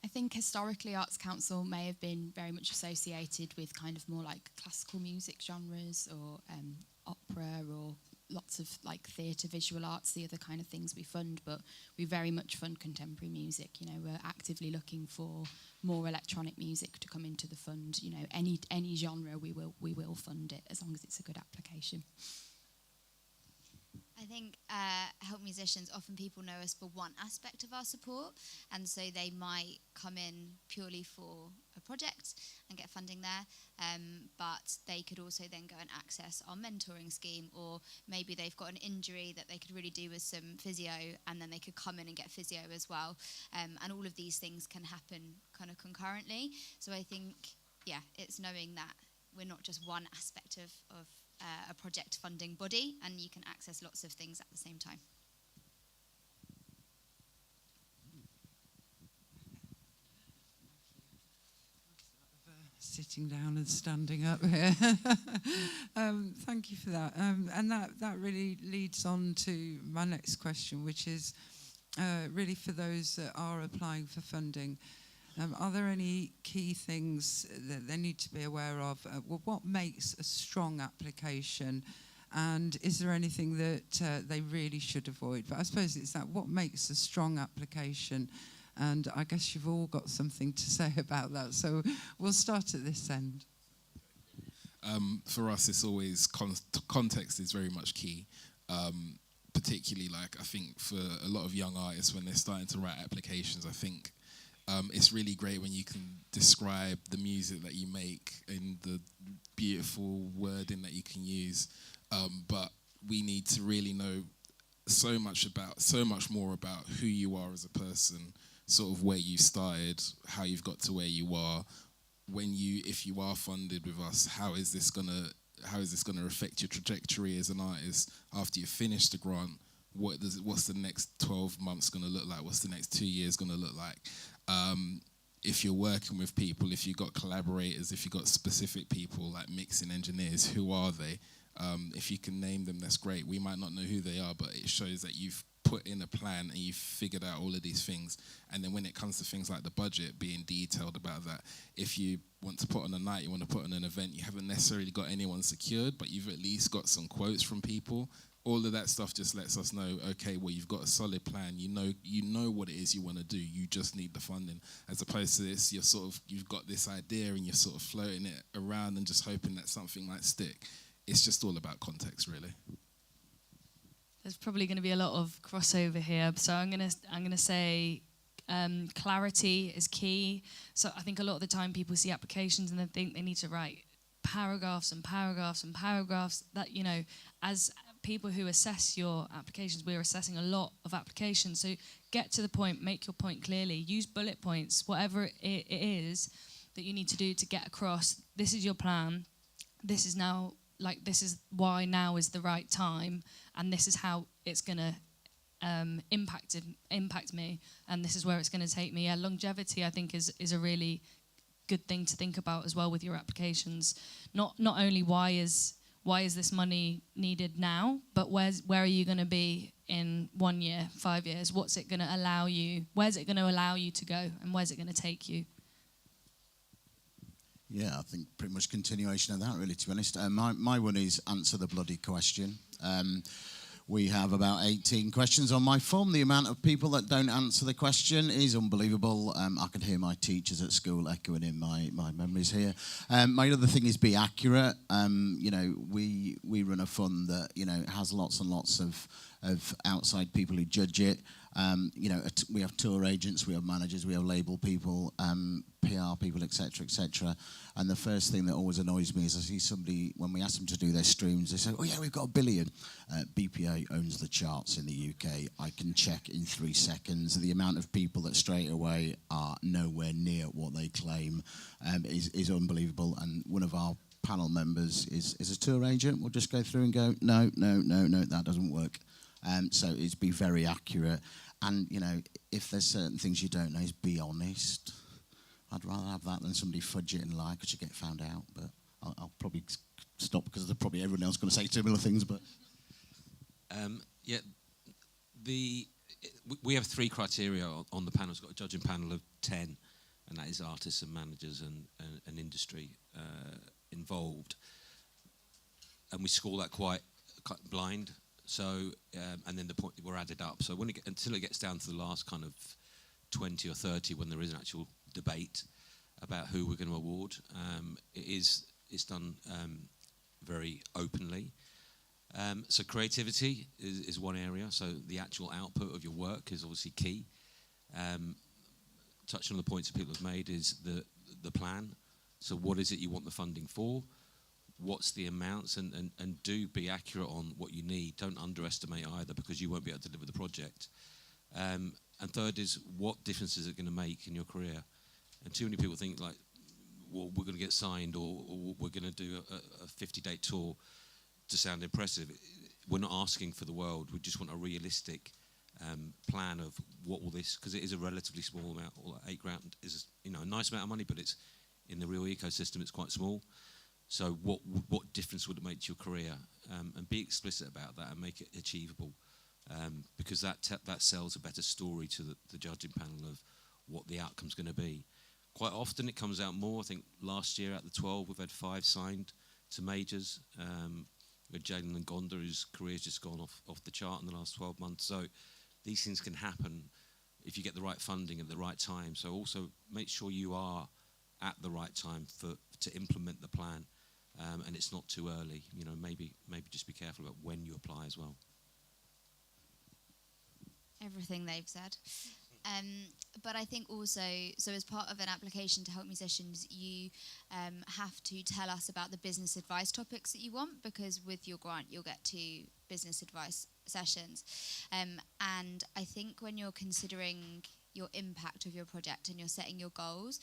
T: I think historically, Arts Council may have been very much associated with kind of more like classical music genres or opera or lots of like theatre, visual arts, the other kind of things we fund, but we very much fund contemporary music. You know, we're actively looking for more electronic music to come into the fund. You know, any genre we will fund it as long as it's a good application.
B: I think help musicians, often people know us for one aspect of our support, and so they might come in purely for a project and get funding there, but they could also then go and access our mentoring scheme, or maybe they've got an injury that they could really do with some physio, and then they could come in and get physio as well, and all of these things can happen kind of concurrently. So I think, it's knowing that we're not just one aspect of a project funding body, and you can access lots of things at the same time.
D: Sitting down and standing up here. Thank you for that. And that really leads on to my next question, which is really for those that are applying for funding. Are there any key things that they need to be aware of? What makes a strong application? And is there anything that they really should avoid? But I suppose it's that, what makes a strong application? And I guess you've all got something to say about that. So we'll start at this end.
P: For us, it's always context is very much key. Particularly, like, I think for a lot of young artists, when they're starting to write applications, I think it's really great when you can describe the music that you make in the beautiful wording that you can use. But we need to really know so much more about who you are as a person, sort of where you started, how you've got to where you are. If you are funded with us, how is this gonna affect your trajectory as an artist after you finish the grant? What's the next 12 months going to look like? What's the next 2 years going to look like? If you're working with people, if you've got collaborators, if you've got specific people like mixing engineers, who are they? If you can name them, that's great. We might not know who they are, but it shows that you've put in a plan and you've figured out all of these things. And then when it comes to things like the budget, being detailed about that. If you want to put on a night, you want to put on an event, you haven't necessarily got anyone secured, but you've at least got some quotes from people. All of that stuff just lets us know, okay, well, you've got a solid plan. You know what it is you want to do. You just need the funding. As opposed to this, you've got this idea and you're sort of floating it around and just hoping that something might stick. It's just all about context, really.
Q: There's probably going to be a lot of crossover here, so I'm gonna say clarity is key. So I think a lot of the time people see applications and they think they need to write paragraphs and paragraphs and paragraphs. That, you know, as people who assess your applications, we're assessing a lot of applications. So get to the point, make your point clearly, use bullet points, whatever it is that you need to do to get across. This is your plan. This is why now is the right time, and this is how it's going to impact me, and this is where it's going to take me. Yeah, longevity, I think, is a really good thing to think about as well with your applications. Not only why is why is this money needed now, but where are you going to be in 1 year, 5 years? What's it going to allow you? Where's it going to allow you to go, and where's it going to take you?
R: Yeah, I think pretty much continuation of that, really, to be honest. My one is answer the bloody question. We have about 18 questions on my form. The amount of people that don't answer the question is unbelievable. I can hear my teachers at school echoing in my memories here. My other thing is be accurate. We run a fund that, has lots and lots of outside people who judge it. We have tour agents, we have managers, we have label people, PR people, etc., etc. And the first thing that always annoys me is I see somebody, when we ask them to do their streams, they say, oh yeah, we've got 1 billion. BPA owns the charts in the UK. I can check in 3 seconds. The amount of people that straight away are nowhere near what they claim is unbelievable. And one of our panel members is a tour agent. We'll just go through and go, no, that doesn't work. So it's be very accurate. And, if there's certain things you don't know, is be honest. I'd rather have that than somebody fudge it and lie because you get found out. But I'll probably stop because there's probably everyone else going to say similar things. But
S: we have 3 criteria on the panel. It's got a judging panel of 10, and that is artists and managers and industry involved. And we score that quite blind. So, and then the point were added up. So until it gets down to the last kind of 20 or 30, when there is an actual debate about who we're going to award, it's done very openly. So creativity is one area. So the actual output of your work is obviously key. Touching on the points that people have made is the plan. So what is it you want the funding for? What's the amounts, and do be accurate on what you need. Don't underestimate either, because you won't be able to deliver the project. And third is, what difference is it going to make in your career? And too many people think like, well, we're going to get signed, or we're going to do a 50-day tour to sound impressive. We're not asking for the world. We just want a realistic plan of what will this, because it is a relatively small amount. Or like £8,000 is a nice amount of money, but it's in the real ecosystem, it's quite small. So what difference would it make to your career? And be explicit about that and make it achievable, because that sells a better story to the judging panel of what the outcome's going to be. Quite often it comes out more. I think last year out of the 12, we've had 5 signed to majors. We had Jalen and Gonda, whose career's just gone off the chart in the last 12 months. So these things can happen if you get the right funding at the right time. So also make sure you are at the right time to implement the plan. And it's not too early. Maybe just be careful about when you apply as well.
B: Everything they've said. But I think also, so as part of an application to help musicians, you have to tell us about the business advice topics that you want, because with your grant you'll get 2 business advice sessions. And I think when you're considering your impact of your project and you're setting your goals,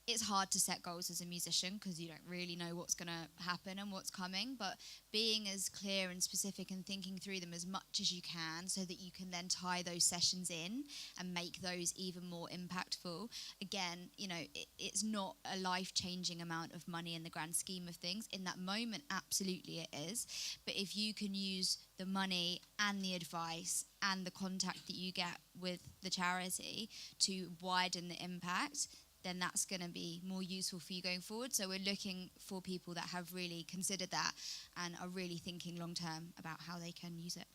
B: it's hard to set goals as a musician because you don't really know what's going to happen and what's coming, but being as clear and specific and thinking through them as much as you can so that you can then tie those sessions in and make those even more impactful. Again, it's not a life-changing amount of money in the grand scheme of things. In that moment, absolutely it is. But if you can use the money and the advice and the contact that you get with the charity to widen the impact, then that's going to be more useful for you going forward. So we're looking for people that have really considered that and are really thinking long term about how they can use it.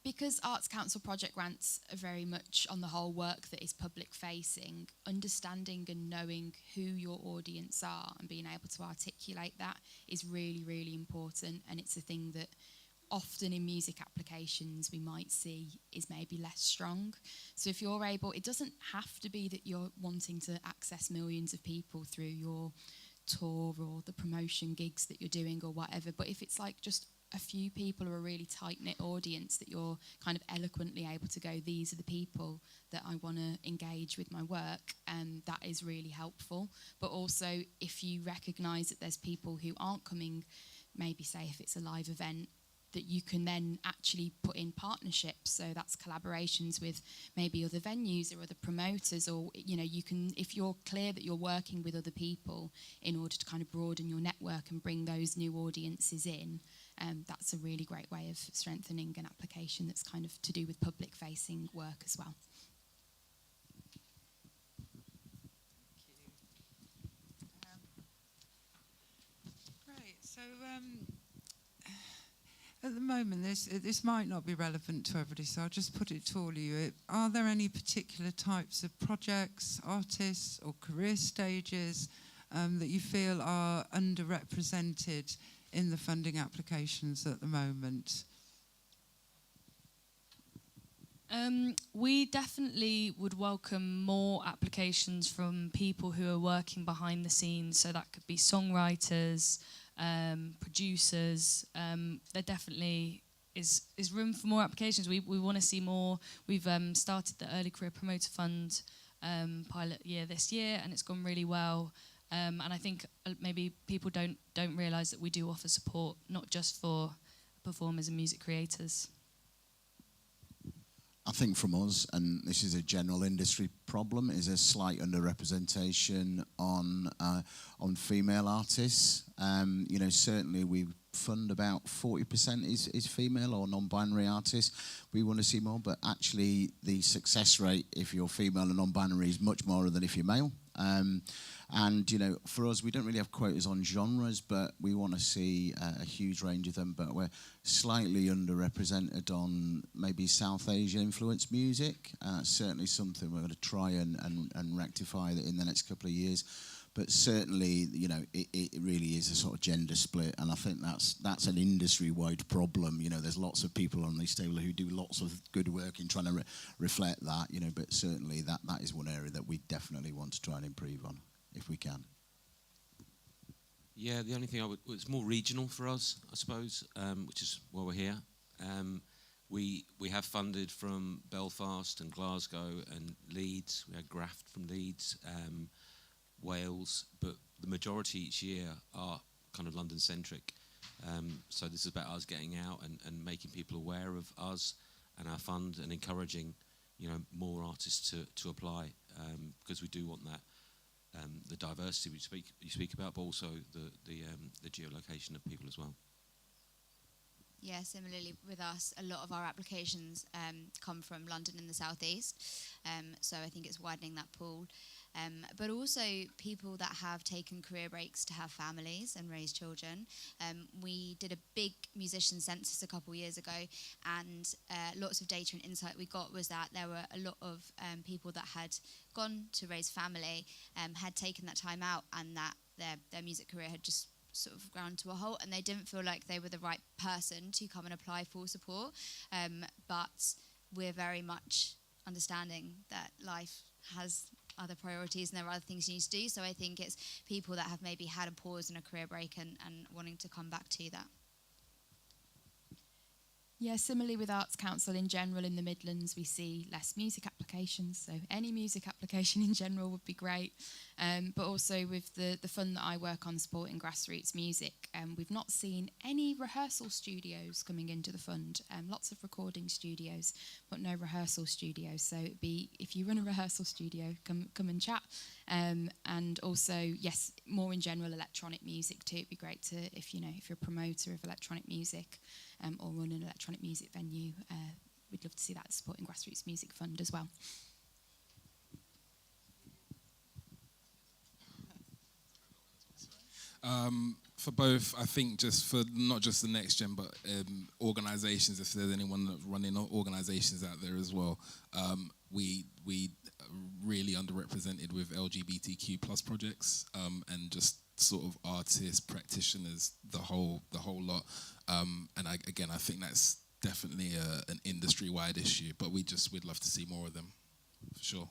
T: Because Arts Council project grants are very much on the whole work that is public facing, understanding and knowing who your audience are and being able to articulate that is really, really important. And it's a thing that often in music applications we might see is maybe less strong. So if you're able, it doesn't have to be that you're wanting to access millions of people through your tour or the promotion gigs that you're doing or whatever, but if it's like just a few people or a really tight-knit audience that you're kind of eloquently able to go, these are the people that I want to engage with my work, and that is really helpful. But also if you recognise that there's people who aren't coming, maybe say if it's a live event, that you can then actually put in partnerships. So that's collaborations with maybe other venues or other promoters, or you can, if you're clear that you're working with other people in order to kind of broaden your network and bring those new audiences in. That's a really great way of strengthening an application that's kind of to do with public-facing work as well.
D: Great. So at the moment, this might not be relevant to everybody, so I'll just put it to all of you. Are there any particular types of projects, artists, or career stages that you feel are underrepresented in the funding applications at the moment?
Q: We definitely would welcome more applications from people who are working behind the scenes. So that could be songwriters, producers. There definitely is room for more applications. We want to see more. We've started the Early Career Promoter Fund pilot year this year, and it's gone really well. And I think maybe people don't realise that we do offer support, not just for performers and music creators.
R: I think from us, and this is a general industry problem, is a slight underrepresentation on female artists. Certainly we fund about 40% is female or non-binary artists. We want to see more, but actually the success rate if you're female and non-binary is much more than if you're male. And for us, we don't really have quotas on genres, but we want to see a huge range of them. But we're slightly underrepresented on maybe South Asian influenced music. Certainly something we're going to try and rectify in the next couple of years. But certainly, it really is a sort of gender split, and I think that's an industry-wide problem. There's lots of people on this table who do lots of good work in trying to reflect that. But certainly that is one area that we definitely want to try and improve on, if we can.
S: Yeah, the only thing it's more regional for us, I suppose, which is why we're here. We have funded from Belfast and Glasgow and Leeds. We had Graft from Leeds. Wales, but the majority each year are kind of London-centric. So this is about us getting out and making people aware of us and our fund and encouraging, more artists to apply, because we do want that the diversity you speak about, but also the geolocation of people as well.
B: Yeah, similarly with us, a lot of our applications come from London and the southeast. So I think it's widening that pool. But also people that have taken career breaks to have families and raise children. We did a big musician census a couple of years ago, and lots of data and insight we got was that there were a lot of people that had gone to raise family, had taken that time out, and that their music career had just sort of ground to a halt, and they didn't feel like they were the right person to come and apply for support. But we're very much understanding that life has other priorities and there are other things you need to do. So I think it's people that have maybe had a pause and a career break and wanting to come back to that.
T: Yeah, similarly with Arts Council in general in the Midlands, we see less music applications. So any music application in general would be great. But also with the fund that I work on, supporting grassroots music, we've not seen any rehearsal studios coming into the fund. Lots of recording studios, but no rehearsal studios. So it'd be, if you run a rehearsal studio, come and chat. And also, yes, more in general electronic music too. It'd be great to, if you're a promoter of electronic music, or run an electronic music venue, we'd love to see that supporting Grassroots Music Fund as well.
P: For both, I think just for not just the next gen, but organisations, if there's anyone that's running organisations out there as well, we really underrepresented with LGBTQ plus projects, and just sort of artists, practitioners, the whole lot. And I think that's definitely an industry-wide issue, but we'd love to see more of them, for sure.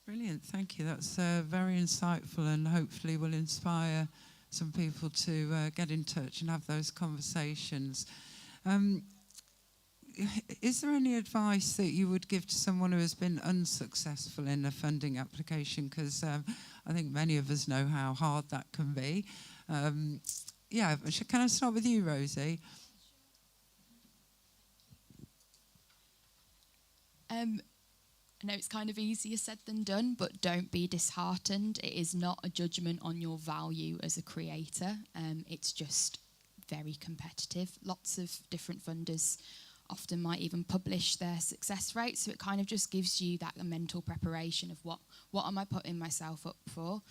D: Brilliant, thank you. That's very insightful, and hopefully will inspire some people to get in touch and have those conversations. Is there any advice that you would give to someone who has been unsuccessful in a funding application? Because I think many of us know how hard that can be. Can I start with you, Rosie?
T: I know it's kind of easier said than done, but don't be disheartened. It is not a judgment on your value as a creator. It's just very competitive. Lots of different funders often might even publish their success rate, so it kind of just gives you that mental preparation of what am I putting myself up for.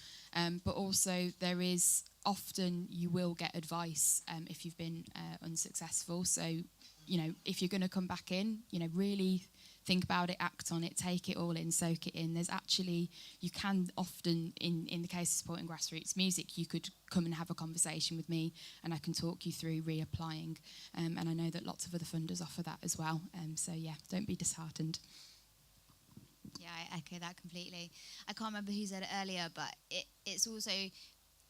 T: But also there is often you will get advice if you've been unsuccessful. So, you know, if you're going to come back in, you know, really think about it, act on it, take it all in, soak it in. There's actually, you can often, in the case of supporting grassroots music, you could come and have a conversation with me and I can talk you through reapplying. And I know that lots of other funders offer that as well. So yeah, don't be disheartened.
B: Yeah, I echo that completely. I can't remember who said it earlier, but it's also,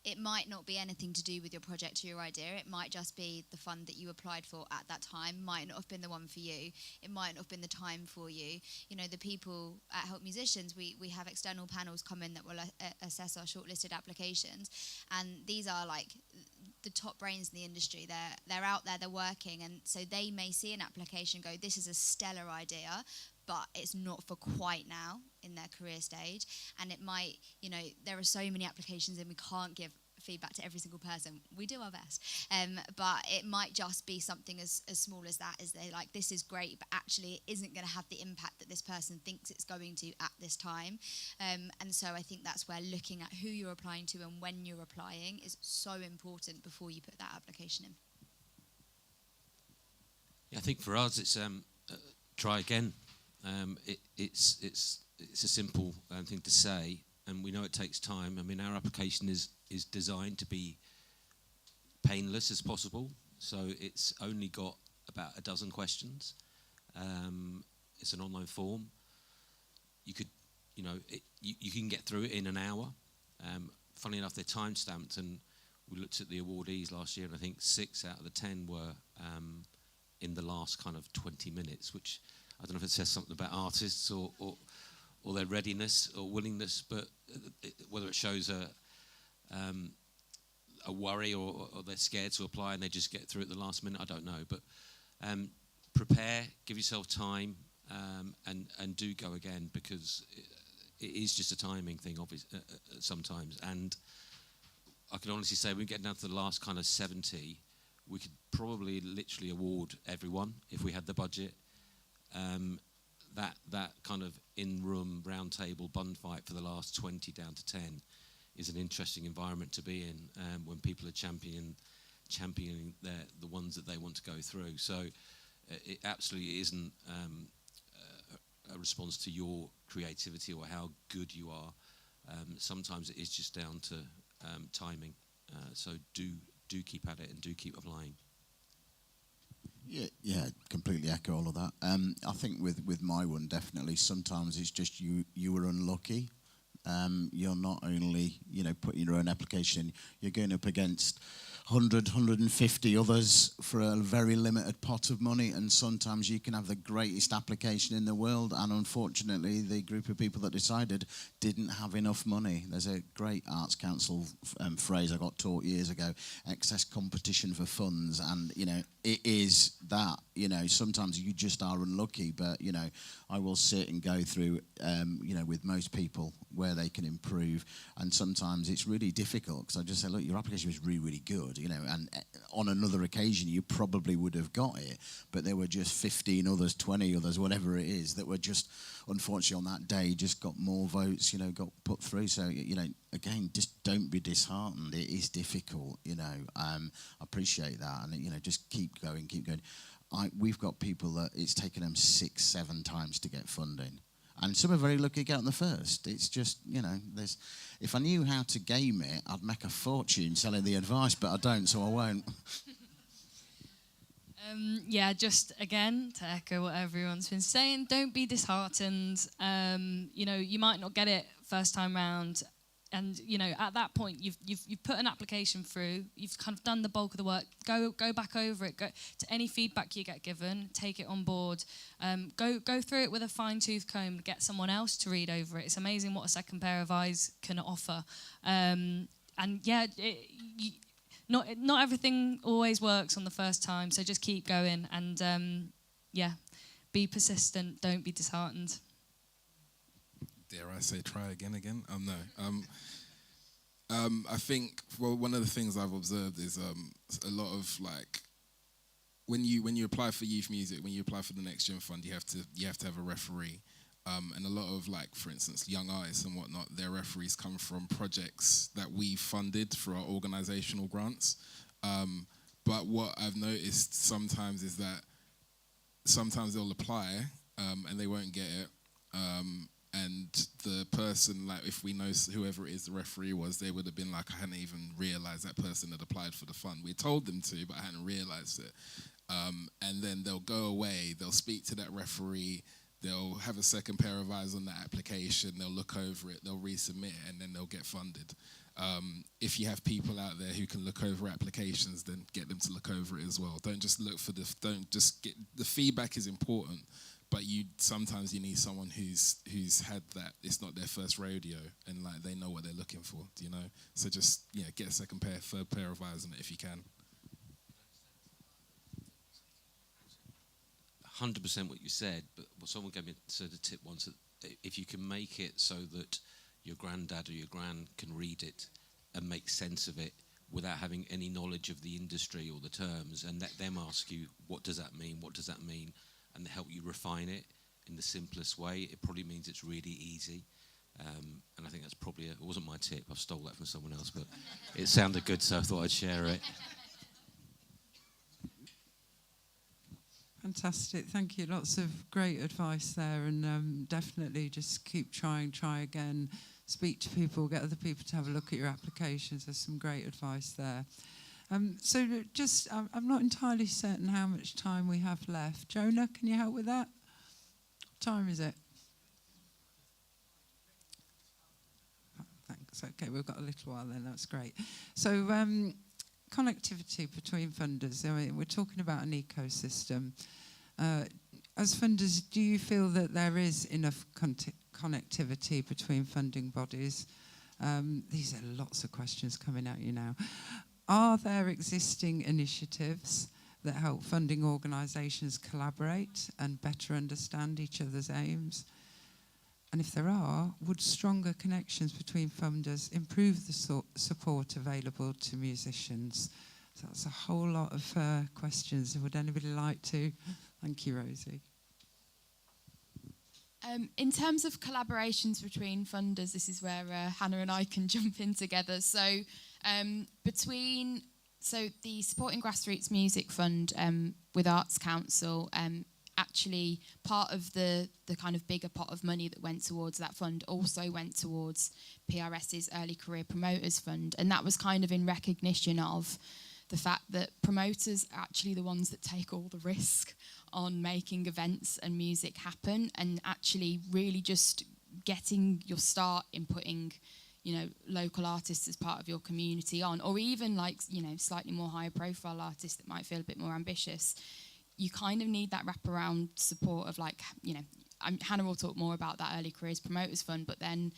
B: it might not be anything to do with your project or your idea. It might just be the fund that you applied for at that time might not have been the one for you. It might not have been the time for you. You know, the people at Help Musicians, we have external panels come in that will assess our shortlisted applications. And these are like the top brains in the industry. They're out there, they're working. And so they may see an application and go, this is a stellar idea, but it's not for quite now in their career stage. And it might, you know, there are so many applications and we can't give feedback to every single person. We do our best. But it might just be something as small as that, as they're like, this is great, but actually it isn't going to have the impact that this person thinks it's going to at this time. And so I think that's where looking at who you're applying to and when you're applying is so important before you put that application in.
S: Yeah, I think for us it's try again. It's a simple thing to say, and we know it takes time. I mean, our application is designed to be painless as possible, so it's only got about a dozen questions. It's an online form. You could, you know, you can get through it in an hour. Funnily enough, they're time stamped, and we looked at the awardees last year, and I think 6 out of the 10 were in the last kind of 20 minutes, which I don't know if it says something about artists or their readiness or willingness, but whether it shows a worry or they're scared to apply and they just get through at the last minute, I don't know. But prepare, give yourself time, and do go again, because it is just a timing thing, obviously, sometimes. And I can honestly say, when we get down to the last kind of 70, we could probably literally award everyone if we had the budget. That kind of in-room round table bun fight for the last 20 down to 10 is an interesting environment to be in, when people are championing the ones that they want to go through. So it absolutely isn't a response to your creativity or how good you are. Sometimes it is just down to timing. So do keep at it and do keep applying.
R: Yeah, completely echo all of that. I think with my one, definitely, sometimes it's just you were unlucky. You're not only, you know, putting your own application in, you're going up against 100, 150 others for a very limited pot of money, and sometimes you can have the greatest application in the world, and unfortunately the group of people that decided didn't have enough money. There's a great Arts Council phrase I got taught years ago: excess competition for funds. And you know, it is that, you know, sometimes you just are unlucky, but you know, I will sit and go through you know, with most people where they can improve, and sometimes it's really difficult because I just say, look, your application was really, really good, you know, and on another occasion you probably would have got it, but there were just 15 others, 20 others, whatever it is, that were just, unfortunately, on that day just got more votes, you know, got put through. So, you know, again, just don't be disheartened. It is difficult, you know. I appreciate that, and you know, just keep going, keep going. We've got people that it's taken them 6, 7 times to get funding. And some are very lucky to get on the first. It's just, you know, if I knew how to game it, I'd make a fortune selling the advice, but I don't, so I won't.
Q: Yeah, just again, to echo what everyone's been saying, don't be disheartened. You know, you might not get it first time round. And, you know, at that point, you've put an application through, you've kind of done the bulk of the work, go back over it, go to any feedback you get given, take it on board, go through it with a fine-tooth comb, get someone else to read over it. It's amazing what a second pair of eyes can offer. And yeah, not everything always works on the first time, so just keep going, and yeah, be persistent, don't be disheartened.
P: Dare I say try again? No. I think, well, one of the things I've observed is a lot of like, when you apply for youth music, when you apply for the Next Gen Fund, you have to have a referee. And a lot of, like, for instance, young artists and whatnot, their referees come from projects that we funded through our organisational grants. But what I've noticed sometimes is that sometimes they'll apply and they won't get it. And the person, like, if we know whoever it is the referee was, they would have been like, I hadn't even realised that person had applied for the fund. We told them to, but I hadn't realised it. And then they'll go away, they'll speak to that referee, they'll have a second pair of eyes on that application, they'll look over it, they'll resubmit it, and then they'll get funded. If you have people out there who can look over applications, then get them to look over it as well. Don't just look for the feedback is important, but sometimes you need someone who's had that. It's not their first rodeo, and like they know what they're looking for, do you know? So just get a second pair, third pair of eyes on it if you can.
S: 100% what you said, but what someone gave me the tip once, that if you can make it so that your granddad or your gran can read it and make sense of it without having any knowledge of the industry or the terms, and let them ask you, what does that mean, and help you refine it in the simplest way, it probably means it's really easy. And I think that's probably it wasn't my tip, I stole that from someone else, but it sounded good, so I thought I'd share it.
D: Fantastic, thank you. Lots of great advice there, and definitely just keep trying, try again, speak to people, get other people to have a look at your applications. There's some great advice there. So just, I'm not entirely certain how much time we have left. Jonah, can you help with that? What time is it? Oh, thanks, okay, we've got a little while then, that's great. So connectivity between funders, I mean, we're talking about an ecosystem. As funders, do you feel that there is enough connectivity between funding bodies? These are lots of questions coming at you now. Are there existing initiatives that help funding organisations collaborate and better understand each other's aims? And if there are, would stronger connections between funders improve the support available to musicians? So that's a whole lot of questions. Would anybody like to? Thank you, Rosie.
T: In terms of collaborations between funders, this is where Hannah and I can jump in together. So the Supporting Grassroots Music Fund with Arts Council, actually part of the kind of bigger pot of money that went towards that fund also went towards PRS's Early Career Promoters Fund, and that was kind of in recognition of the fact that promoters are actually the ones that take all the risk on making events and music happen, and actually really just getting your start in putting, local artists as part of your community on, or even slightly more higher profile artists that might feel a bit more ambitious. You kind of need that wraparound support of Hannah will talk more about that Early Careers Promoters Fund, but then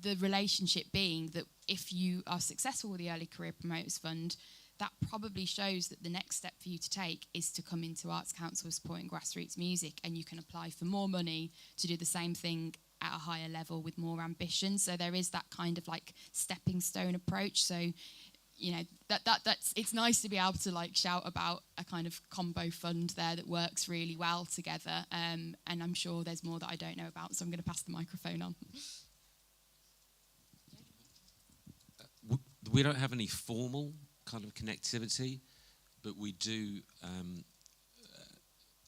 T: the relationship being that if you are successful with the Early Career Promoters Fund, that probably shows that the next step for you to take is to come into Arts Council Supporting Grassroots Music, and you can apply for more money to do the same thing at a higher level with more ambition. So there is that kind of stepping stone approach. So that's it's nice to be able to shout about a kind of combo fund there that works really well together, and I'm sure there's more that I don't know about, so I'm going to pass the microphone on.
S: We don't have any formal kind of connectivity, but we do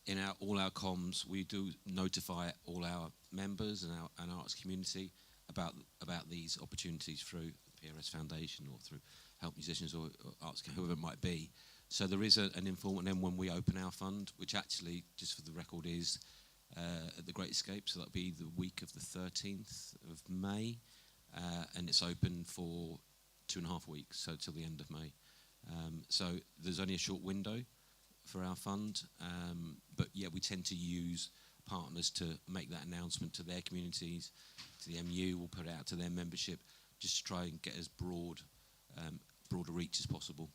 S: in all our comms, we do notify all our members and our arts community about these opportunities through the PRS Foundation or through Help Musicians or Arts, whoever it might be. So there is an informal, and then when we open our fund, which actually, just for the record, is at the Great Escape, so that'll be the week of the 13th of May, and it's open for 2.5 weeks, so till the end of May. So there's only a short window for our fund, but yeah, we tend to use partners to make that announcement to their communities, to the MU, we'll put it out to their membership, just to try and get as broader reach as possible.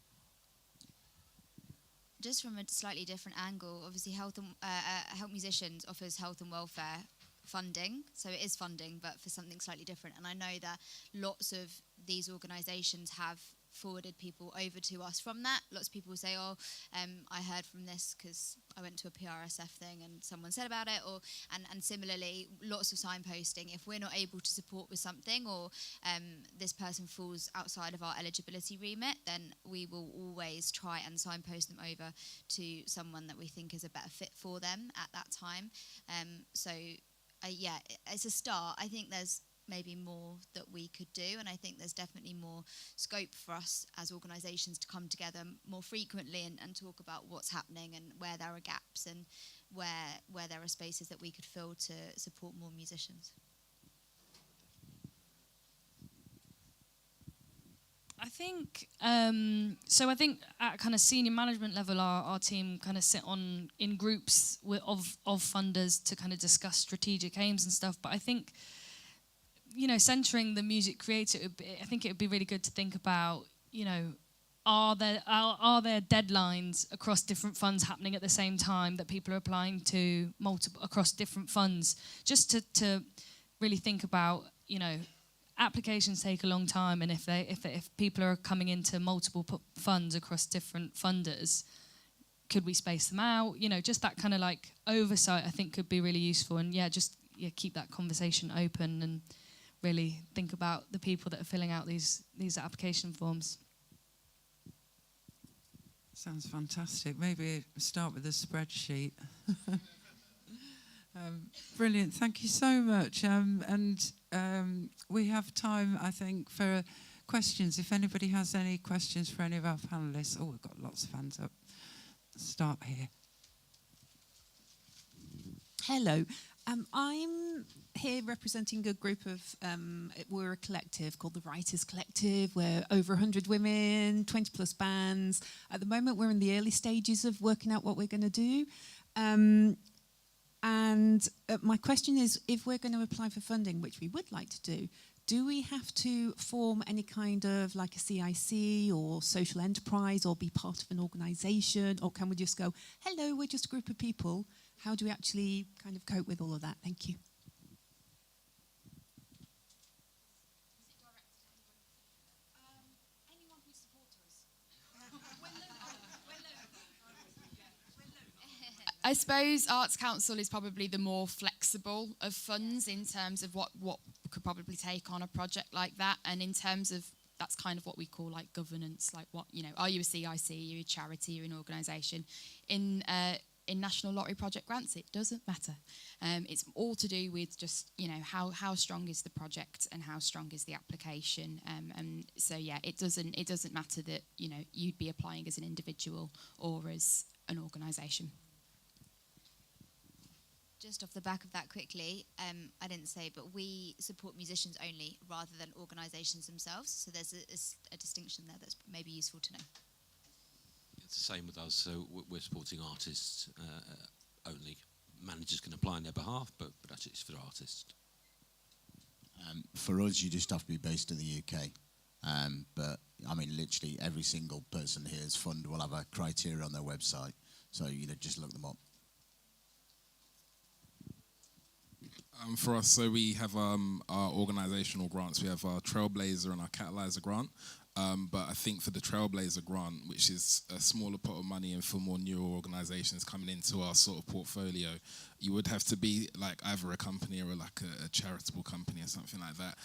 B: just from a slightly different angle, obviously Help Musicians offers health and welfare funding, so it is funding, but for something slightly different. And I know that lots of these organisations have forwarded people over to us from that. Lots of people say, I heard from this because I went to a PRSF thing and someone said about it, and similarly, lots of signposting. If we're not able to support with something, or this person falls outside of our eligibility remit, then we will always try and signpost them over to someone that we think is a better fit for them at that time. Yeah, it's a start. I think there's maybe more that we could do, and I think there's definitely more scope for us as organisations to come together more frequently and talk about what's happening and where there are gaps and where there are spaces that we could fill to support more musicians.
Q: I think so. I think at kind of senior management level, our team kind of sit in groups of funders to kind of discuss strategic aims and stuff. But I think, centering the music creator, I think it would be really good to think about, are there deadlines across different funds happening at the same time that people are applying to across different funds, just to really think about, applications take a long time, and if people are coming into multiple funds across different funders, could we space them out? Just that kind of like oversight, I think, could be really useful. And keep that conversation open and really think about the people that are filling out these application forms.
D: Sounds fantastic. Maybe start with a spreadsheet. Brilliant. Thank you so much. We have time, I think, for questions. If anybody has any questions for any of our panellists. Oh, we've got lots of hands up. Start here.
U: Hello. I'm here representing a group of, we're a collective called the Writers Collective. We're over 100 women, 20 plus bands. At the moment, we're in the early stages of working out what we're going to do. My question is, if we're going to apply for funding, which we would like to do we have to form any kind of like a CIC or social enterprise or be part of an organisation? Or can we just go, hello, we're just a group of people? How do we actually kind of cope with all of that? Thank you.
T: I suppose Arts Council is probably the more flexible of funds in terms of what could probably take on a project like that, and in terms of that's kind of what we call like governance, like what, are you a CIC, are you a charity, you're an organisation. In National Lottery project grants, it doesn't matter. It's all to do with just, how strong is the project and how strong is the application. And so, it doesn't matter that, you'd be applying as an individual or as an organisation.
B: Just off the back of that quickly, I didn't say, but we support musicians only rather than organisations themselves. So there's a distinction there that's maybe useful to know.
S: It's the same with us. So we're supporting artists only. Managers can apply on their behalf, but actually it's for artists.
R: For us, you just have to be based in the UK. But I mean, literally every single person here's fund will have a criteria on their website. So, just look them up.
P: For us, so we have our organisational grants. We have our Trailblazer and our Catalyzer grant. But I think for the Trailblazer grant, which is a smaller pot of money and for more newer organisations coming into our sort of portfolio, you would have to be like either a company or like a charitable company or something like that.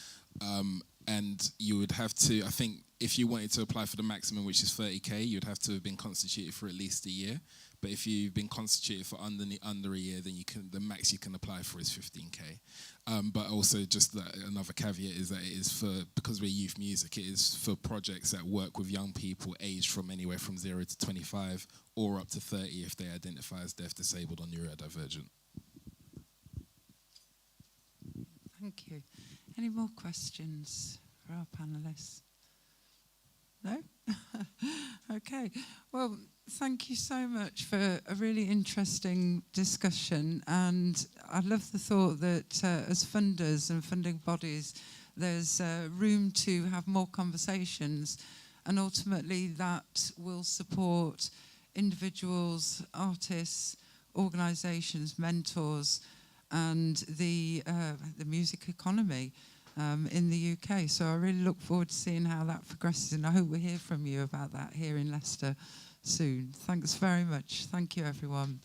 P: And you would have to, I think, if you wanted to apply for the maximum, which is 30k, you'd have to have been constituted for at least a year. But if you've been constituted for under a year, then the max you can apply for is 15k. But also just another caveat is that it is because we're youth music, it is for projects that work with young people aged from anywhere from 0 to 25 or up to 30 if they identify as deaf, disabled or neurodivergent.
D: Thank you. Any more questions for our panellists? No? Okay. Well, thank you so much for a really interesting discussion. And I love the thought that as funders and funding bodies, there's room to have more conversations. And ultimately that will support individuals, artists, organisations, mentors, and the music economy in the UK. So I really look forward to seeing how that progresses, and I hope we hear from you about that here in Leicester soon. Thanks very much. Thank you, everyone.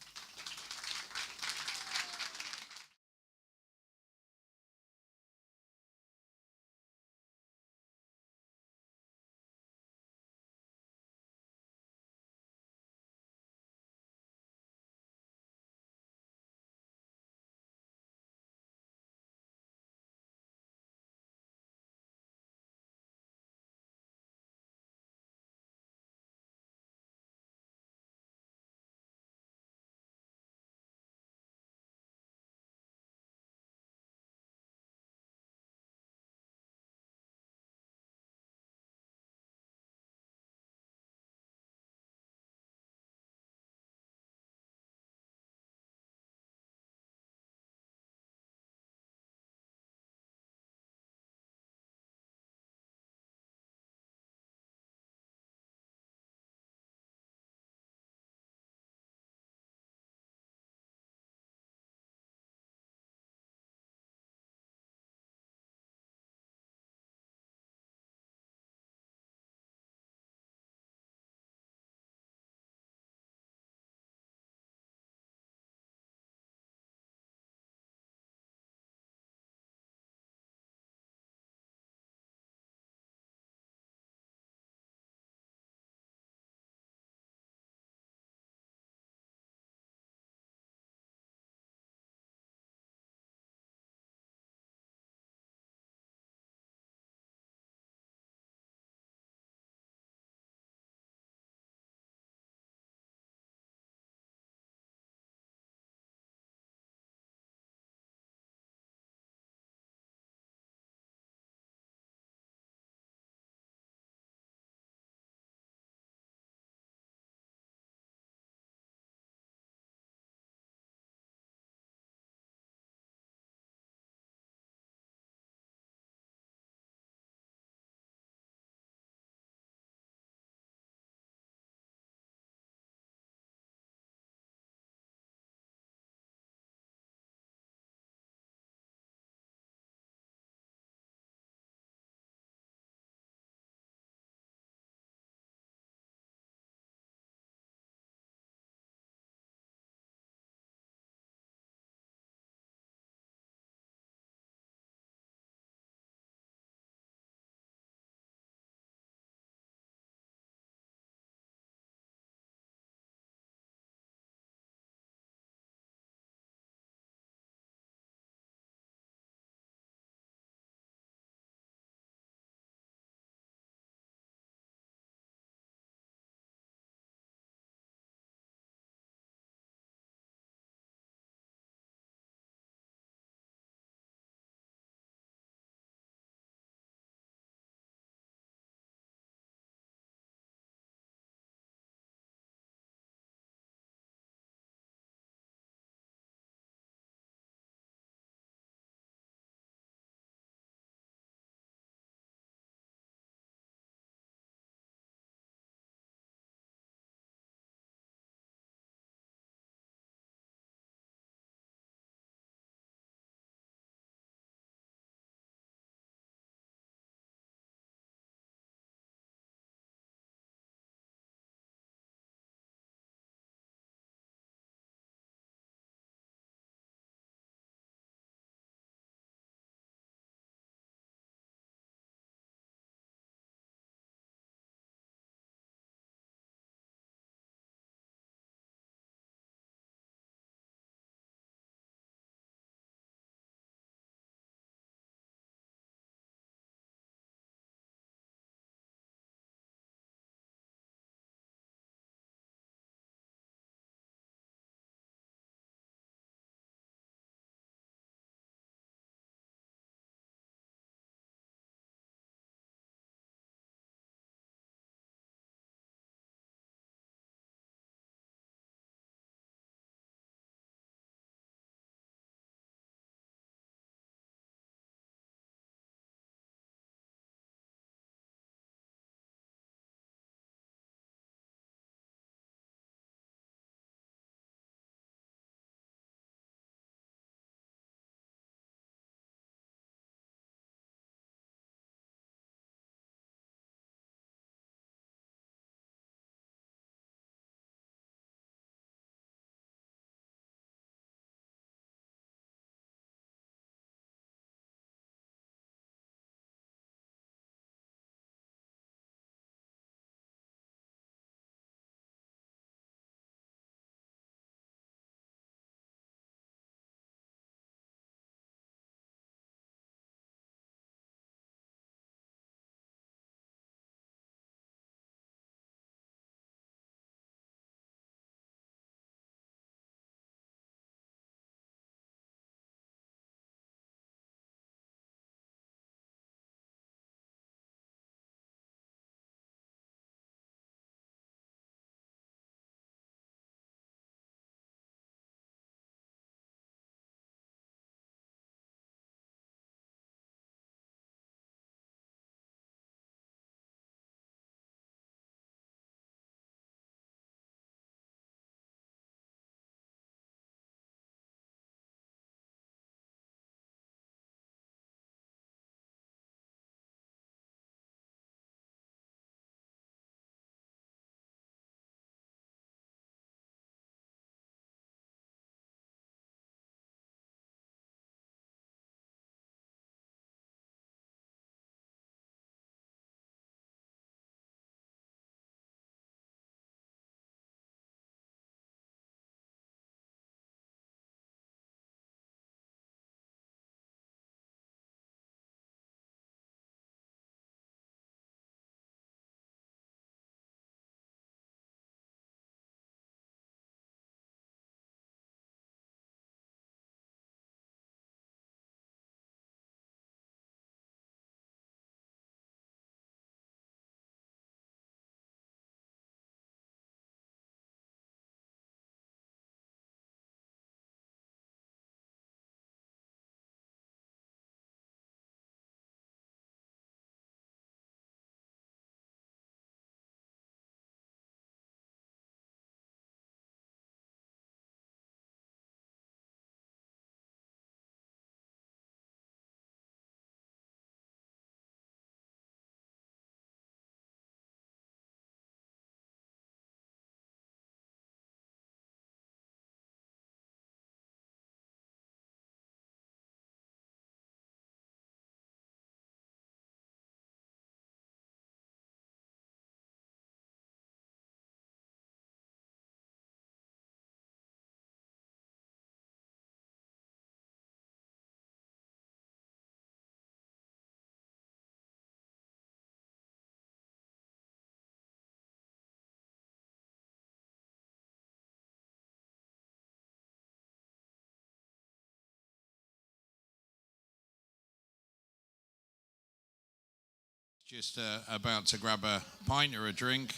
E: just about to grab a pint or a drink,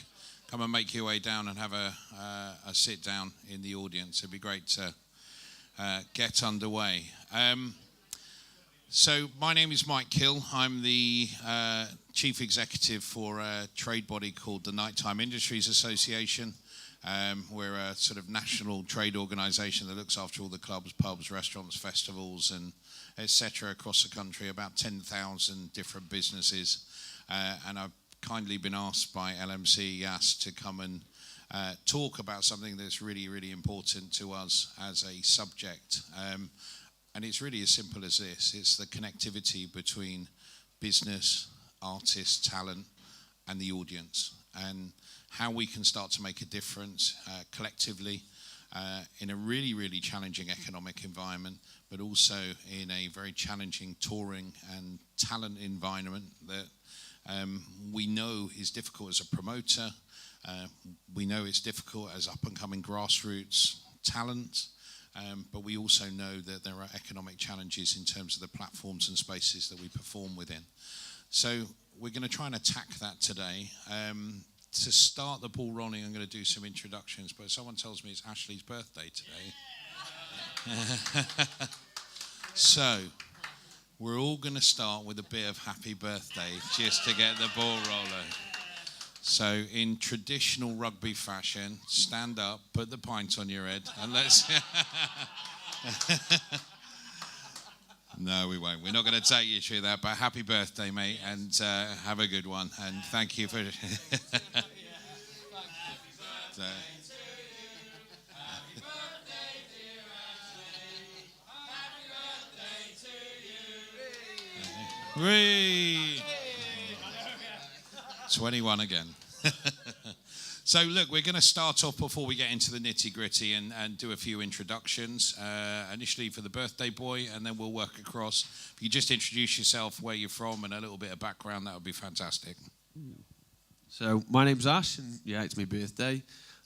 E: come and make your way down and have a sit down in the audience. It'd be great to get underway. So my name is Mike Kill. I'm the chief executive for a trade body called the Nighttime Industries Association. We're a sort of national trade organisation that looks after all the clubs, pubs, restaurants, festivals, and etc. across the country, about 10,000 different businesses. And I've kindly been asked by LMC YAS to come and talk about something that's really, really important to us as a subject. And it's really as simple as this. It's the connectivity between business, artists, talent, and the audience, and how we can start to make a difference collectively in a really, really challenging economic environment, but also in a very challenging touring and talent environment that we know is difficult as a promoter. We know it's difficult as up-and-coming grassroots talent. But we also know that there are economic challenges in terms of the platforms and spaces that we perform within. So we're going to try and attack that today. To start the ball rolling, I'm going to do some introductions, but someone tells me it's Ashley's birthday today. So we're all going to start with a bit of happy birthday just to get the ball rolling. So in traditional rugby fashion, stand up, put the pint on your head, and let's... No, we won't. We're not going to take you through that, but happy birthday, mate, and have a good one, and thank you for... Whee! 21 again. So look, we're going to start off before we get into the nitty-gritty and do a few introductions, initially for the birthday boy, and then we'll work across. If you just introduce yourself, where you're from, and a little bit of background, that would be fantastic.
V: So my name's Ash, and yeah, it's my birthday.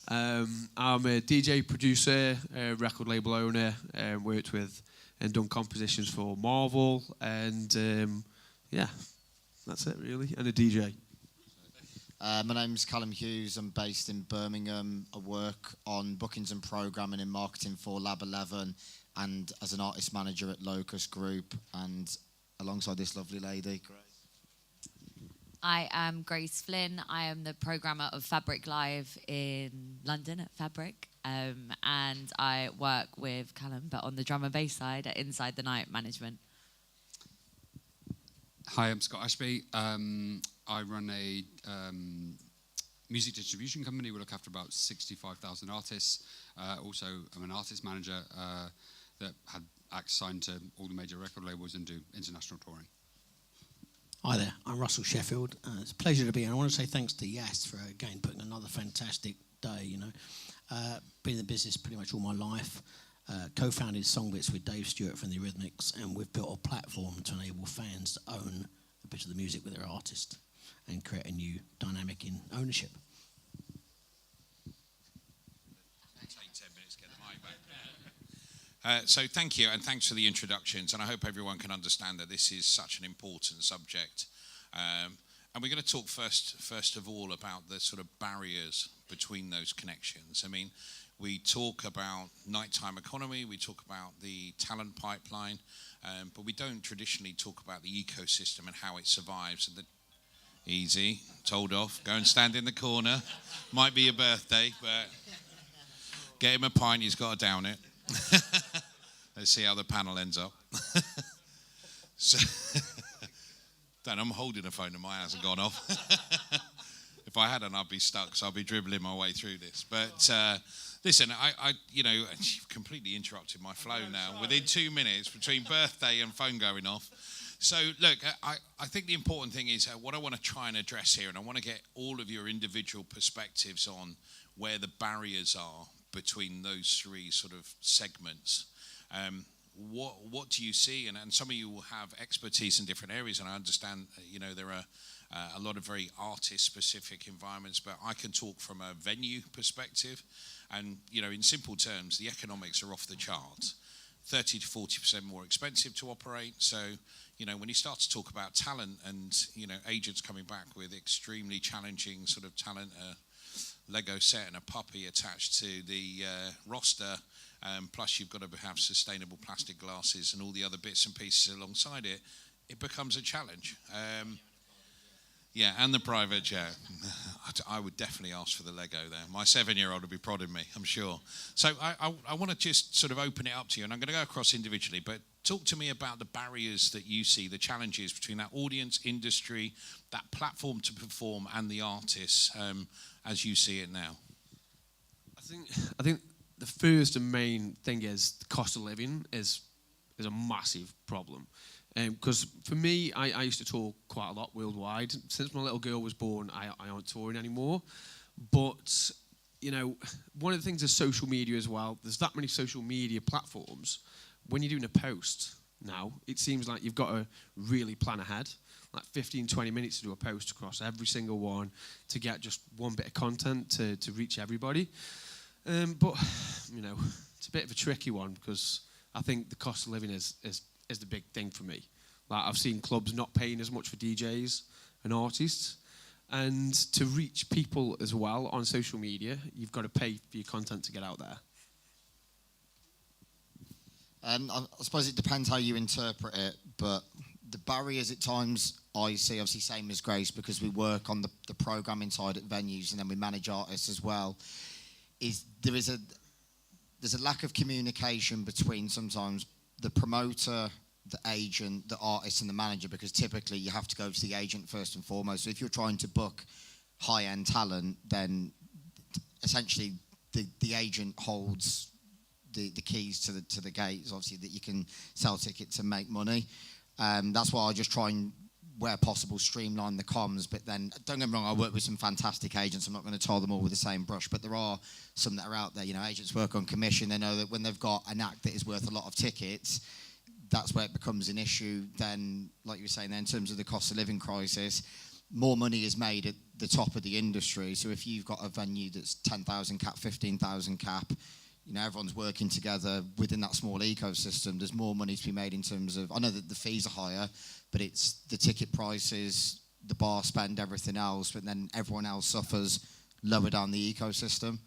V: I'm a DJ, producer, record label owner, worked with and done compositions for Marvel, and yeah, that's it really, and a DJ.
W: My name's Callum Hughes. I'm based in Birmingham. I work on bookings and programming and marketing for Lab 11 and as an artist manager at Locust Group, and alongside this lovely lady, Grace.
X: I am Grace Flynn. I am the programmer of Fabric Live in London at Fabric, and I work with Callum, but on the drum and bass side at Inside the Night Management.
Y: Hi, I'm Scott Ashby. I run a music distribution company. We look after about 65,000 artists. Also, I'm an artist manager that had acts signed to all the major record labels and do international touring.
Z: Hi there, I'm Russell Sheffield. It's a pleasure to be here. I want to say thanks to Yas for again putting another fantastic day. You know, been in the business pretty much all my life. Co-founded Songbits with Dave Stewart from the Eurythmics, and we've built a platform to enable fans to own a bit of the music with their artist and create a new dynamic in ownership.
E: Take 10 minutes to get the mic back. So thank you, and thanks for the introductions, and I hope everyone can understand that this is such an important subject. And we're going to talk first of all about the sort of barriers between those connections. I mean, we talk about nighttime economy, we talk about the talent pipeline, but we don't traditionally talk about the ecosystem and how it survives. And easy, told off, go and stand in the corner. Might be your birthday, but get him a pint, he's got to down it. Let's see how the panel ends up. So, I'm holding a phone and mine hasn't gone off. If I hadn't, I'd be stuck, so I'll be dribbling my way through this. But listen, I you've completely interrupted my flow now. Within 2 minutes, between birthday and phone going off. So look, I think the important thing is what I want to try and address here, and I want to get all of your individual perspectives on where the barriers are between those three sort of segments. What do you see? And some of you will have expertise in different areas, and I understand, there are a lot of very artist-specific environments, but I can talk from a venue perspective. And, in simple terms, the economics are off the chart. 30 to 40% more expensive to operate. So, when you start to talk about talent and, agents coming back with extremely challenging sort of talent, Lego set and a puppy attached to the roster, plus you've got to have sustainable plastic glasses and all the other bits and pieces alongside it, it becomes a challenge. Yeah, and the private jet. I would definitely ask for the Lego there. My 7-year-old would be prodding me, I'm sure. So I want to just sort of open it up to you, and I'm going to go across individually, but talk to me about the barriers that you see, the challenges between that audience, industry, that platform to perform, and the artists as you see it now.
V: I think the first and main thing is the cost of living is a massive problem. Because for me, I used to tour quite a lot worldwide. Since my little girl was born, I aren't touring anymore. But, one of the things is social media as well. There's that many social media platforms. When you're doing a post now, it seems like you've got to really plan ahead. Like 15, 20 minutes to do a post across every single one to get just one bit of content to reach everybody. But, it's a bit of a tricky one because I think the cost of living is the big thing for me. Like I've seen clubs not paying as much for DJs and artists, and to reach people as well on social media, you've got to pay for your content to get out there.
W: I suppose it depends how you interpret it, but the barriers at times I see, obviously same as Grace, because we work on the programming side at venues and then we manage artists as well, is there's a lack of communication between sometimes the promoter, the agent, the artist and the manager, because typically you have to go to the agent first and foremost. So if you're trying to book high-end talent, then essentially the agent holds the keys to the gates, obviously, that you can sell tickets and make money. That's why I just try and, where possible, streamline the comms. But then, don't get me wrong, I work with some fantastic agents. I'm not going to tar them all with the same brush, but there are some that are out there. Agents work on commission. They know that when they've got an act that is worth a lot of tickets, that's where it becomes an issue. Then, like you were saying, then, in terms of the cost of living crisis, more money is made at the top of the industry. So if you've got a venue that's 10,000 cap, 15,000 cap, everyone's working together within that small ecosystem. There's more money to be made in terms of, I know that the fees are higher, but it's the ticket prices, the bar spend, everything else, but then everyone else suffers lower down the ecosystem.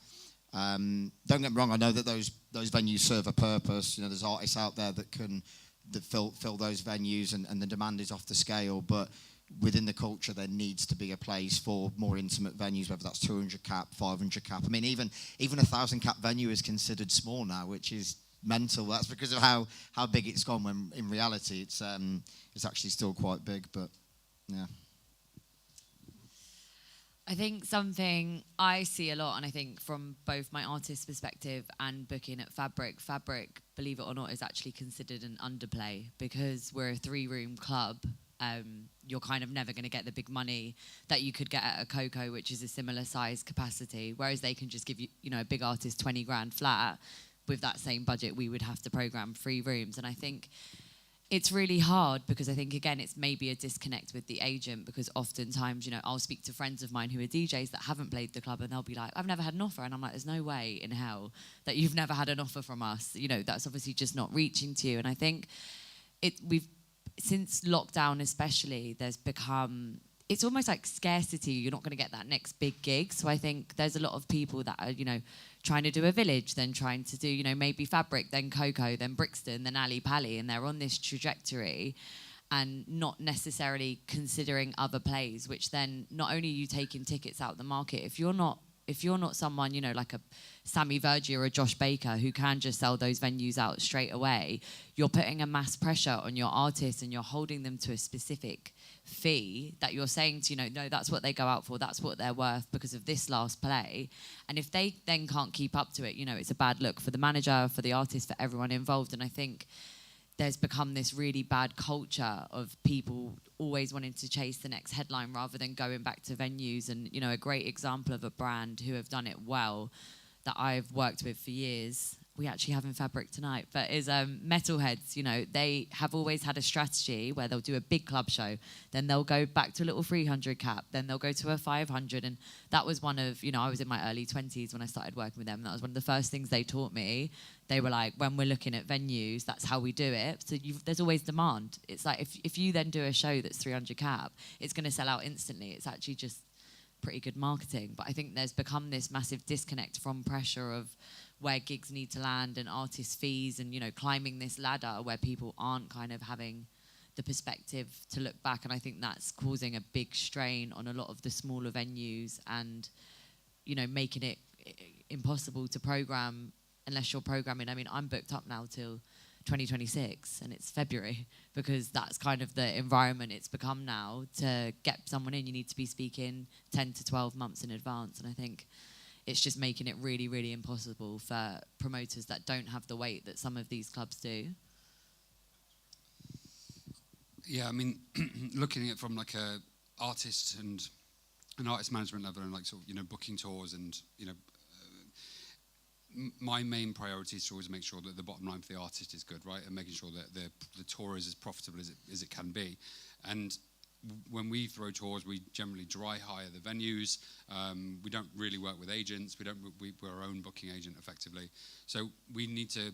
W: Don't get me wrong, I know that those venues serve a purpose. There's artists out there that fill those venues and the demand is off the scale, but within the culture there needs to be a place for more intimate venues, whether that's 200 cap, 500 cap. I mean, even 1,000 cap venue is considered small now, which is mental. That's because of how big it's gone, when in reality it's actually still quite big. But yeah,
X: I think something I see a lot, and I think from both my artist perspective and booking at Fabric, believe it or not, is actually considered an underplay because we're a 3-room club. You're kind of never going to get the big money that you could get at a Coco, which is a similar size capacity, whereas they can just give you, a big artist 20 grand flat. With that same budget, we would have to program 3 rooms. And I think it's really hard because I think, again, it's maybe a disconnect with the agent, because oftentimes, I'll speak to friends of mine who are DJs that haven't played the club and they'll be like, I've never had an offer. And I'm like, there's no way in hell that you've never had an offer from us. That's obviously just not reaching to you. And I think since lockdown especially, there's become, it's almost like scarcity. You're not going to get that next big gig. So I think there's a lot of people that are, trying to do a village, then trying to do, maybe Fabric, then Coco, then Brixton, then Ali Pally, and they're on this trajectory and not necessarily considering other plays, which then not only are you taking tickets out of the market, if you're not someone, like a Sammy Vergi or a Josh Baker who can just sell those venues out straight away, you're putting a mass pressure on your artists and you're holding them to a specific fee that you're saying to, no, that's what they go out for, that's what they're worth because of this last play. And if they then can't keep up to it, it's a bad look for the manager, for the artist, for everyone involved. And I think there's become this really bad culture of people always wanting to chase the next headline rather than going back to venues. And, a great example of a brand who have done it well that I've worked with for years we actually have in Fabric tonight, but is Metalheads. You know, they have always had a strategy where they'll do a big club show, then they'll go back to a little 300 cap, then they'll go to a 500. And that was one of, you know, I was in my early 20s when I started working with them. That was one of the first things they taught me. They were like, when we're looking at venues, that's how we do it. So there's always demand. It's like if you then do a show that's 300 cap, it's going to sell out instantly. It's actually just pretty good marketing. But I think there's become this massive disconnect from pressure of where gigs need to land and artist fees and, you know, climbing this ladder where people aren't kind of having the perspective to look back. And I think that's causing a big strain on a lot of the smaller venues and, you know, making it impossible to program unless you're programming. I mean, I'm booked up now till 2026 and it's February because that's kind of the environment it's become now. To get someone in, you need to be speaking 10 to 12 months in advance. And I think it's just making it really, really impossible for promoters that don't have the weight that some of these clubs do.
Y: Yeah, I mean, looking at it from like a artist and an artist management level and like sort of, you know, booking tours and, you know, my main priority is to always make sure that the bottom line for the artist is good, right? And making sure that the tour is as profitable as it can be. And when we throw tours, we generally dry hire the venues. We don't really work with agents. We're our own booking agent effectively. So we need to,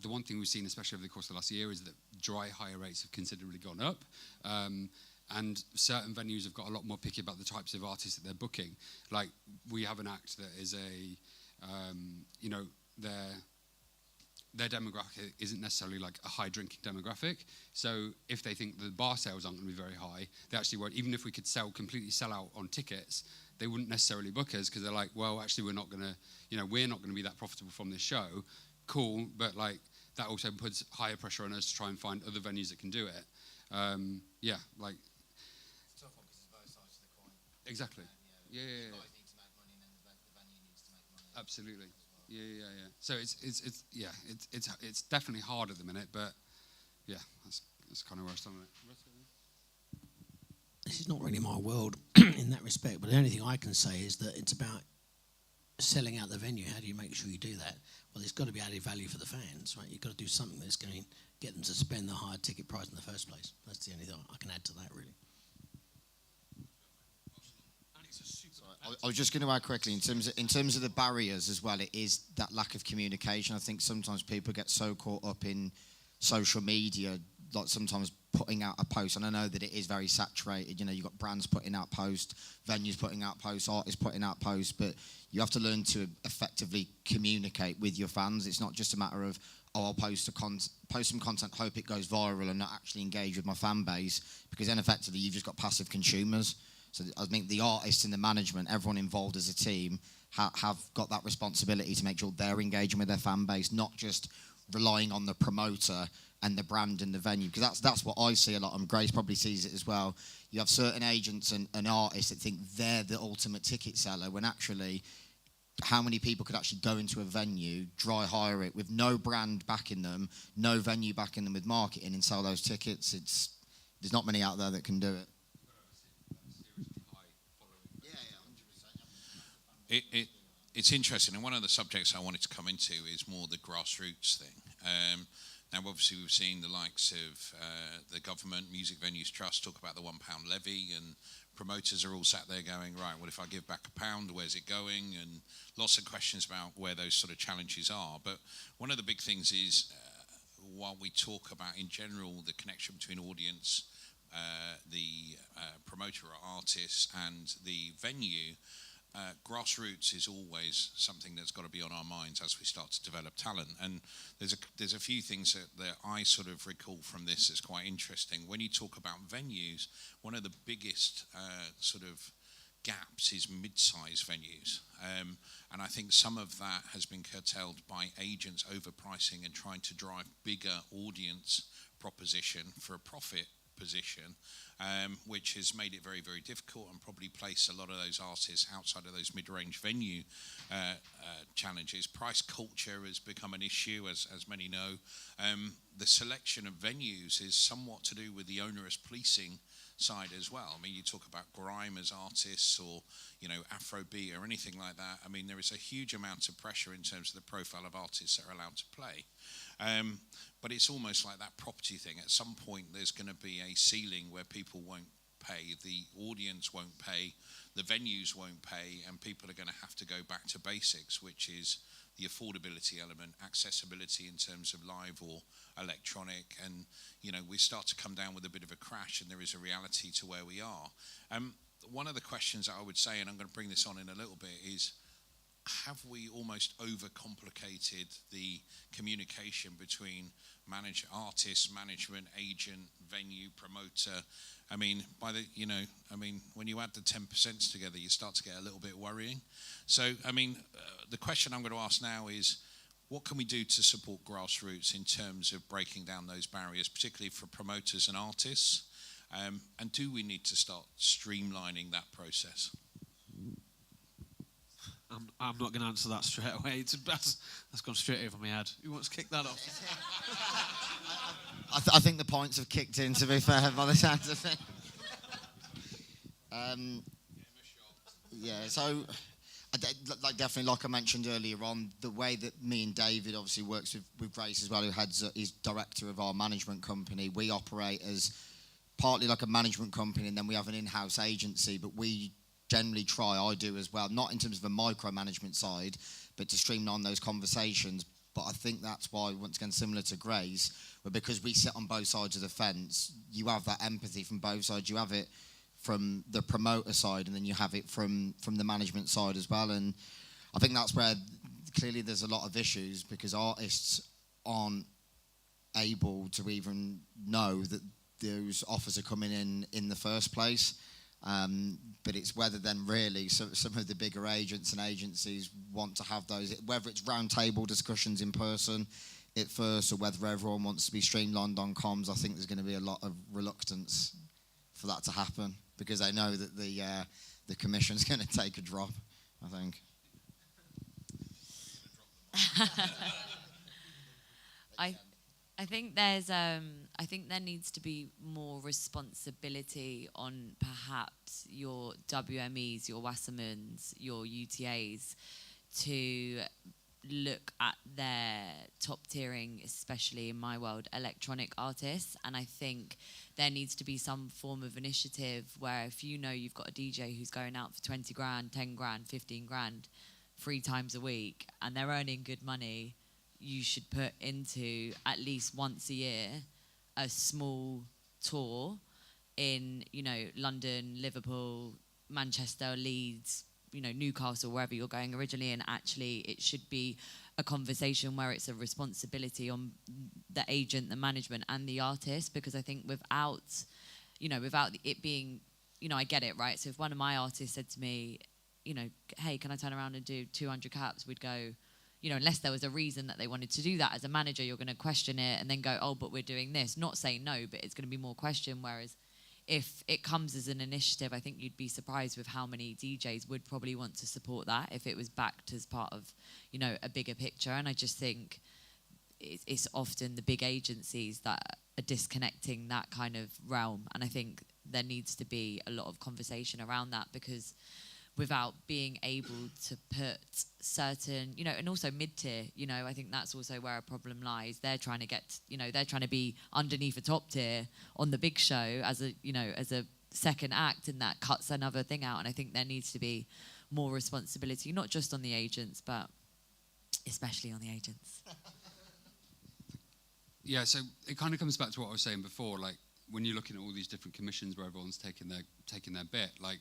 Y: the one thing we've seen, especially over the course of the last year, is that dry hire rates have considerably gone up. And certain venues have got a lot more picky about the types of artists that they're booking. Like, we have an act that is you know, their demographic isn't necessarily like a high drinking demographic. So if they think the bar sales aren't going to be very high, they actually won't. Even if we could completely sell out on tickets, they wouldn't necessarily book us because they're like, well, actually, we're not going to be that profitable from this show. Cool, but like that also puts higher pressure on us to try and find other venues that can do it. Yeah, like.
A: Tough one because it's both sides of the coin.
Y: Exactly. Yeah.
A: You guys need to make money, and then the venue needs to make money.
Y: Absolutely. Yeah. So it's definitely hard at the minute, but yeah, that's kind of where I stand on it.
Z: This is not really my world in that respect, but the only thing I can say is that it's about selling out the venue. How do you make sure you do that? Well, it's got to be added value for the fans, right? You've got to do something that's going to get them to spend the higher ticket price in the first place. That's the only thing I can add to that, really.
W: I was just going to add quickly, in terms of the barriers as well, it is that lack of communication. I think sometimes people get so caught up in social media, like sometimes putting out a post, and I know that it is very saturated. You know, you've got brands putting out posts, venues putting out posts, artists putting out posts, but you have to learn to effectively communicate with your fans. It's not just a matter of, oh, I'll post some content, hope it goes viral, and not actually engage with my fan base, because then effectively you've just got passive consumers. So I think the artists and the management, everyone involved as a team, have got that responsibility to make sure they're engaging with their fan base, not just relying on the promoter and the brand and the venue. Because that's what I see a lot, and Grace probably sees it as well. You have certain agents and artists that think they're the ultimate ticket seller, when actually, how many people could actually go into a venue, dry hire it with no brand backing them, no venue backing them with marketing, and sell those tickets? There's not many out there that can do it.
E: It's interesting, and one of the subjects I wanted to come into is more the grassroots thing. Now, obviously, we've seen the likes of the government, Music Venues Trust, talk about the £1 levy, and promoters are all sat there going, right, well, if I give back £1, where's it going? And lots of questions about where those sort of challenges are. But one of the big things is, while we talk about, in general, the connection between audience, the promoter or artist, and the venue, grassroots is always something that's got to be on our minds as we start to develop talent. And there's a few things that I sort of recall from this that's quite interesting. When you talk about venues, one of the biggest sort of gaps is mid-size venues. And I think some of that has been curtailed by agents overpricing and trying to drive bigger audience proposition for a profit position, which has made it very, very difficult and probably placed a lot of those artists outside of those mid-range venue challenges. Price culture has become an issue, as many know. The selection of venues is somewhat to do with the onerous policing side as well. I mean, you talk about grime as artists, or Afrobeat or anything like that. I mean, there is a huge amount of pressure in terms of the profile of artists that are allowed to play. But it's almost like that property thing. At some point, there's going to be a ceiling where people won't pay, the audience won't pay, the venues won't pay, and people are going to have to go back to basics, which is the affordability element, accessibility in terms of live or electronic, and we start to come down with a bit of a crash, and there is a reality to where we are. One of the questions that I would say, and I'm going to bring this on in a little bit, is have we almost overcomplicated the communication between artist, management, agent, venue, promoter? I mean, when you add the 10% together, you start to get a little bit worrying. So, the question I'm going to ask now is, what can we do to support grassroots in terms of breaking down those barriers, particularly for promoters and artists? And do we need to start streamlining that process?
V: I'm not going to answer that straight away. That's gone straight over my head. Who wants to kick that off?
W: I think the points have kicked in, to be fair, by the sounds of it. So definitely, like I mentioned earlier on, the way that me and David obviously works with Grace as well, who is director of our management company. We operate as partly like a management company, and then we have an in-house agency, but we generally try, I do as well, not in terms of a micromanagement side, but to streamline those conversations. But I think that's why, once again, similar to Grace, but because we sit on both sides of the fence, you have that empathy from both sides. You have it from the promoter side, and then you have it from the management side as well. And I think that's where clearly there's a lot of issues, because artists aren't able to even know that those offers are coming in the first place. But it's whether then really some of the bigger agents and agencies want to have those, whether it's round table discussions in person at first, or whether everyone wants to be streamlined on comms. I think there's going to be a lot of reluctance for that to happen, because they know that the commission's going to take a drop, I think.
X: I think there needs to be more responsibility on perhaps your WMEs, your Wassermans, your UTAs, to look at their top tiering, especially in my world, electronic artists. And I think there needs to be some form of initiative where, if you've got a DJ who's going out for 20 grand, 10 grand, 15 grand, 3 times a week, and they're earning good money, you should put into at least once a year a small tour in, London, Liverpool, Manchester, Leeds, Newcastle, wherever you're going originally. And actually it should be a conversation where it's a responsibility on the agent, the management, and the artist, because I think without it being, I get it, right? So if one of my artists said to me, hey, can I turn around and do 200 caps? We'd go, unless there was a reason that they wanted to do that. As a manager, you're going to question it and then go, oh, but we're doing this. Not saying no, but it's going to be more question. Whereas if it comes as an initiative, I think you'd be surprised with how many DJs would probably want to support that if it was backed as part of, a bigger picture. And I just think it's often the big agencies that are disconnecting that kind of realm. And I think there needs to be a lot of conversation around that, because without being able to put certain, and also mid-tier, I think that's also where a problem lies. They're trying to get, they're trying to be underneath a top tier on the big show as a second act, and that cuts another thing out. And I think there needs to be more responsibility, not just on the agents, but especially on the agents.
Y: Yeah, so it kind of comes back to what I was saying before, like when you're looking at all these different commissions where everyone's taking their bit, like,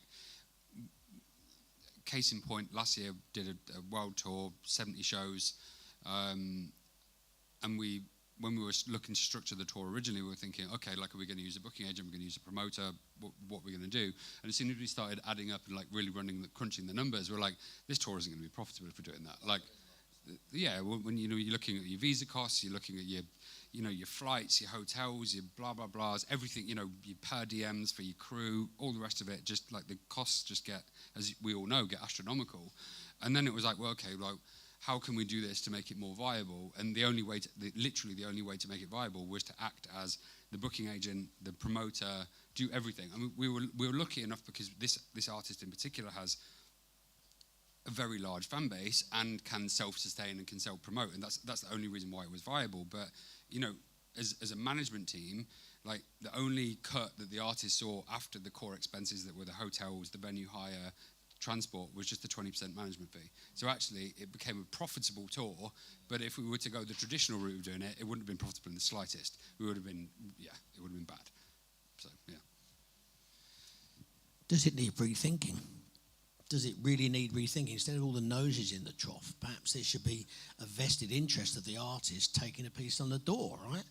Y: case in point, last year did a world tour, 70 shows, and when we were looking to structure the tour originally, we were thinking, okay, like, are we going to use a booking agent, we're going to use a promoter, what are we going to do? And as soon as we started adding up and like really crunching the numbers, we're like, this tour isn't going to be profitable if we're doing that. Like, yeah, when you're looking at your visa costs, you're looking at your flights, your hotels, your blah blah blahs, everything, your per diems for your crew, all the rest of it, just like the costs just get, as we all know, get astronomical. And then it was like, well, okay, like, how can we do this to make it more viable? And literally the only way to make it viable was to act as the booking agent, the promoter, do everything. I mean, we were lucky enough because this artist in particular has a very large fan base and can self-sustain and can self-promote, and that's the only reason why it was viable. But as a management team, like the only cut that the artist saw after the core expenses that were the hotels, the venue hire, transport was just the 20% management fee. So actually it became a profitable tour, but if we were to go the traditional route of doing it, it wouldn't have been profitable in the slightest. It would have been bad. So, yeah.
Z: Does it need rethinking? Does it really need rethinking? Instead of all the noses in the trough, perhaps there should be a vested interest of the artist taking a piece on the door, right?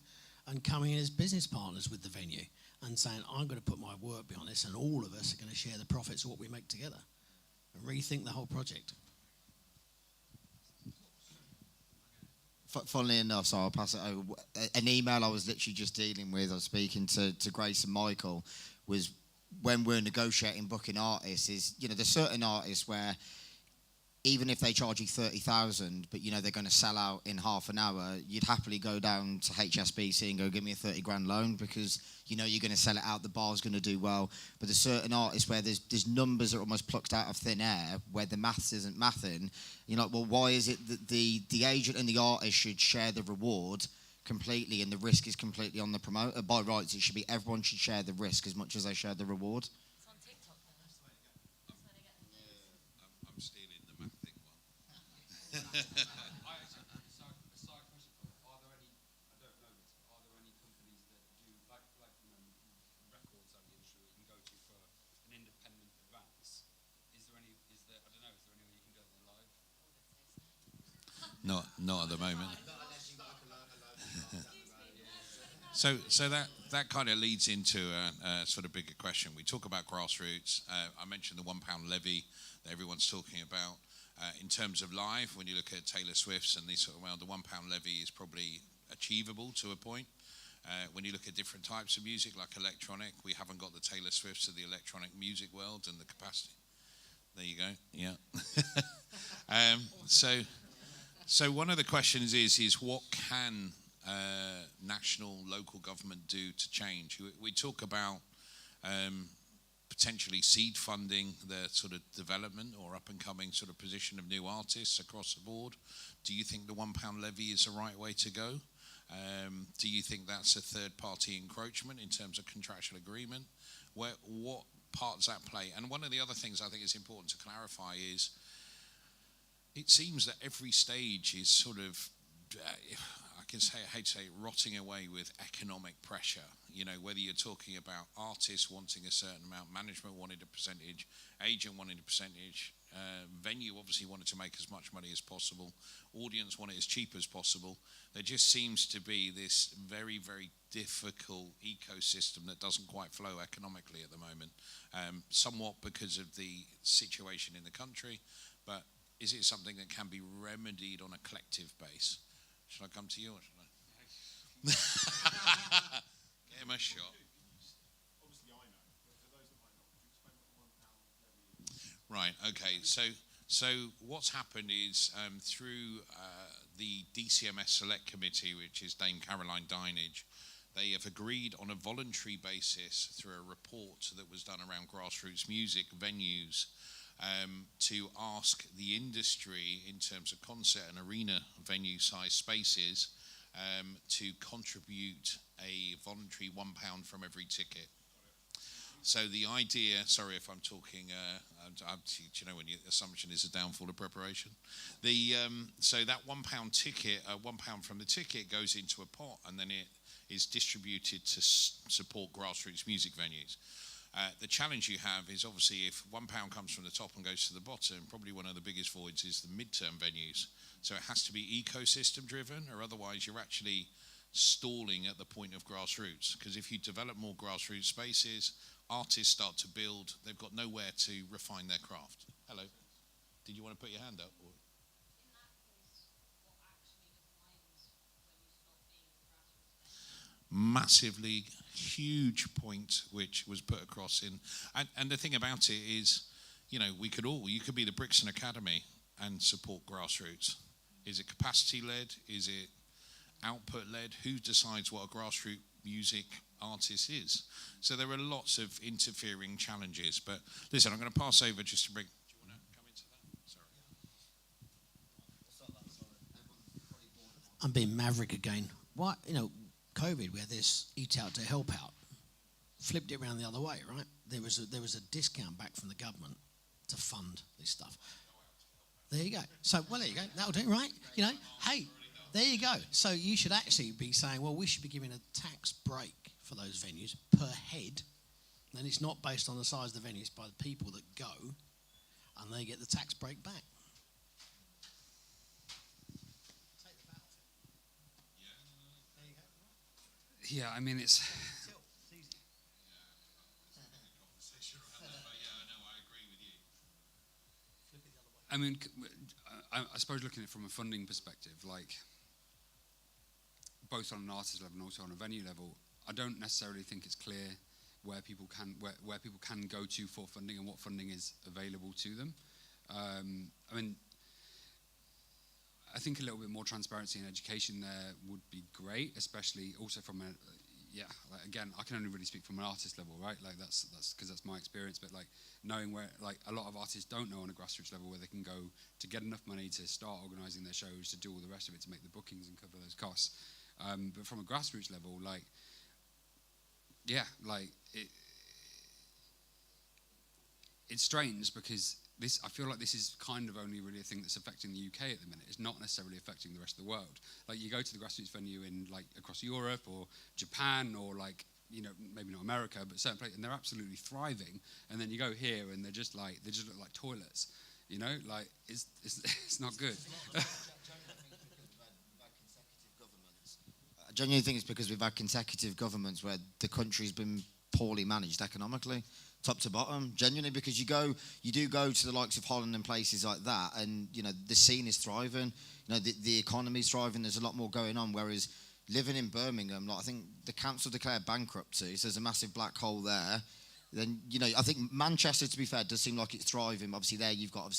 Z: And coming in as business partners with the venue and saying, I'm going to put my work behind this and all of us are going to share the profits of what we make together. And rethink the whole project.
W: Funnily enough, so I'll pass it over. An email I was literally just dealing with, I was speaking to Grace and Michael, was when we're negotiating booking artists, is, there's certain artists where even if they charge you 30,000, but they're going to sell out in half an hour, you'd happily go down to HSBC and go, give me a 30 grand loan, because you're going to sell it out, the bar's going to do well. But there's certain artists where there's numbers that are almost plucked out of thin air, where the maths isn't mathing. You're like, well, why is it that the agent and the artist should share the reward completely and the risk is completely on the promoter? By rights, it should be everyone should share the risk as much as they share the reward.
E: I'm stealing the math thing one. Not at the moment. So that kind of leads into a sort of bigger question. We talk about grassroots. I mentioned the £1 levy that everyone's talking about. In terms of live, when you look at Taylor Swift's and these sort of, the £1 levy is probably achievable to a point. When you look at different types of music, like electronic, we haven't got the Taylor Swifts of the electronic music world and the capacity. There you go. Yeah. So one of the questions is what can national, local government do to change? We talk about potentially seed funding the sort of development or up-and-coming sort of position of new artists across the board. Do you think the £1 levy is the right way to go? Do you think that's a third-party encroachment in terms of contractual agreement? What part does that play? And one of the other things I think is important to clarify is it seems that every stage is sort of, I hate to say it, rotting away with economic pressure. Whether you're talking about artists wanting a certain amount, management wanted a percentage, agent wanted a percentage, venue obviously wanted to make as much money as possible, audience wanted as cheap as possible. There just seems to be this very, very difficult ecosystem that doesn't quite flow economically at the moment, somewhat because of the situation in the country, but is it something that can be remedied on a collective base? Should I come to you or should I? Get him a shot. Right, okay. So what's happened is through the DCMS Select Committee, which is Dame Caroline Dinage, they have agreed on a voluntary basis through a report that was done around grassroots music venues to ask the industry in terms of concert and arena venue size spaces to contribute a voluntary £1 from every ticket. So the idea, sorry if I'm talking, when your assumption is a downfall of preparation. So that £1 ticket, £1 from the ticket goes into a pot and then it is distributed to support grassroots music venues. The challenge you have is obviously if £1 comes from the top and goes to the bottom, probably one of the biggest voids is the midterm venues. So it has to be ecosystem driven, or otherwise you're actually stalling at the point of grassroots. Because if you develop more grassroots spaces, artists start to build, they've got nowhere to refine their craft. Hello. Did you want to put your hand up? Or? Massively huge point which was put across in, and the thing about it is, you could be the Brixton Academy and support grassroots. Is it capacity-led? Is it output-led? Who decides what a grassroots music artist is? So there are lots of interfering challenges. But listen, I'm going to pass over just to bring... Do you want to come into that? Sorry.
Z: I'm being maverick again. Why, COVID, we had this Eat Out to Help Out. Flipped it around the other way, right? There was a discount back from the government to fund this stuff. There you go. So, well, there you go. That'll do, right? Hey, there you go. So you should actually be saying, well, we should be giving a tax break for those venues per head. And it's not based on the size of the venue, it's by the people that go, and they get the tax break back.
Y: Yeah, I mean, it's... I mean, I suppose looking at it from a funding perspective, like both on an artist level and also on a venue level, I don't necessarily think it's clear where people can go to for funding and what funding is available to them. I mean, I think a little bit more transparency and education there would be great, especially also from again, I can only really speak from an artist level, right? Like that's because that's my experience, but like knowing where, like a lot of artists don't know on a grassroots level where they can go to get enough money to start organising their shows, to do all the rest of it, to make the bookings and cover those costs. But from a grassroots level, it's strange because I feel like this is kind of only really a thing that's affecting the UK at the minute. It's not necessarily affecting the rest of the world. Like you go to the grassroots venue in like across Europe or Japan or like, maybe not America, but certain places, and they're absolutely thriving. And then you go here and they just look like toilets. It's not good.
W: I genuinely think it's because we've had consecutive governments where the country's been poorly managed economically, top to bottom. Genuinely, because you do go to the likes of Holland and places like that, and the scene is thriving. The economy's thriving. There's a lot more going on. Whereas living in Birmingham, I think the council declared bankruptcy, so there's a massive black hole there. Then I think Manchester, to be fair, does seem like it's thriving. Obviously, there you've got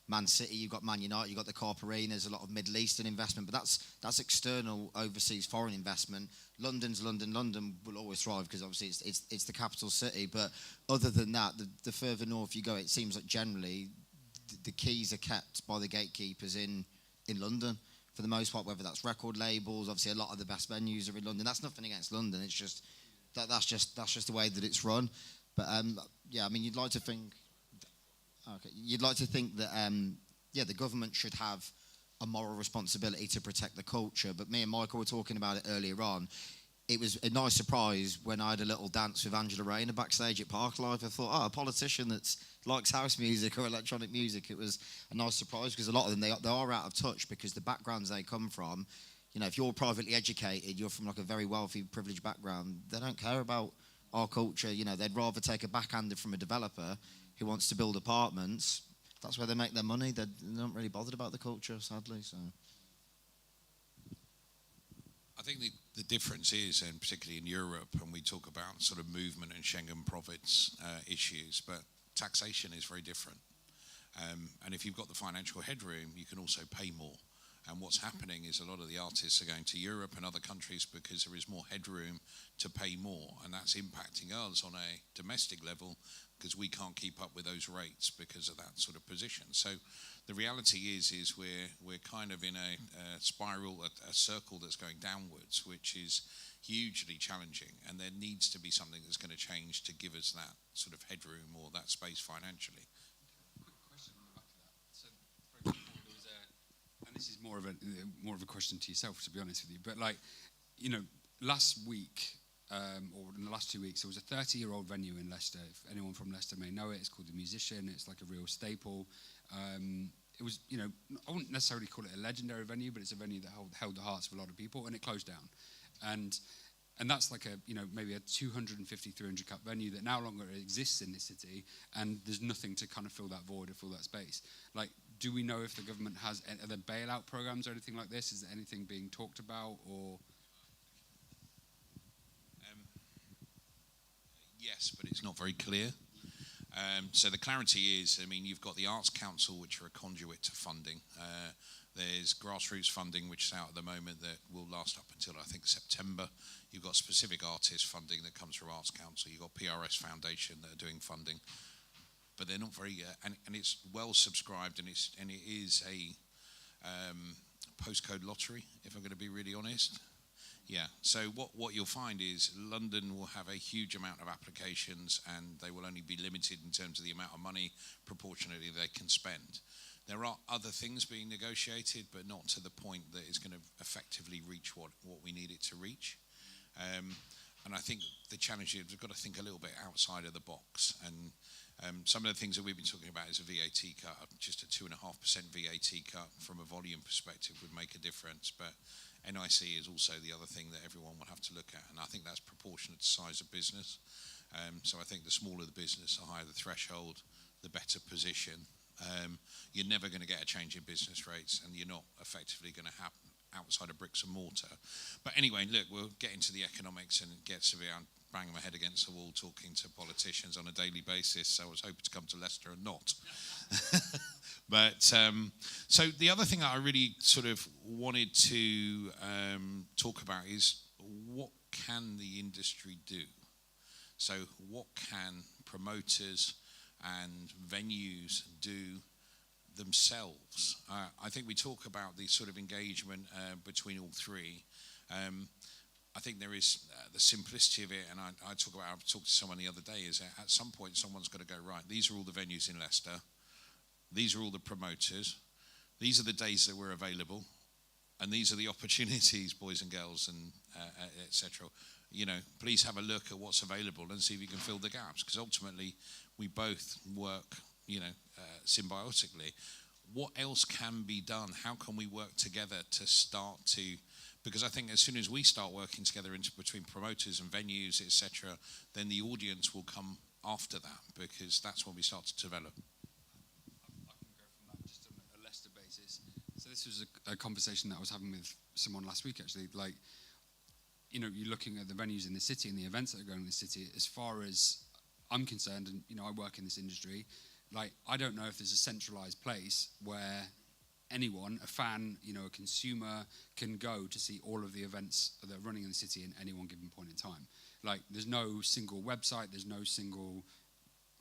W: Man City, you've got Man United, you've got the Corp Arena, there's a lot of Middle Eastern investment, but that's external, overseas, foreign investment. London's London. London will always thrive because obviously it's the capital city. But other than that, the further north you go, it seems like generally the keys are kept by the gatekeepers in London for the most part. Whether that's record labels, obviously a lot of the best venues are in London. That's nothing against London. It's just that's just the way that it's run. But you'd like to think. Okay, you'd like to think that the government should have a moral responsibility to protect the culture. But me and Michael were talking about it earlier on. It was a nice surprise when I had a little dance with Angela Rayner backstage at Parklife. I thought, a politician that likes house music or electronic music. It was a nice surprise because a lot of them, they are out of touch because the backgrounds they come from, if you're privately educated, you're from like a very wealthy, privileged background, they don't care about our culture. They'd rather take a backhander from a developer who wants to build apartments. That's where they make their money. They're not really bothered about the culture, sadly. So,
E: I think the difference is, and particularly in Europe, and we talk about sort of movement and Schengen province issues, but taxation is very different. And if you've got the financial headroom, you can also pay more. And what's happening is a lot of the artists are going to Europe and other countries because there is more headroom to pay more. And that's impacting us on a domestic level because we can't keep up with those rates because of that sort of position. So the reality is we're kind of in a spiral, a circle that's going downwards, which is hugely challenging. And there needs to be something that's going to change to give us that sort of headroom or that space financially.
Y: Quick question on the back of that. So, for example, there was and this is more of a question to yourself, to be honest with you. But last week, or in the last 2 weeks, there was a 30-year-old venue in Leicester. If anyone from Leicester may know it, it's called The Musician. It's like a real staple. It was, I wouldn't necessarily call it a legendary venue, but it's a venue that held the hearts of a lot of people, and it closed down. And that's like maybe a 250, 300 cup venue that no longer exists in this city, and there's nothing to kind of fill that void or fill that space. Like, do we know if the government has other bailout programs or anything like this? Is there anything being talked about, or?
E: Yes, but it's not very clear. So the clarity is, I mean, you've got the Arts Council, which are a conduit to funding. There's grassroots funding, which is out at the moment, that will last up until, I think, September. You've got specific artist funding that comes through Arts Council. You've got PRS Foundation that are doing funding. But they're not very, and it's well subscribed, and it is a postcode lottery, if I'm going to be really honest. Yeah, so what you'll find is London will have a huge amount of applications, and they will only be limited in terms of the amount of money proportionately they can spend. There are other things being negotiated, but not to the point that it's going to effectively reach what we need it to reach. And I think the challenge is we've got to think a little bit outside of the box. And some of the things that we've been talking about is a VAT cut. Just a 2.5% VAT cut from a volume perspective would make a difference. But NIC is also the other thing that everyone will have to look at. And I think that's proportionate to size of business. So I think the smaller the business, the higher the threshold, the better position. You're never going to get a change in business rates, and you're not effectively going to have outside of bricks and mortar. But anyway, look, we'll get into the economics, and it gets to be banging my head against the wall talking to politicians on a daily basis, so I was hoping to come to Leicester and not. But so the other thing that I really sort of wanted to talk about is what can the industry do? So what can promoters and venues do themselves? I think we talk about the sort of engagement between all three. I think there is the simplicity of it, and I talked to someone the other day, is that at some point someone's got to go, right, these are all the venues in Leicester, these are all the promoters, these are the days that we're available, and these are the opportunities, boys and girls, and etc. You know, please have a look at what's available and see if you can fill the gaps, because ultimately we both work, you know, symbiotically. What else can be done? How can we work together to start to, because I think as soon as we start working together between promoters and venues, etc., then the audience will come after that, because that's when we start to develop.
Y: I can go from that just on a Leicester basis. So this was a conversation that I was having with someone last week, actually. Like, you know, you're looking at the venues in the city and the events that are going in the city. As far as I'm concerned, and you know, I work in this industry, like, I don't know if there's a centralized place where anyone, a fan, you know, a consumer, can go to see all of the events that are running in the city in any one given point in time. Like, there's no single website, there's no single...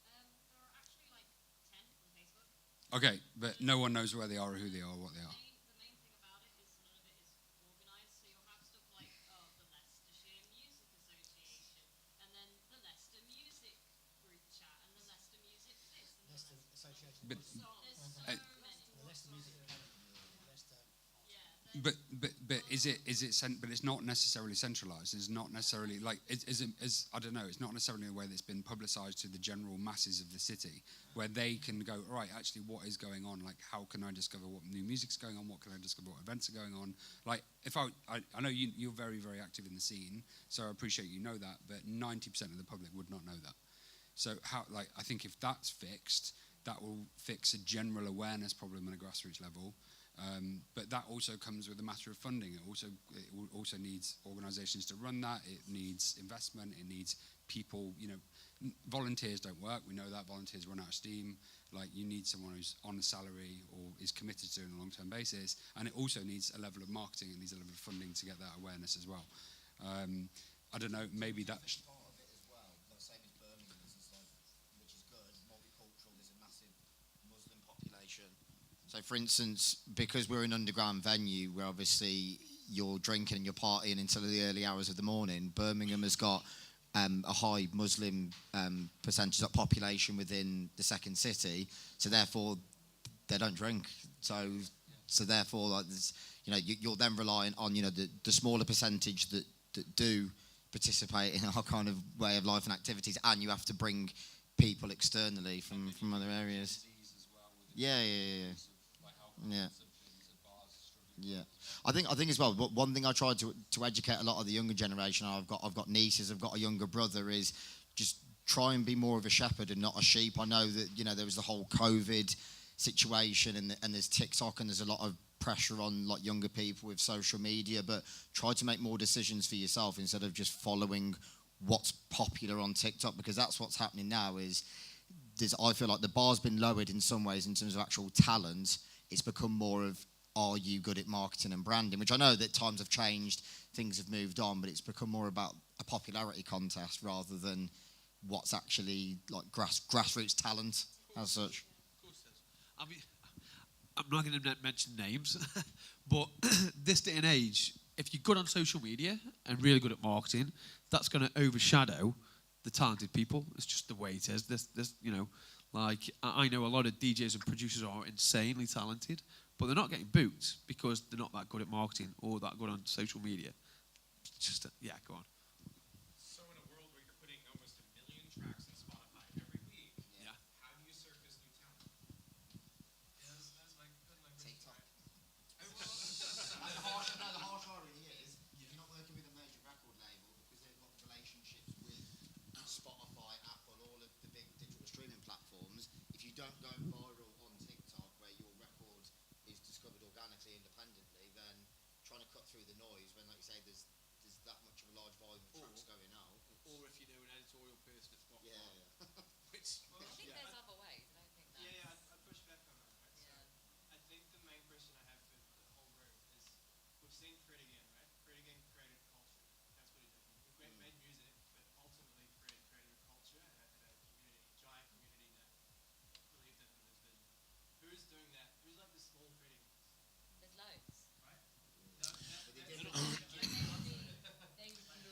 Y: there are actually like 10 on Facebook. Okay, but no one knows where they are or who they are or what they are.
C: The main thing about it is none of it is organised, so you'll have stuff like the Leicestershire Music Association, and then the Leicester Music group chat, and the Leicester Music this, and Leicester Association.
Y: But,
C: there's so many. The Leicester Music
Y: But is it but it's not necessarily centralised. It's not necessarily like is I don't know. It's not necessarily in a way that's been publicised to the general masses of the city, where they can go, right, actually, what is going on? Like, how can I discover what new music's going on? What can I discover? What events are going on? Like, if I know you're very, very active in the scene, so I appreciate you know that, but 90% of the public would not know that. So how, like, I think if that's fixed, that will fix a general awareness problem on a grassroots level. But that also comes with a matter of funding. It also needs organisations to run that. It needs investment. It needs people. You know, volunteers don't work. We know that volunteers run out of steam. Like, you need someone who's on a salary or is committed to it on a long-term basis. And it also needs a level of marketing. It needs a level of funding to get that awareness as well. I don't know. Maybe that.
W: So, for instance, because we're an underground venue where obviously you're drinking and you're partying until the early hours of the morning, Birmingham has got a high Muslim percentage of population within the second city, so therefore they don't drink. So therefore, like, you know, you're then relying on, you know, the smaller percentage that do participate in our kind of way of life and activities, and you have to bring people externally from other areas. Yeah. I think as well. One thing I tried to educate a lot of the younger generation. I've got nieces. I've got a younger brother. Is just try and be more of a shepherd and not a sheep. I know that, you know, there was the whole COVID situation, and there's TikTok, and there's a lot of pressure on, like, younger people with social media. But try to make more decisions for yourself instead of just following what's popular on TikTok, because that's what's happening now. Is I feel like the bar's been lowered in some ways in terms of actual talent. It's become more of, are you good at marketing and branding? Which I know that times have changed, things have moved on, but it's become more about a popularity contest rather than what's actually like grassroots talent as such.
V: I mean, I'm not going to mention names, but this day and age, if you're good on social media and really good at marketing, that's going to overshadow the talented people. It's just the way it is. This, you know, like I know a lot of DJs and producers are insanely talented, but they're not getting booked because they're not that good at marketing or that good on social media. It's just, yeah, go on.
F: So in a world where you're putting almost 1 million tracks on Spotify every week,
V: yeah,
F: how do you surface new talent? Yeah, that's my
W: TikTok. The harsh irony is, if you're not working with a major record label because they've got relationships with Spotify, Apple, all of the big digital streaming platforms, if you don't go viral on TikTok where your record is discovered organically, independently, then trying to cut through the noise when, like you say, there's that much of a large volume of tracks going out.
V: Or if you know an editorial person at Spotify.
W: Yeah.
V: Which,
X: I think there's other ways. I don't think that's...
F: Yeah, I'd push back on that, right? So I think the main question I have for the whole group is, we've seen Fred again, right? Fred again created culture. That's what he did. He made music, but ultimately Fred created a culture and a community, giant community that believed in him and his vision. Who's doing that? Who's like the small Fred again?
X: There's loads.
F: Right?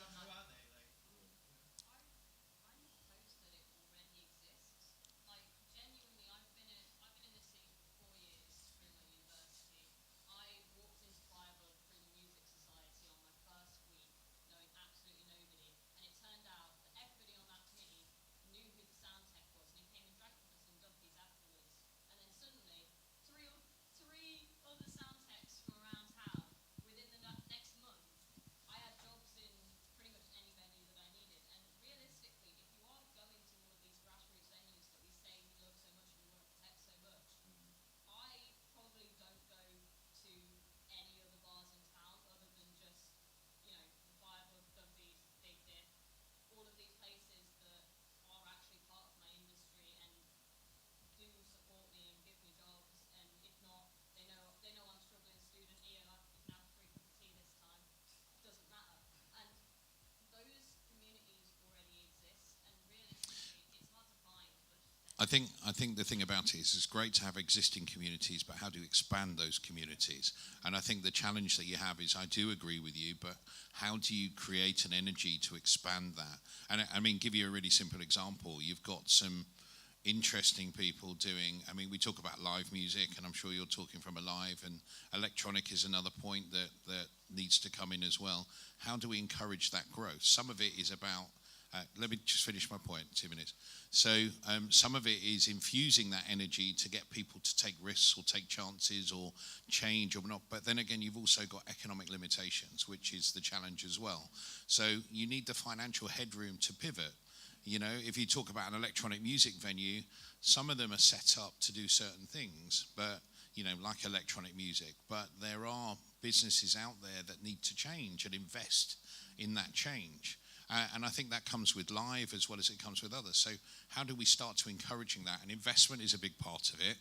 F: Who are they? Like,
C: I'm not opposed that it already exists. Like, genuinely, I've been in this scene for 4 years through my university. I walked into Fireblood through the Music Society on my first week, knowing absolutely nobody. And it turned out that everybody on that committee knew who the sound tech was, and he came and drank with us in Duffy's afterwards. And then suddenly, three other sound techs from around town, within the next month, I had jobs in pretty much any venue that I needed. And realistically, if you are going to all of these grassroots venues that we say we love so much and we want to protect so much, I probably don't go to any other bars in town other than just, you know, the Fireblood, Duffy's, Big Dip, all of these places that are actually part of my industry and do support me and give me jobs. And if not, they know I'm struggling student here. You can have a free cup of tea this time. It doesn't matter. And those communities already exist, and realistically, it's hard to find. But
E: I think the thing about it is it's great to have existing communities, but how do you expand those communities? And I think the challenge that you have is, I do agree with you, but how do you create an energy to expand that? And I mean, give you a really simple example. You've got some interesting people doing, I mean, we talk about live music, and I'm sure you're talking from a live, and electronic is another point that needs to come in as well. How do we encourage that growth? Some of it is about, let me just finish my point, 2 minutes. So some of it is infusing that energy to get people to take risks or take chances or change or not. But then again, you've also got economic limitations, which is the challenge as well. So you need the financial headroom to pivot. You know, if you talk about an electronic music venue, some of them are set up to do certain things, but, you know, like electronic music. But there are businesses out there that need to change and invest in that change. And I think that comes with live as well as it comes with others. So how do we start to encouraging that? And investment is a big part of it.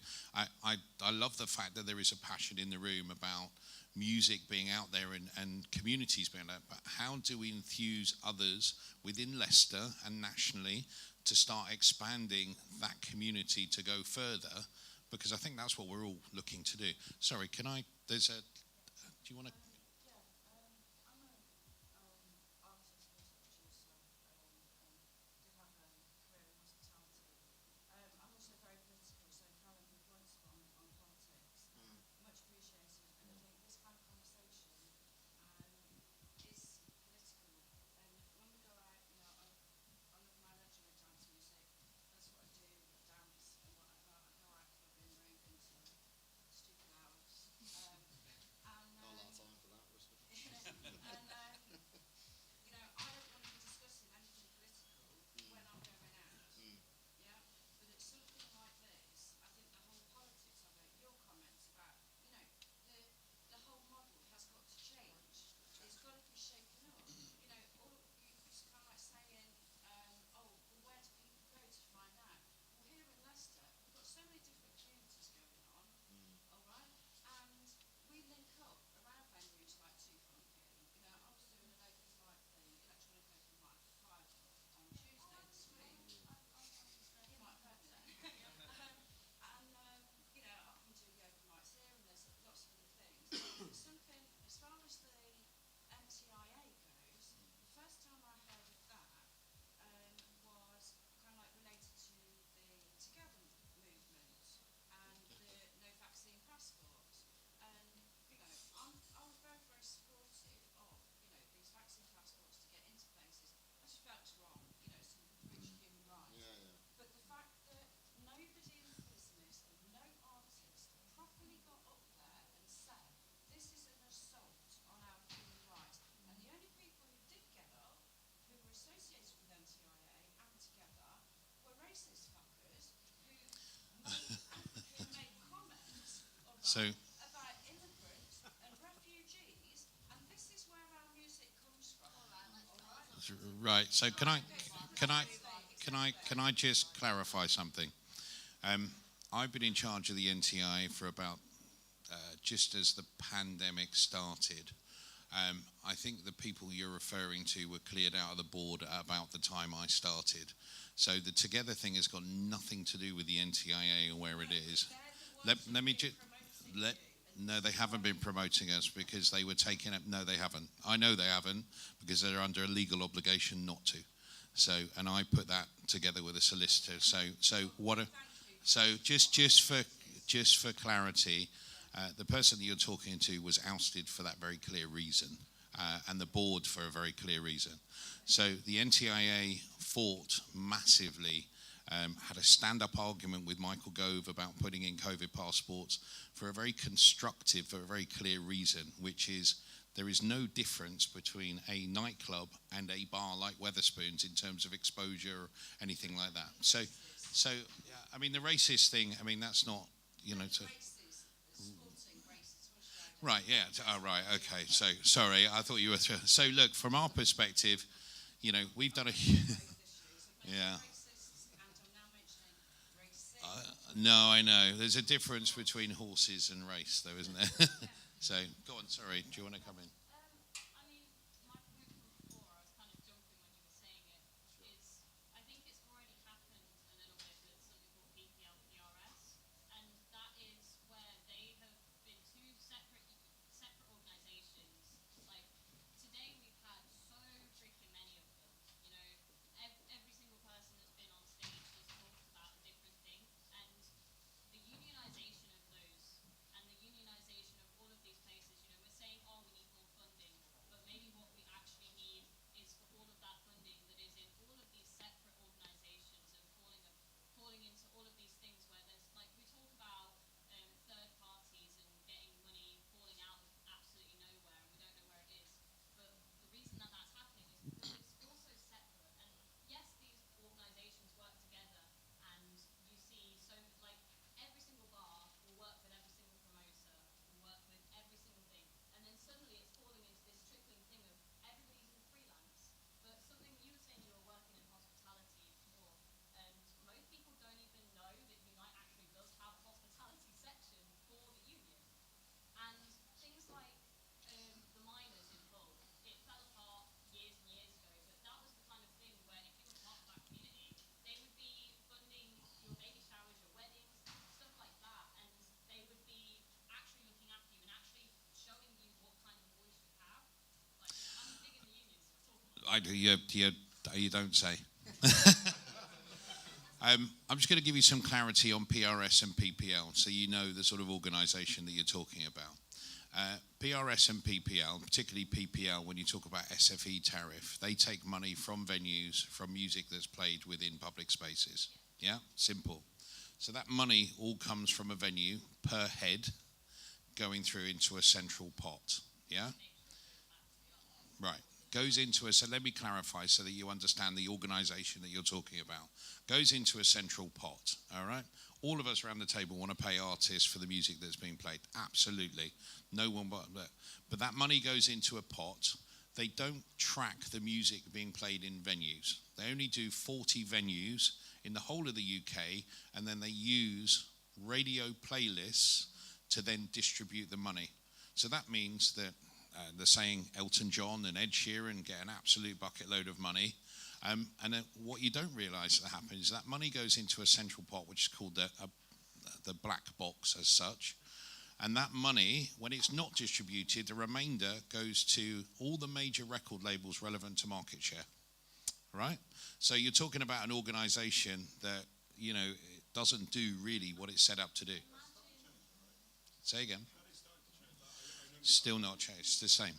E: I love the fact that there is a passion in the room about music being out there and communities being out there. But how do we infuse others within Leicester and nationally to start expanding that community to go further? Because I think that's what we're all looking to do. Sorry, do you want to? So
G: about immigrants and refugees, and this is where our music comes from.
E: right. So can I just clarify something? I've been in charge of the NTI for about just as the pandemic started. I think the people you're referring to were cleared out of the board at about the time I started. So the Together thing has got nothing to do with the NTIA or where it is. Let me just no, they haven't been promoting us because they were taking up. No, they haven't. I know they haven't because they're under a legal obligation not to. So, and I put that together with a solicitor. So just for clarity, the person that you're talking to was ousted for that very clear reason, and the board for a very clear reason. So the NTIA fought massively, had a stand-up argument with Michael Gove about putting in COVID passports for a very constructive, for a very clear reason, which is there is no difference between a nightclub and a bar like Wetherspoons in terms of exposure or anything like that. So I mean, the racist thing, I mean, that's not, Right, yeah. Right, okay. So, sorry, I thought you were... So, look, from our perspective, we've done a... Yeah. No, I know. There's a difference between horses and race, though, isn't there? So, go on, sorry. Do you want to come in? You don't say. I'm just going to give you some clarity on PRS and PPL so you know the sort of organisation that you're talking about. PRS and PPL, particularly PPL, when you talk about SFE tariff, they take money from venues, from music that's played within public spaces. Yeah? Simple. So that money all comes from a venue per head going through into a central pot. Yeah? Right. Goes into so let me clarify so that you understand the organisation that you're talking about. Goes into a central pot, all right? All of us around the table want to pay artists for the music that's being played. Absolutely. No one but that money goes into a pot. They don't track the music being played in venues. They only do 40 venues in the whole of the UK, and then they use radio playlists to then distribute the money. So that means that they're saying Elton John and Ed Sheeran get an absolute bucket load of money. And then what you don't realise that happens is that money goes into a central pot, which is called the black box as such. And that money, when it's not distributed, the remainder goes to all the major record labels relevant to market share. Right? So you're talking about an organisation that, doesn't do really what it's set up to do. Say again. Still not changed. It's the same.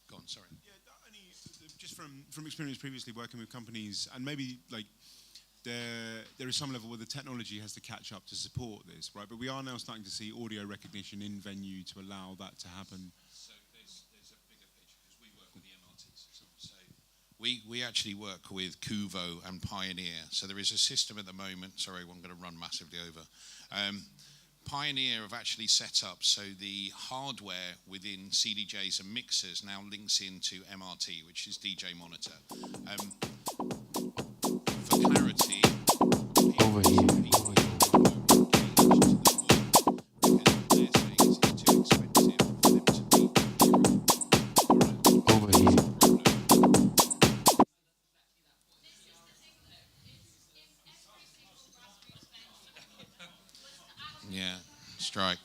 E: Go on, sorry.
H: Yeah, just from experience previously working with companies, and maybe like there is some level where the technology has to catch up to support this, right? But we are now starting to see audio recognition in venue to allow that to happen.
E: So there's a bigger picture because we work with the MRTs. So We actually work with Kuvo and Pioneer. So there is a system at the moment. Sorry, I'm going to run massively over. Pioneer have actually set up so the hardware within CDJs and mixers now links into MRT, which is DJ monitor. For clarity,
V: over here.
E: Yeah, strike.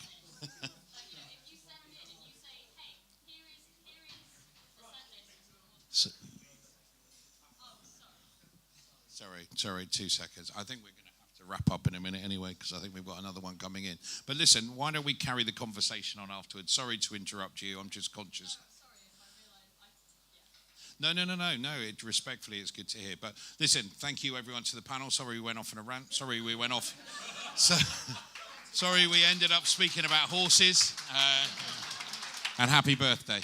E: So, sorry, 2 seconds. I think we're going to have to wrap up in a minute anyway, because I think we've got another one coming in. But listen, why don't we carry the conversation on afterwards? Sorry to interrupt you. I'm just conscious. No. Respectfully, it's good to hear. But listen, thank you everyone to the panel. Sorry we went off on a rant. Sorry we went off. Sorry we ended up speaking about horses. And happy birthday.